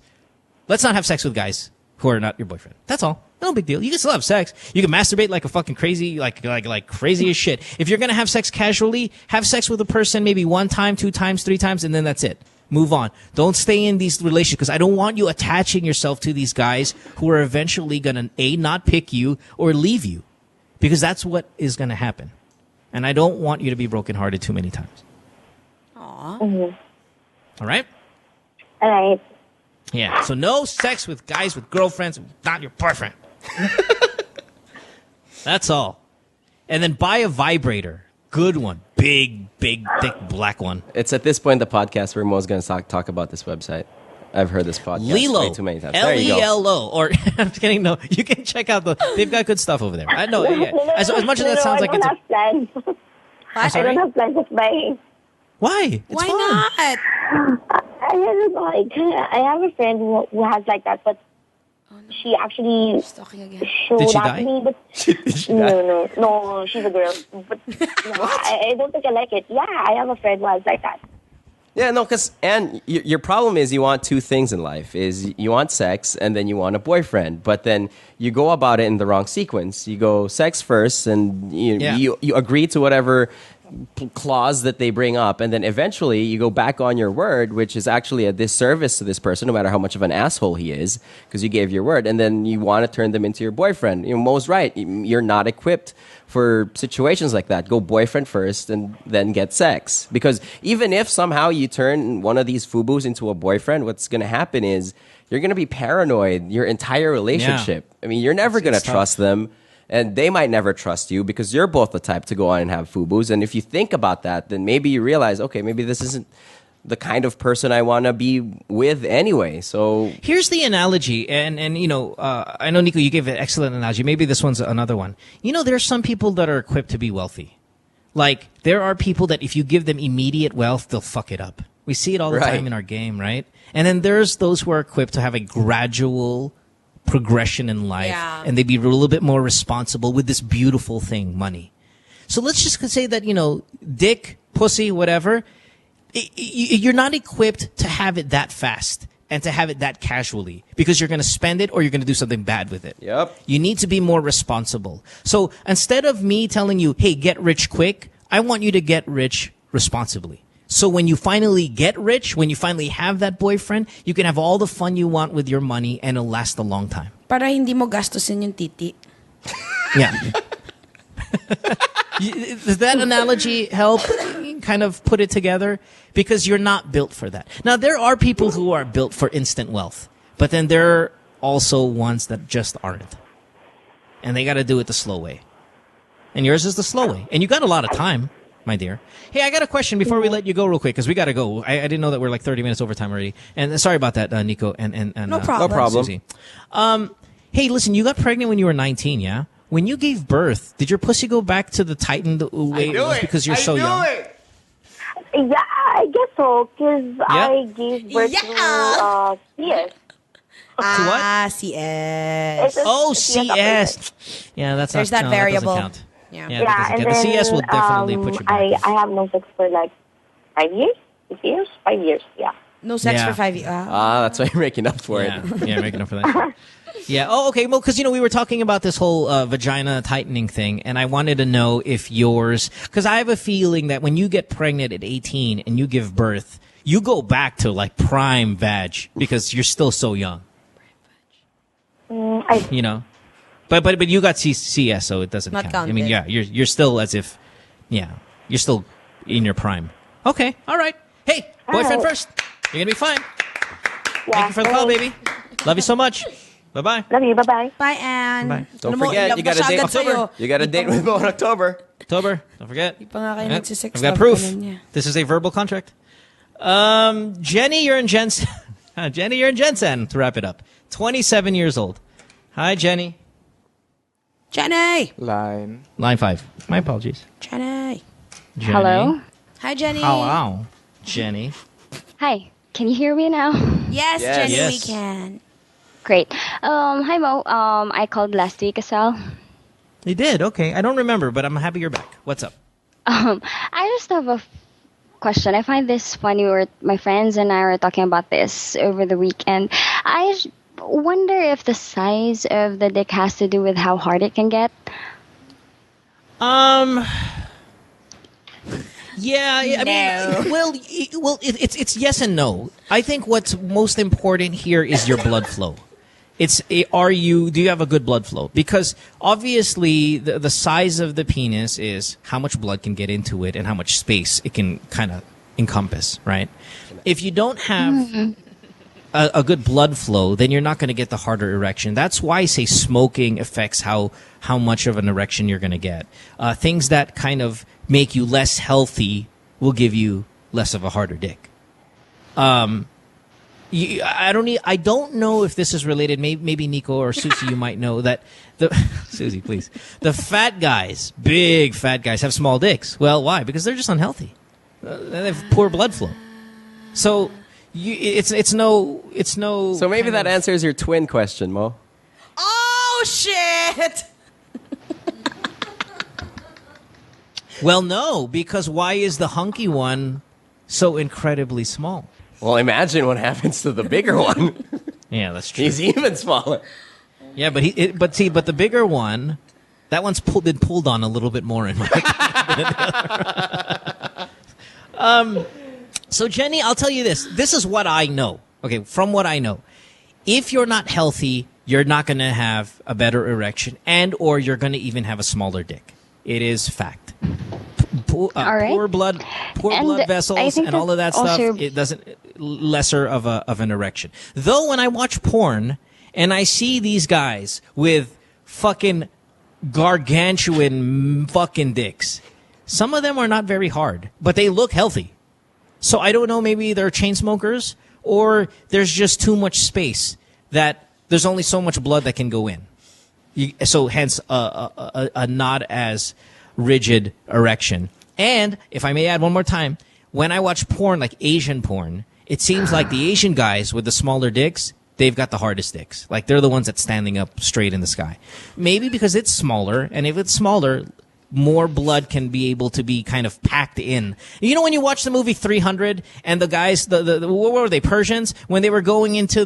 let's not have sex with guys who are not your boyfriend. That's all. No big deal. You can still have sex. You can masturbate like a fucking crazy, like crazy as shit. If you're gonna have sex casually, have sex with a person maybe 1 time, 2 times, 3 times, and then that's it. Move on. Don't stay in these relationships because I don't want you attaching yourself to these guys who are eventually gonna not pick you or leave you, because that's what is gonna happen. And I don't want you to be brokenhearted too many times. Aww. All right? All right. Yeah. So no sex with guys with girlfriends, not your boyfriend. That's all. And then buy a vibrator. Good one. Big, thick, black one. It's at this point in the podcast where Mo's going to talk about this website. I've heard this podcast Lelo. way too many times. Lelo. Or, I'm just kidding. No, you can check out they've got good stuff over there. I know. Yeah. As much as that sounds like it's I don't have plans. I don't have plans of buying. Why? It's Why fun. not? I have a friend who has like that, but she actually showed Did she up die? to me. But no, she's a girl. But no, I don't think I like it. Yeah, I have a friend who has like that. Yeah, no, because your problem is you want 2 things in life: is you want sex and then you want a boyfriend. But then you go about it in the wrong sequence. You go sex first, and you agree to whatever clause that they bring up, and then eventually you go back on your word, which is actually a disservice to this person, no matter how much of an asshole he is, because you gave your word, and then you want to turn them into your boyfriend. Mo's right. You're not equipped for situations like that. Go boyfriend first and then get sex. Because even if somehow you turn one of these FUBUs into a boyfriend, what's going to happen is you're going to be paranoid your entire relationship. Yeah. I mean, you're never going to trust them. And they might never trust you because you're both the type to go on and have FUBUs. And if you think about that, then maybe you realize, okay, maybe this isn't the kind of person I want to be with anyway. So here's the analogy. And I know, Nikko, you gave an excellent analogy. Maybe this one's another one. There are some people that are equipped to be wealthy. Like, there are people that if you give them immediate wealth, they'll fuck it up. We see it all the time in our game, right? And then there's those who are equipped to have a gradual progression in life, and they be a little bit more responsible with this beautiful thing, money. So let's just say that, dick, pussy, whatever, you're not equipped to have it that fast and to have it that casually because you're going to spend it or you're going to do something bad with it. Yep. You need to be more responsible. So instead of me telling you, hey, get rich quick, I want you to get rich responsibly. So when you finally get rich, when you finally have that boyfriend, you can have all the fun you want with your money and it'll last a long time. Para hindi mo gastusin yung titi. Yeah. Does that analogy help kind of put it together? Because you're not built for that. Now, there are people who are built for instant wealth, but then there are also ones that just aren't. And they got to do it the slow way. And yours is the slow way. And you got a lot of time, my dear. Hey, I got a question before we let you go real quick, because we got to go. I didn't know that we're like 30 minutes over time already. And sorry about that, Nikko and no problem. No problem. Susie. Hey, listen, you got pregnant when you were 19, yeah? When you gave birth, did your pussy go back to the tightened way? Because you're so young? Yeah, I guess so, because I gave birth to CS. Ah, CS. CS. Yeah, that's There's not, that no, variable. That doesn't count. Yeah, that doesn't count. The CS will definitely put you back. I have no sex for like 5 years? 6 years? 5 years, yeah. No sex for 5 years. That's why you're making up for it. Yeah, making up for that. Yeah. Oh, okay. Well, because, we were talking about this whole vagina tightening thing, and I wanted to know if yours, because I have a feeling that when you get pregnant at 18 and you give birth, you go back to like prime vag because you're still so young. But you got CS, so it doesn't Not count. counted. I mean, yeah, you're still as if, you're still in your prime. Okay. All right. Hey, boyfriend first. You're gonna be fine. Thank you for the call, baby. Love you so much. Bye-bye. Love you. Bye-bye. Bye, Ann. Bye. Don't forget, you got a date October. You got a date with Mo in October. Don't forget. I've got proof. This is a verbal contract. Jenny, you're in Jensen. Jenny, you're in Jensen, to wrap it up. 27 years old. Hi, Jenny. Jenny. Line 5. My apologies. Jenny. Hello. Hi, Jenny. Hello, Jenny. Hi. Can you hear me now? Yes, Yes. Jenny, Yes. we can. Great. Hi, Mo. I called last week as well. You did? Okay. I don't remember, but I'm happy you're back. What's up? I just have a question. I find this funny. My friends and I were talking about this over the weekend. I wonder if the size of the dick has to do with how hard it can get. Yeah, I mean, well, it's yes and no. I think what's most important here is your blood flow. Do you have a good blood flow? Because obviously the size of the penis is how much blood can get into it and how much space it can kind of encompass, right? If you don't have a good blood flow, then you're not going to get the harder erection. That's why I say smoking affects how much of an erection you're going to get. Things that kind of make you less healthy will give you less of a harder dick. I don't know if this is related. Maybe Nikko or Susie, you might know that Susie, please. The fat guys, big fat guys, have small dicks. Well, why? Because they're just unhealthy. They have poor blood flow. So it's no. So maybe that answers your twin question, Mo. Oh shit! Well, no, because why is the hunky one so incredibly small? Well, imagine what happens to the bigger one. Yeah, that's true. He's even smaller. Yeah, but the bigger one, that one's been pulled on a little bit more in my opinion. So Jenny, I'll tell you this. This is what I know. Okay, from what I know, if you're not healthy, you're not going to have a better erection, or you're going to even have a smaller dick. It is fact. Poor blood vessels and all of that stuff. It doesn't lesser of an erection. Though when I watch porn and I see these guys with fucking gargantuan fucking dicks, some of them are not very hard, but they look healthy. So I don't know. Maybe they're chain smokers, or there's just too much space that there's only so much blood that can go in. So hence a not as rigid erection. And if I may add one more time, when I watch porn, like Asian porn, it seems like the Asian guys with the smaller dicks, they've got the hardest dicks. Like they're the ones that's standing up straight in the sky. Maybe because it's smaller, and if it's smaller, more blood can be able to be kind of packed in. You know when you watch the movie 300 and the guys, what were they, Persians? When they were going into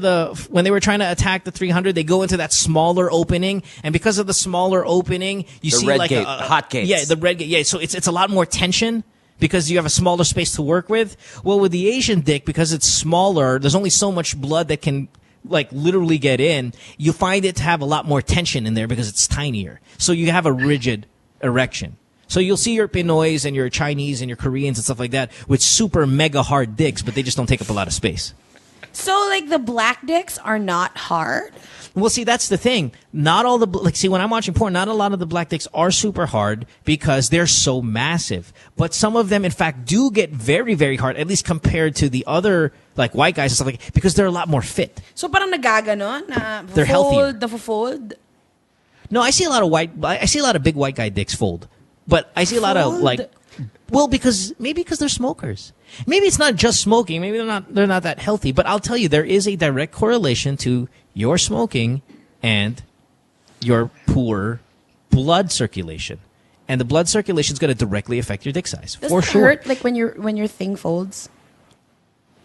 when they were trying to attack the 300, they go into that smaller opening, and because of the smaller opening, you see like the hot gates. Yeah, the red gate. Yeah, so it's a lot more tension because you have a smaller space to work with. Well, with the Asian dick, because it's smaller, there's only so much blood that can like literally get in. You find it to have a lot more tension in there because it's tinier. So you have a rigid erection. So you'll see your Pinoys and your Chinese and your Koreans and stuff like that with super mega hard dicks, but they just don't take up a lot of space. So like the black dicks are not hard? Well, see, that's the thing. Not all when I'm watching porn, not a lot of the black dicks are super hard because they're so massive. But some of them, in fact, do get very, very hard, at least compared to the other, like, white guys and stuff like that, because they're a lot more fit. So parang nagaganon? They're healthier. Nafofold? No, I see a lot of big white guy dicks fold. But I see a lot of, like, Well, because they're smokers. Maybe it's not just smoking. Maybe they're not that healthy. But I'll tell you, there is a direct correlation to your smoking and your poor blood circulation. And the blood circulation is going to directly affect your dick size. Does for it sure. hurt like when your thing folds?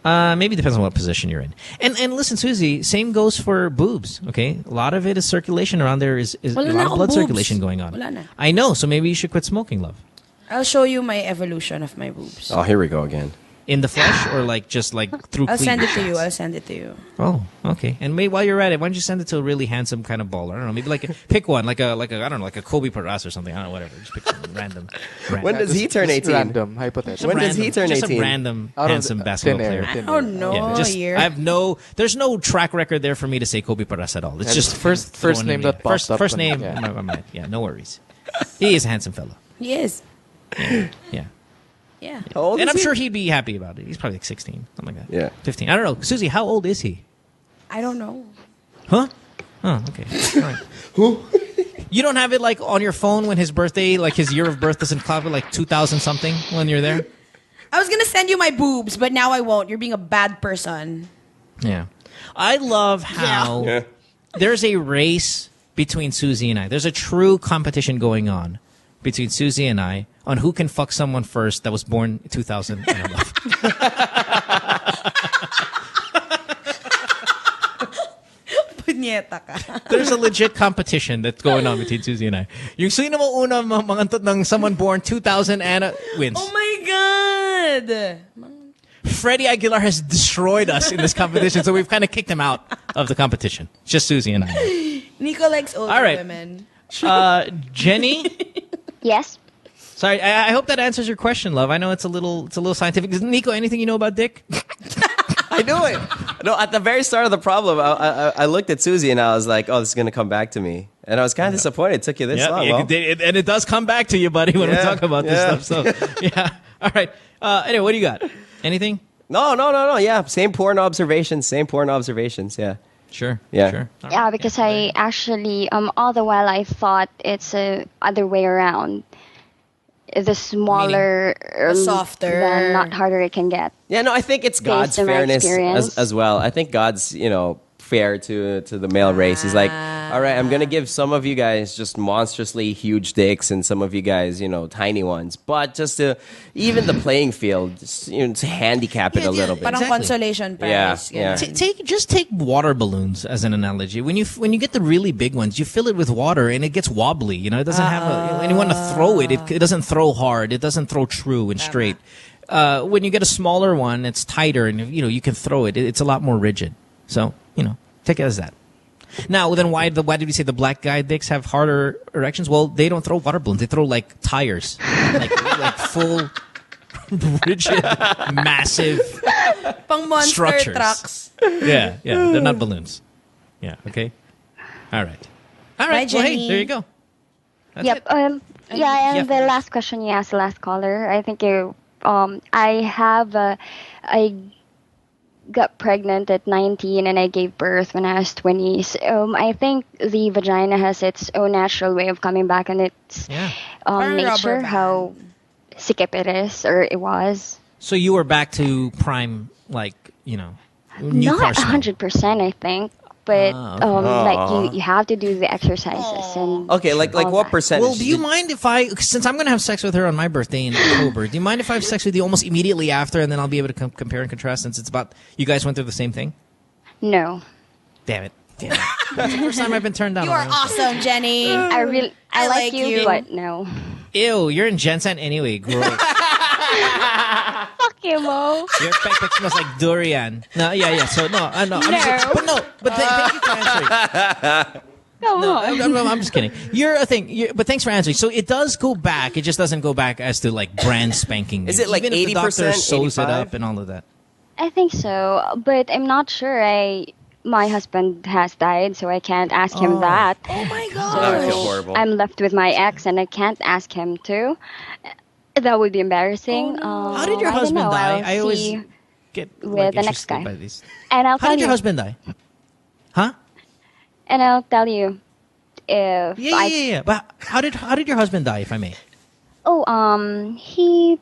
Maybe it depends on what position you're in. And listen, Susie, same goes for boobs, okay? A lot of it is circulation around there, is a lot of blood circulation going on. Wala na. I know, so maybe you should quit smoking, love. I'll show you my evolution of my boobs. Oh, here we go again. In the flesh or like just like through I'll send it cleavage to you. shots? I'll send it to you. Oh, okay. And maybe while you're at it, why don't you send it to a really handsome kind of baller? I don't know, maybe pick one, like a I don't know, like a Kobe Paras or something. I don't know, whatever. Just pick some random. When does he turn 18? Random, hypothetical. When does he turn 18? Just a random handsome basketball player. I don't know. I have there's no track record there for me to say Kobe Paras at all. It's just first name that popped up. First name. Yeah, no worries. He is a handsome fellow. He is. Yeah. Yeah. How old and is I'm he? sure he'd be happy about it. He's probably like 16, something like that. Yeah. 15. I don't know. Susie, how old is he? I don't know. Huh? Oh, okay. All right. Who? You don't have it like on your phone when his birthday, like his year of birth doesn't clock like 2000 something when you're there? I was gonna send you my boobs, but now I won't. You're being a bad person. Yeah. I love how there's a race between Susie and I. There's a true competition going on between Susie and I on who can fuck someone first that was born 2000 and above. Punyeta ka. There's a legit competition that's going on between Susie and I. Yung sino mo una mangantot ng someone born 2000 and wins. Oh my God! Freddie Aguilar has destroyed us in this competition, so we've kind of kicked him out of the competition. It's just Susie and I. Nico likes older women. Jenny? Yes? Sorry, I hope that answers your question, love. I know it's a little scientific. Nico, anything you know about dick? I knew it. No, at the very start of the problem, I looked at Susie and I was like, oh, this is going to come back to me. And I was kind of disappointed. It took you this long. And it does come back to you, buddy, when we talk about this stuff. So, yeah. All right. Anyway, what do you got? Anything? No. Yeah, same porn observations. Yeah. Sure. Yeah. Sure. Yeah, because I actually, all the while I thought it's the other way around. The smaller, the softer, the not harder it can get. Yeah, no, I think it's God's fairness as well. I think God's, fair to the male race. He's like, all right, I'm going to give some of you guys just monstrously huge dicks and some of you guys, tiny ones. But just to even the playing field, just, to handicap it a little bit. Parang consolation prize. Yeah. Just take water balloons as an analogy. When you get the really big ones, you fill it with water and it gets wobbly. It doesn't have and you want to throw it. It doesn't throw hard. It doesn't throw true and straight. When you get a smaller one, it's tighter and you can throw it. It's a lot more rigid. So take it as that. Now, then why did we say the black guy dicks have harder erections? Well, they don't throw water balloons. They throw like tires, like full, rigid, massive Pang monster structures. trucks. Yeah, they're not balloons. Yeah, okay. All right. Bye, well, Jenny. hey, there you go. That's Yep. it. And the last question you asked the last caller, I think I got pregnant at 19 and I gave birth when I was 20. So, I think the vagina has its own natural way of coming back and its nature, how sikip it is, or it was. So you were back to prime, new Not car smell. 100%, I think. But you have to do the exercises and okay, like what percentage? Well, do you mind if since I'm going to have sex with her on my birthday in October, do you mind if I have sex with you almost immediately after, and then I'll be able to compare and contrast since it's about you guys went through the same thing? No. Damn it! That's the first time I've been turned down. You are awesome, Jenny. I like you, but no. Ew, you're in Jensen anyway. Gross. Fuck you, Mo. Your pepper smells like durian. No, yeah. So no, I know. But thank you for answering. I'm just kidding. You're a thing. But thanks for answering. So it does go back. It just doesn't go back as to like brand spanking. Is it like 80%? The doctor sews it up and all of that. I think so, but I'm not sure. My husband has died, so I can't ask him that. Oh my God. So I feel horrible. I'm left with my ex, and I can't ask him to. That would be embarrassing. How did your husband die? I always get with the next guy. By these. And I'll How tell did your you. husband die? Huh? And I'll tell you if Yeah. But how did your husband die, if I may? he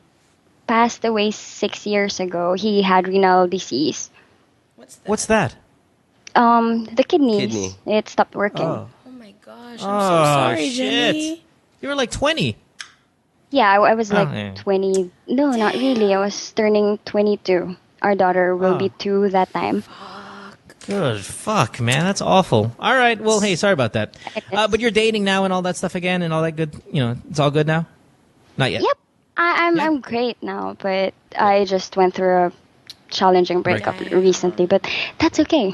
passed away 6 years ago. He had renal disease. What's that? The kidneys. Kidney. It stopped working. Oh my gosh, I'm so sorry, shit. Jenny. You were like 20. Yeah, I was like yeah. 20. No, not really. I was turning 22. Our daughter will be 2 that time. Good fuck, man. That's awful. All right. Well, hey, sorry about that. But you're dating now and all that stuff again and all that good. You know, it's all good now? Not yet. Yep. I'm great now, but I just went through a challenging breakup recently, but that's okay.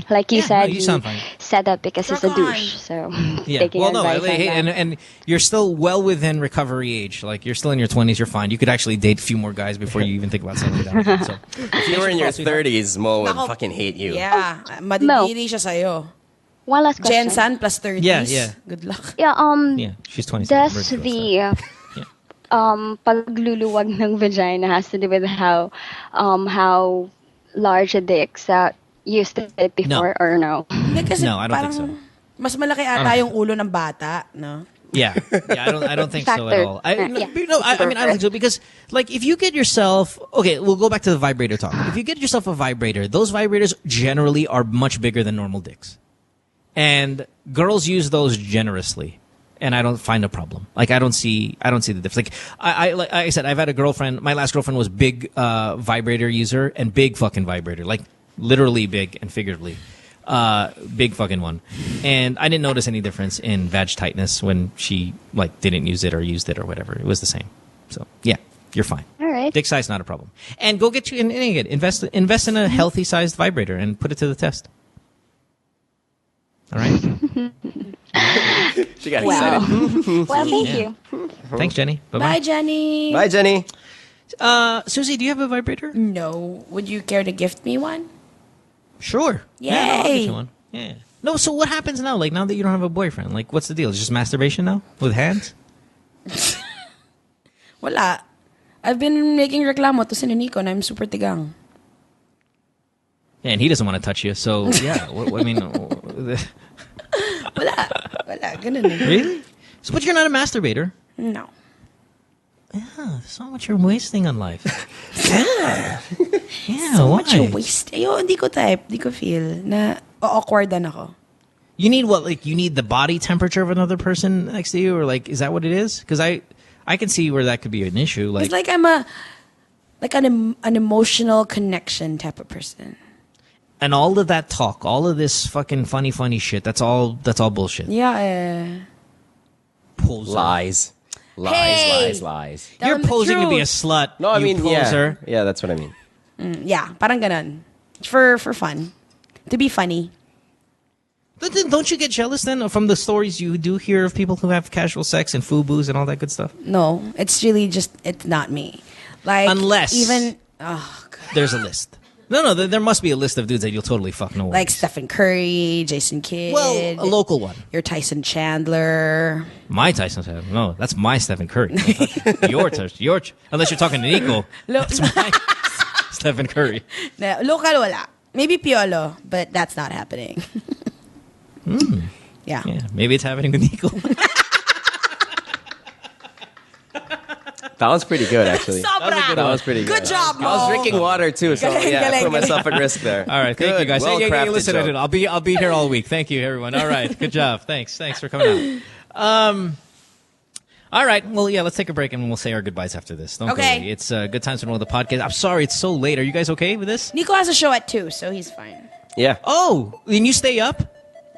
Like you said, you sound fine. said that because he's a douche. So taking advice on that. and you're still well within recovery age. Like you're still in your 20s, you're fine. You could actually date a few more guys before you even think about settling down. So if you were in your 30s, Mo would fucking hate you. Yeah, madidiri siya sa'yo. One last question. Jensen plus 30s. Yeah. Good luck. Yeah, she's 27. Does the pagluluwag ng vagina has to do with how large a dick that used to be before or no? No, I don't think so. Mas malaki ata yung ulo ng bata, no? Yeah, I don't think so at all. I mean, I don't think so because, like, if you get yourself, okay, we'll go back to the vibrator talk. If you get yourself a vibrator, those vibrators generally are much bigger than normal dicks, and girls use those generously. And I don't find a problem. Like I don't see the difference. Like I said, I've had a girlfriend. My last girlfriend was big vibrator user and big fucking vibrator, like literally big and figuratively, big fucking one. And I didn't notice any difference in vag tightness when she like didn't use it or used it or whatever. It was the same. So yeah, you're fine. All right. Dick size not a problem. And go get you and again invest in a healthy sized vibrator and put it to the test. All right. She got excited. Well, thank you. Thanks, Jenny. Bye-bye. Bye, Jenny. Bye, Jenny. Susie, do you have a vibrator? No. Would you care to gift me one? Sure. Yay. Yeah, I'll get you one. Yeah. No, so what happens now? Like, now that you don't have a boyfriend, like, what's the deal? It's just masturbation now? With hands? Wala. I've been making reklamo to si Nikko na I'm super tigang. Yeah, and he doesn't want to touch you, so, yeah. I mean... Wala. Ganun eh. Really? So, but you're not a masturbator? No. Yeah, there's not much you're wasting on life. Yeah, so why? much you're wasting. Yo, hindi ko type. Hindi ko feel na awkwardan ako. You need what? Like, you need the body temperature of another person next to you? Or, like, is that what it is? Because I can see where that could be an issue. Like, it's like I'm an emotional connection type of person. And all of that talk, all of this fucking funny shit, that's all bullshit. Yeah. Lies. You're posing to be a slut. No, I mean, poser. Yeah, that's what I mean. Yeah, parang ganon. For fun. To be funny. But then don't you get jealous then from the stories you do hear of people who have casual sex and FUBUs and all that good stuff? No, it's really just, it's not me. Like, unless even, there's a list. No, there must be a list of dudes that you'll totally fuck no worries. Like Stephen Curry, Jason Kidd. Well, a local one. Your Tyson Chandler. My Tyson Chandler. No, that's my Stephen Curry. Your unless you're talking to Nikko. That's my Stephen Curry. No, local wala. Maybe Piolo, but that's not happening. Yeah. Maybe it's happening with Nikko. That was pretty good, actually. That was pretty good. Good job, Mo. I was drinking water, too, so I put myself at risk there. All right, thank you, guys. Listen, I'll be here all week. Thank you, everyone. All right, good job. Thanks for coming out. All right, well, yeah, let's take a break and we'll say our goodbyes after this. Don't go away. It's Good Times to Know the podcast. I'm sorry it's so late. Are you guys okay with this? Nikko has a show at 2, so he's fine. Yeah. Oh, and you stay up?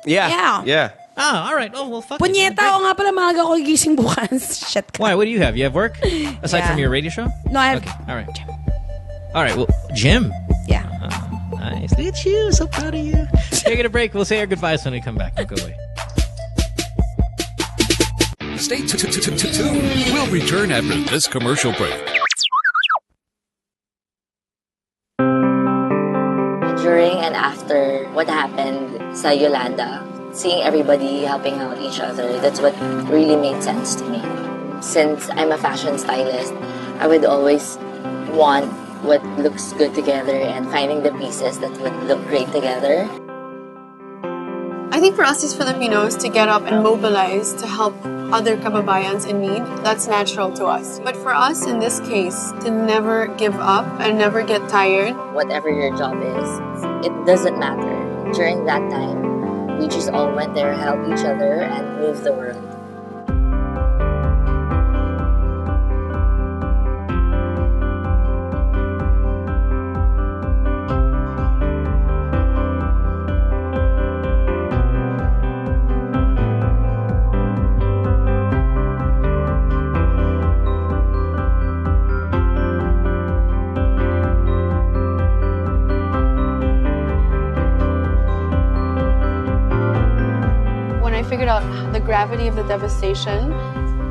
Yeah. Ah, all right. Oh, well, fuck Punyeta, ako nga pala maaga ko gigising bukas. Shit ka. Why? What do you have? You have work? Aside from your radio show? No, I have... Okay, all right. All right, well, gym. Yeah. Oh, nice. Look at you. So proud of you. Taking a break. We'll say our goodbyes when we come back. Don't go away. Stay tuned. We'll return after this commercial break. During and after what happened sa Yolanda, seeing everybody helping out each other, that's what really made sense to me. Since I'm a fashion stylist, I would always want what looks good together and finding the pieces that would look great together. I think for us as Filipinos to get up and mobilize to help other kababayans in need, that's natural to us. But for us in this case, to never give up and never get tired. Whatever your job is, it doesn't matter. During that time, we just all went there, helped each other, and moved the world. Figured out the gravity of the devastation,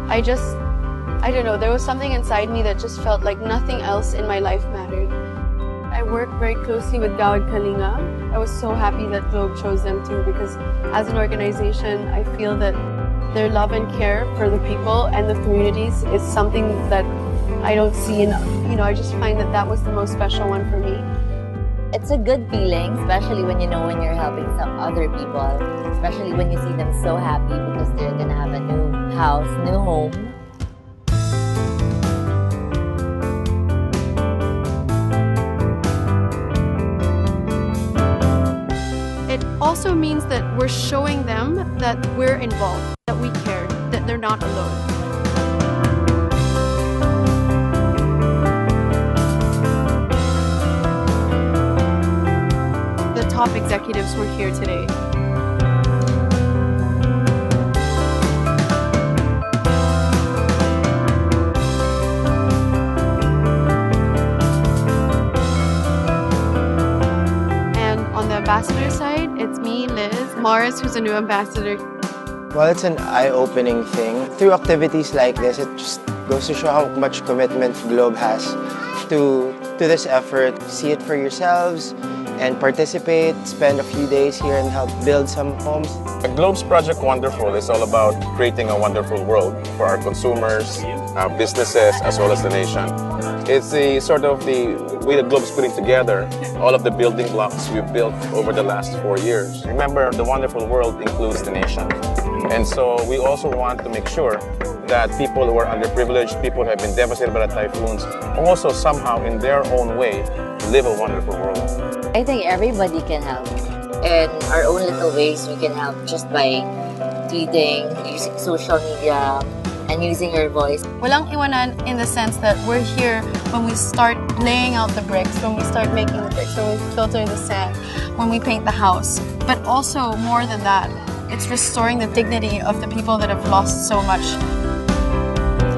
I don't know, there was something inside me that just felt like nothing else in my life mattered. I worked very closely with Gawad Kalinga. I was so happy that Globe chose them too, because as an organization, I feel that their love and care for the people and the communities is something that I don't see enough. I just find that was the most special one for me. It's a good feeling, especially when when you're helping some other people, especially when you see them so happy because they're gonna have a new house, new home. It also means that we're showing them that we're involved, that we care, that they're not alone. Top executives were here today. And on the ambassador side, it's me, Liz, Mars, who's a new ambassador. Well, it's an eye-opening thing. Through activities like this, it just goes to show how much commitment Globe has to this effort. See it for yourselves and participate, spend a few days here and help build some homes. Globe's Project Wonderful is all about creating a wonderful world for our consumers, businesses, as well as the nation. It's the way that Globe's putting together all of the building blocks we've built over the last 4 years. Remember, the wonderful world includes the nation. And so we also want to make sure that people who are underprivileged, people who have been devastated by the typhoons, also somehow in their own way live a wonderful world. I think everybody can help. In our own little ways, we can help just by tweeting, using social media, and using your voice. Walang iwanan in the sense that we're here when we start laying out the bricks, when we start making the bricks, when we filter the sand, when we paint the house. But also, more than that, it's restoring the dignity of the people that have lost so much.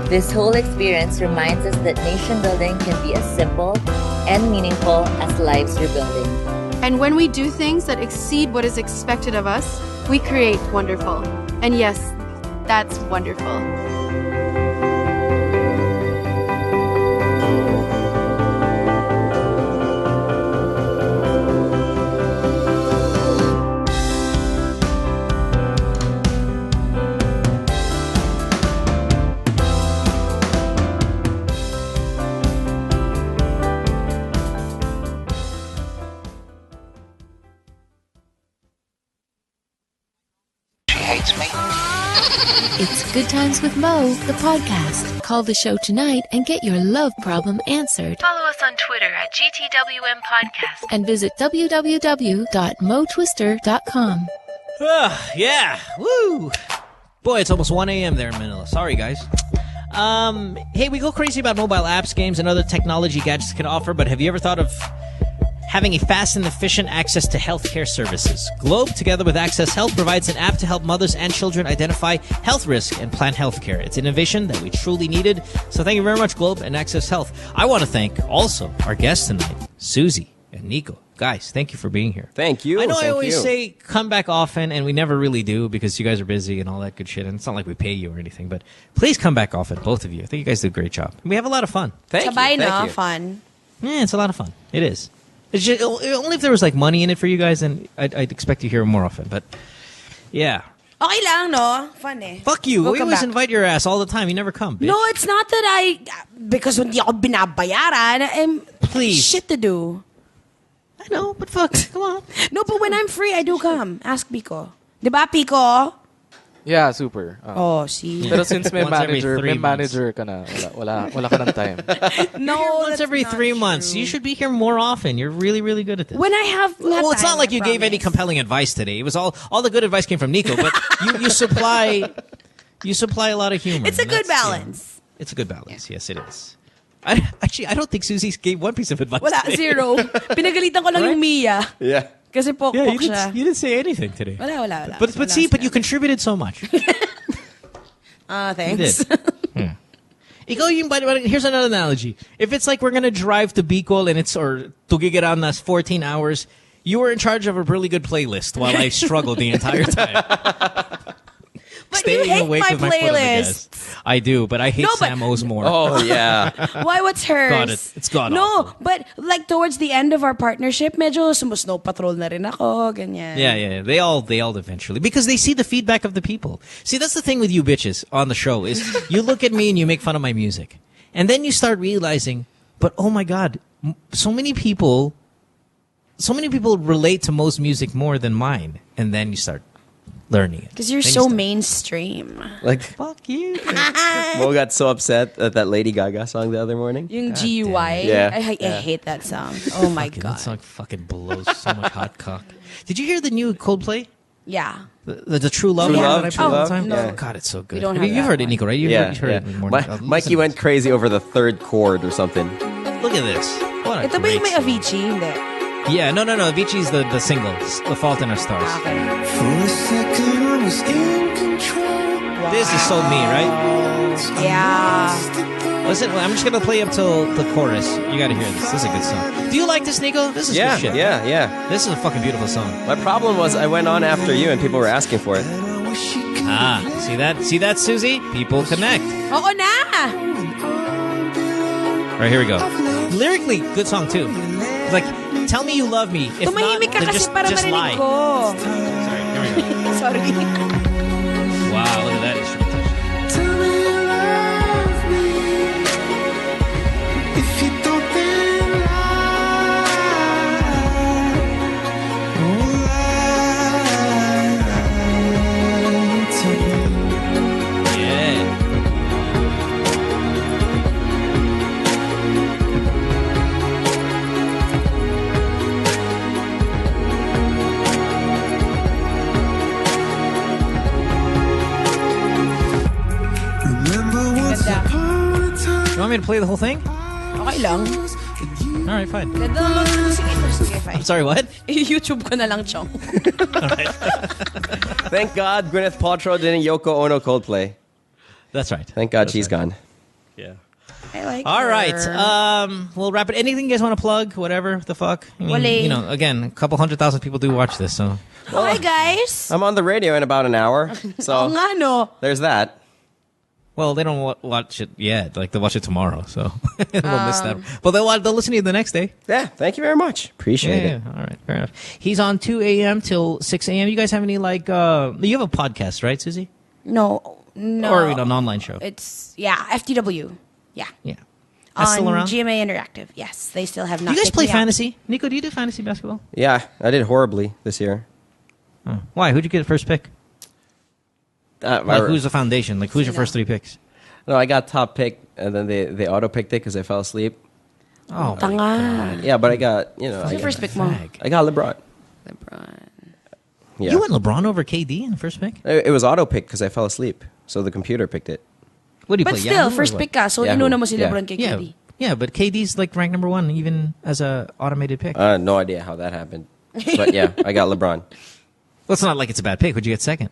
This whole experience reminds us that nation building can be as simple and meaningful as lives rebuilding. And when we do things that exceed what is expected of us, we create wonderful. And yes, that's wonderful. It's Good Times with Mo, the podcast. Call the show tonight and get your love problem answered. Follow us on Twitter at GTWM Podcast. And visit www.motwister.com. Yeah, woo! Boy, it's almost 1 a.m. there in Manila. Sorry, guys. Hey, we go crazy about mobile apps, games, and other technology gadgets can offer, but have you ever thought of having a fast and efficient access to healthcare services? Globe, together with Access Health, provides an app to help mothers and children identify health risk and plan healthcare. It's innovation that we truly needed. So thank you very much, Globe and Access Health. I want to thank also our guests tonight, Susie and Nikko. Guys, thank you for being here. Thank you. I know I always say come back often, and we never really do because you guys are busy and all that good shit. And it's not like we pay you or anything, but please come back often, both of you. I think you guys do a great job. We have a lot of fun. Thank you. Sabay Thank na, you. fun. Yeah, it's a lot of fun. It is. It's just, only if there was like money in it for you guys, then I'd expect to hear more often. But yeah. Okay lang, no? Fun eh. Fuck you. We'll we come always back. invite your ass all the time. You never come, bitch. No, it's not that because hindi ako binabayaran, please. Shit to do. I know, but fuck, come on. No, but when I'm free, I do come. Ask Biko. Diba, Pico? Yeah, super. See. Pero since may Once every 3 manager ka na, wala ka ng time. No, once every 3 months. You should be here more often. You're really, really good at this. When I have well, it's not like you gave any compelling advice today. It was all the good advice came from Nikko, but you supply a lot of humor. It's a good balance. It's a good balance. Yes, it is. I don't think Susie gave one piece of advice. Wala, today. Zero. Pinagalitan ko lang yung Mia. Yeah. Kasi pok siya. You didn't say anything today. Wala. But you contributed so much. Thanks. Here's another analogy. If it's like we're gonna drive to Bicol and it's or Tugigeran that's 14 hours, you were in charge of a really good playlist while I struggled the entire time. But Staying you hate awake my with my foot on the playlist. gas. I do, but I hate Sam O's more. Oh, yeah. Why? What's hers? It's gone. No, but like towards the end of our partnership, medyo sumusnow patrol na rin ako, ganyan. Yeah. They all eventually because they see the feedback of the people. See, that's the thing with you bitches on the show is you look at me and you make fun of my music, and then you start realizing, but oh my god, so many people relate to Mo's music more than mine, and then you start learning it. Because you're so mainstream. Like, fuck you. Mo got so upset at that Lady Gaga song the other morning. Yung GUI. Yeah. I hate that song. Oh my god. That song fucking blows so much hot cock. Did you hear the new Coldplay? Yeah. The True Love? True one Love, that I True play all the Love. time? Yeah. God, it's so good. don't have You've that heard it, one. Nico, right? You've heard it in the morning. Mikey went crazy over the third chord or something. Look at this. What a Ito ba great yung may song. Avicii? Hindi. Yeah, no. Avicii's the single, The Fault in Our Stars. Okay. For a second I was in control. This is so me, right? Yeah. Listen, I'm just going to play up till the chorus. You got to hear this. This is a good song. Do you like this, Nico? This is good shit. Yeah. This is a fucking beautiful song. My problem was I went on after you and people were asking for it. See that, Susie? People connect. Oo na! All right, here we go. Lyrically, good song too. Like, tell me you love me. If Tumahimik not, ka then kasi para just lie. marinig ko. Sorry, here we go. Sorry. Wow, look at that instrument touch. Tell me you love me. If you don't, then lie to me. Yeah. You want me to play the whole thing? Okay lang. All right, fine. Sige, fine. I'm sorry, what? YouTube ko na lang, Chong. Thank God Gwyneth Paltrow didn't Yoko Ono Coldplay. That's right. Thank God she's gone. Yeah. I like All her. right. We'll wrap it. Anything you guys want to plug? Whatever the fuck. I mean, Wale. you know, again, a couple 100,000 people do watch this, so. Hi, guys. I'm on the radio in about an hour, so Oo nga, no. there's that. Well, they don't watch it yet. Like, they'll watch it tomorrow, so we'll miss that. But they'll listen to you the next day. Yeah, thank you very much. Appreciate it. All right, fair enough. He's on 2 a.m. till 6 a.m. You guys have any, like, you have a podcast, right, Susie? No. Or an online show? It's, FTW. Yeah. Yeah. That's On still around? GMA Interactive. Yes, they still have not. Do you guys kicked play me out. fantasy? Nico, do you do fantasy basketball? Yeah, I did horribly this year. Oh. Why? Who'd you get first pick? Like, who's the foundation? Like, who's your first 3 picks? No, I got top pick, and then they auto-picked it because I fell asleep. Oh, Tanga. Yeah, but I got, you know. Who's your first pick, Mo? I got LeBron. Yeah. You went LeBron over KD in the first pick? It was auto-picked because I fell asleep, so the computer picked it. What do you But play? still, Yahoo or first what? pick ka, so Yahoo. inuna mo si Yeah. LeBron kay KD. Yeah, but KD's like ranked number 1 even as a automated pick. No idea how that happened. But yeah, I got LeBron. Well, it's not like it's a bad pick. Would you get second?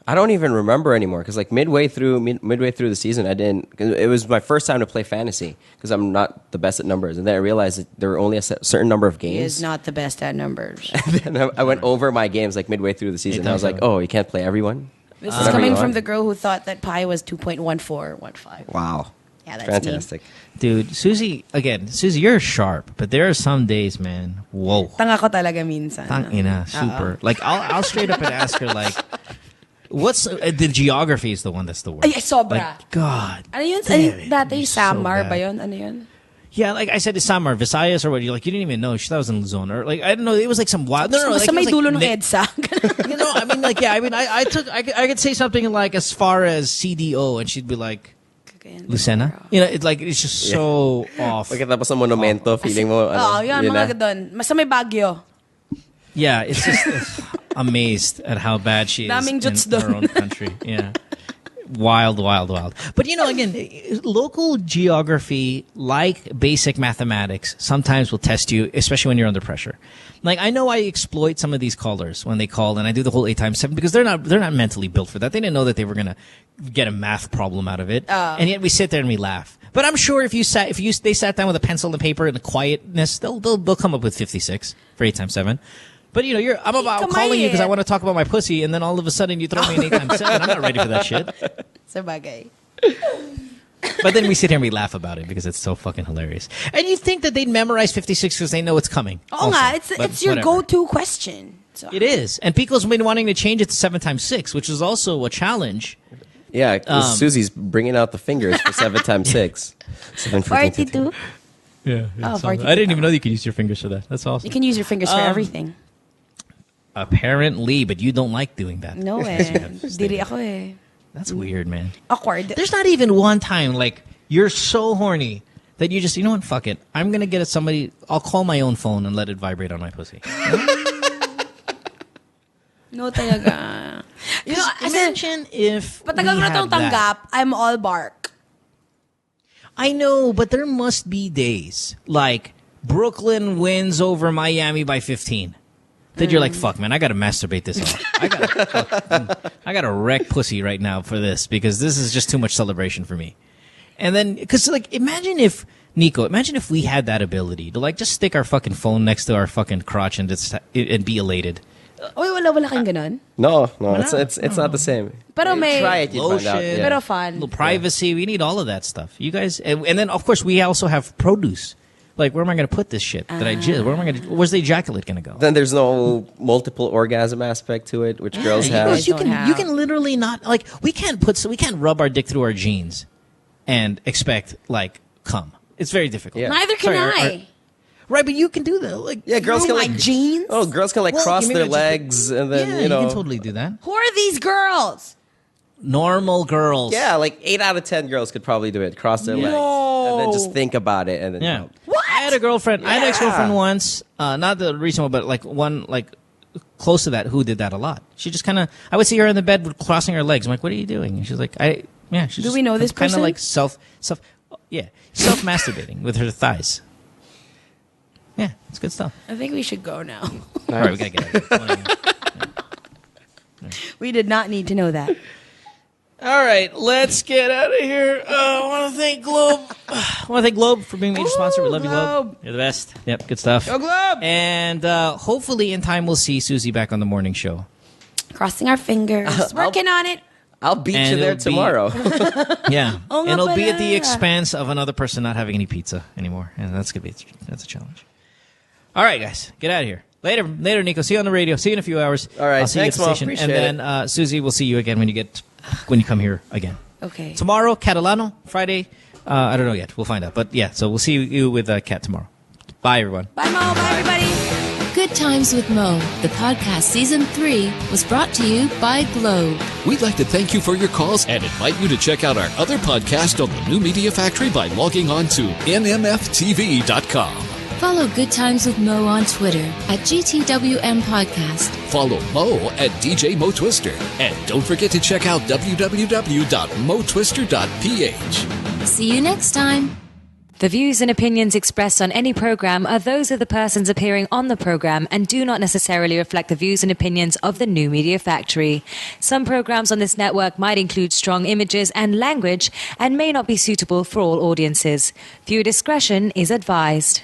I don't even remember anymore because like midway through the season, I didn't. It was my first time to play fantasy because I'm not the best at numbers, and then I realized that there were only a certain number of He is games. not the best at numbers. And then I went over my games like midway through the season. I was like, oh, you can't play everyone. This is Whatever coming you from want. the girl who thought that pi was 2.1415. Wow. Yeah, that's fantastic. Dude, Susie, you're sharp, but there are some days, man. Whoa. Tanga ko talaga minsan. Tangina, super. Like, I'll straight up and ask her, like, what's the geography is the one that's the worst. Ay, sobra. Like, God. Ano yun? damn it, Dati you're Samar so ba bad. yun? Ano yun? Yeah, like I said, Isam or Visayas or what, you didn't even know. She thought I was in Luzon. Or like, I don't know, it was like some wild... No, Basta may dulo ng EDSA. You know, I mean, like, yeah, I mean, I could say something like as far as CDO and she'd be like, Lucena? You know, it's just so off. Pagkatapos ng monumento, feeling mo, yan, mga doon. Basta may Baguio. Yeah, it's just amazed at how bad she is Daming juts in her own country. Yeah. Wild. But, you know, again, local geography, like basic mathematics, sometimes will test you, especially when you're under pressure. Like, I know I exploit some of these callers when they call, and I do the whole 8x7 because they're not mentally built for that. They didn't know that they were going to get a math problem out of it. And yet we sit there and we laugh. But I'm sure if they sat down with a pencil and paper and the quietness, they'll come up with 56 for 8x7. But, you know, I'm about calling you because I want to talk about my pussy, and then all of a sudden you throw me an 8x7. I'm not ready for that shit. Sabagay. But then we sit here and we laugh about it because it's so fucking hilarious. And you think that they'd memorize 56 because they know it's coming. Oh, it's your go-to question. So. It is. And Pico's been wanting to change it to 7x6, which is also a challenge. Yeah, Susie's bringing out the fingers for 7x6. 42. Yeah. I didn't even know you could use your fingers for that. That's awesome. You can use your fingers for everything. Apparently, but you don't like doing that. No Diri ako eh. That's weird, man. Awkward. There's not even one time, like, you're so horny that you just, you know what, fuck it. I'm going to get somebody, I'll call my own phone and let it vibrate on my pussy. No talaga. You know, imagine if patagal na tong tanggap, I'm all bark. I know, but there must be days, like, Brooklyn wins over Miami by 15. That you're like, fuck, man, I gotta masturbate this off. I gotta wreck pussy right now for this because this is just too much celebration for me. And then, because, like, imagine if we had that ability to, like, just stick our fucking phone next to our fucking crotch and be elated. Wala kayong ganun? No, it's not the same. Pero may try it, lotion, pero fun. Little privacy, we need all of that stuff. You guys, and then, of course, we also have produce. Like, where am I going to put this shit that I jizz? Where's the ejaculate going to go? Then there's no multiple orgasm aspect to it, which girls have. You can literally not, like, we can't rub our dick through our jeans and expect, like, cum. It's very difficult. Yeah. Neither can I. Right, but you can do that. Like, girls can, like, jeans. Oh, girls can, like, cross their legs and then, you can totally do that. Who are these girls? Normal girls. Yeah, like 8 out of 10 girls could probably do it. Cross their legs. And then just think about it. And then What? I had an ex-girlfriend once, not the recent one, but like one like close to that who did that a lot. She just kind of, I would see her in the bed with crossing her legs. I'm like, what are you doing? And she's like, do we know this person? Kind of like self-masturbating with her thighs. Yeah, it's good stuff. I think we should go now. All right, we gotta get out of here. We did not need to know that. All right, let's get out of here. I want to thank Globe for being major sponsor. We love you, Globe. You're the best. Yep, good stuff. Go Globe! And hopefully in time we'll see Susie back on the morning show. Crossing our fingers. Working on it. I'll beat you there tomorrow. Yeah. And it'll be at the expense of another person not having any pizza anymore. And that's a challenge. All right, guys. Get out of here. Later, Nikko. See you on the radio. See you in a few hours. All right. I'll see Thanks, you at the station. Appreciate and then Susie, we'll see you again when you come here again. Okay. Tomorrow, Catalano. Friday, I don't know yet. We'll find out. But yeah, so we'll see you with Kat tomorrow. Bye, everyone. Bye, Mo. Bye, everybody. Good Times with Mo, the podcast Season 3, was brought to you by Globe. We'd like to thank you for your calls and invite you to check out our other podcast on the New Media Factory by logging on to nmftv.com. Follow Good Times with Mo on Twitter at GTWM Podcast. Follow Mo at DJ Mo Twister. And don't forget to check out www.motwister.ph. See you next time. The views and opinions expressed on any program are those of the persons appearing on the program and do not necessarily reflect the views and opinions of the New Media Factory. Some programs on this network might include strong images and language and may not be suitable for all audiences. Viewer discretion is advised.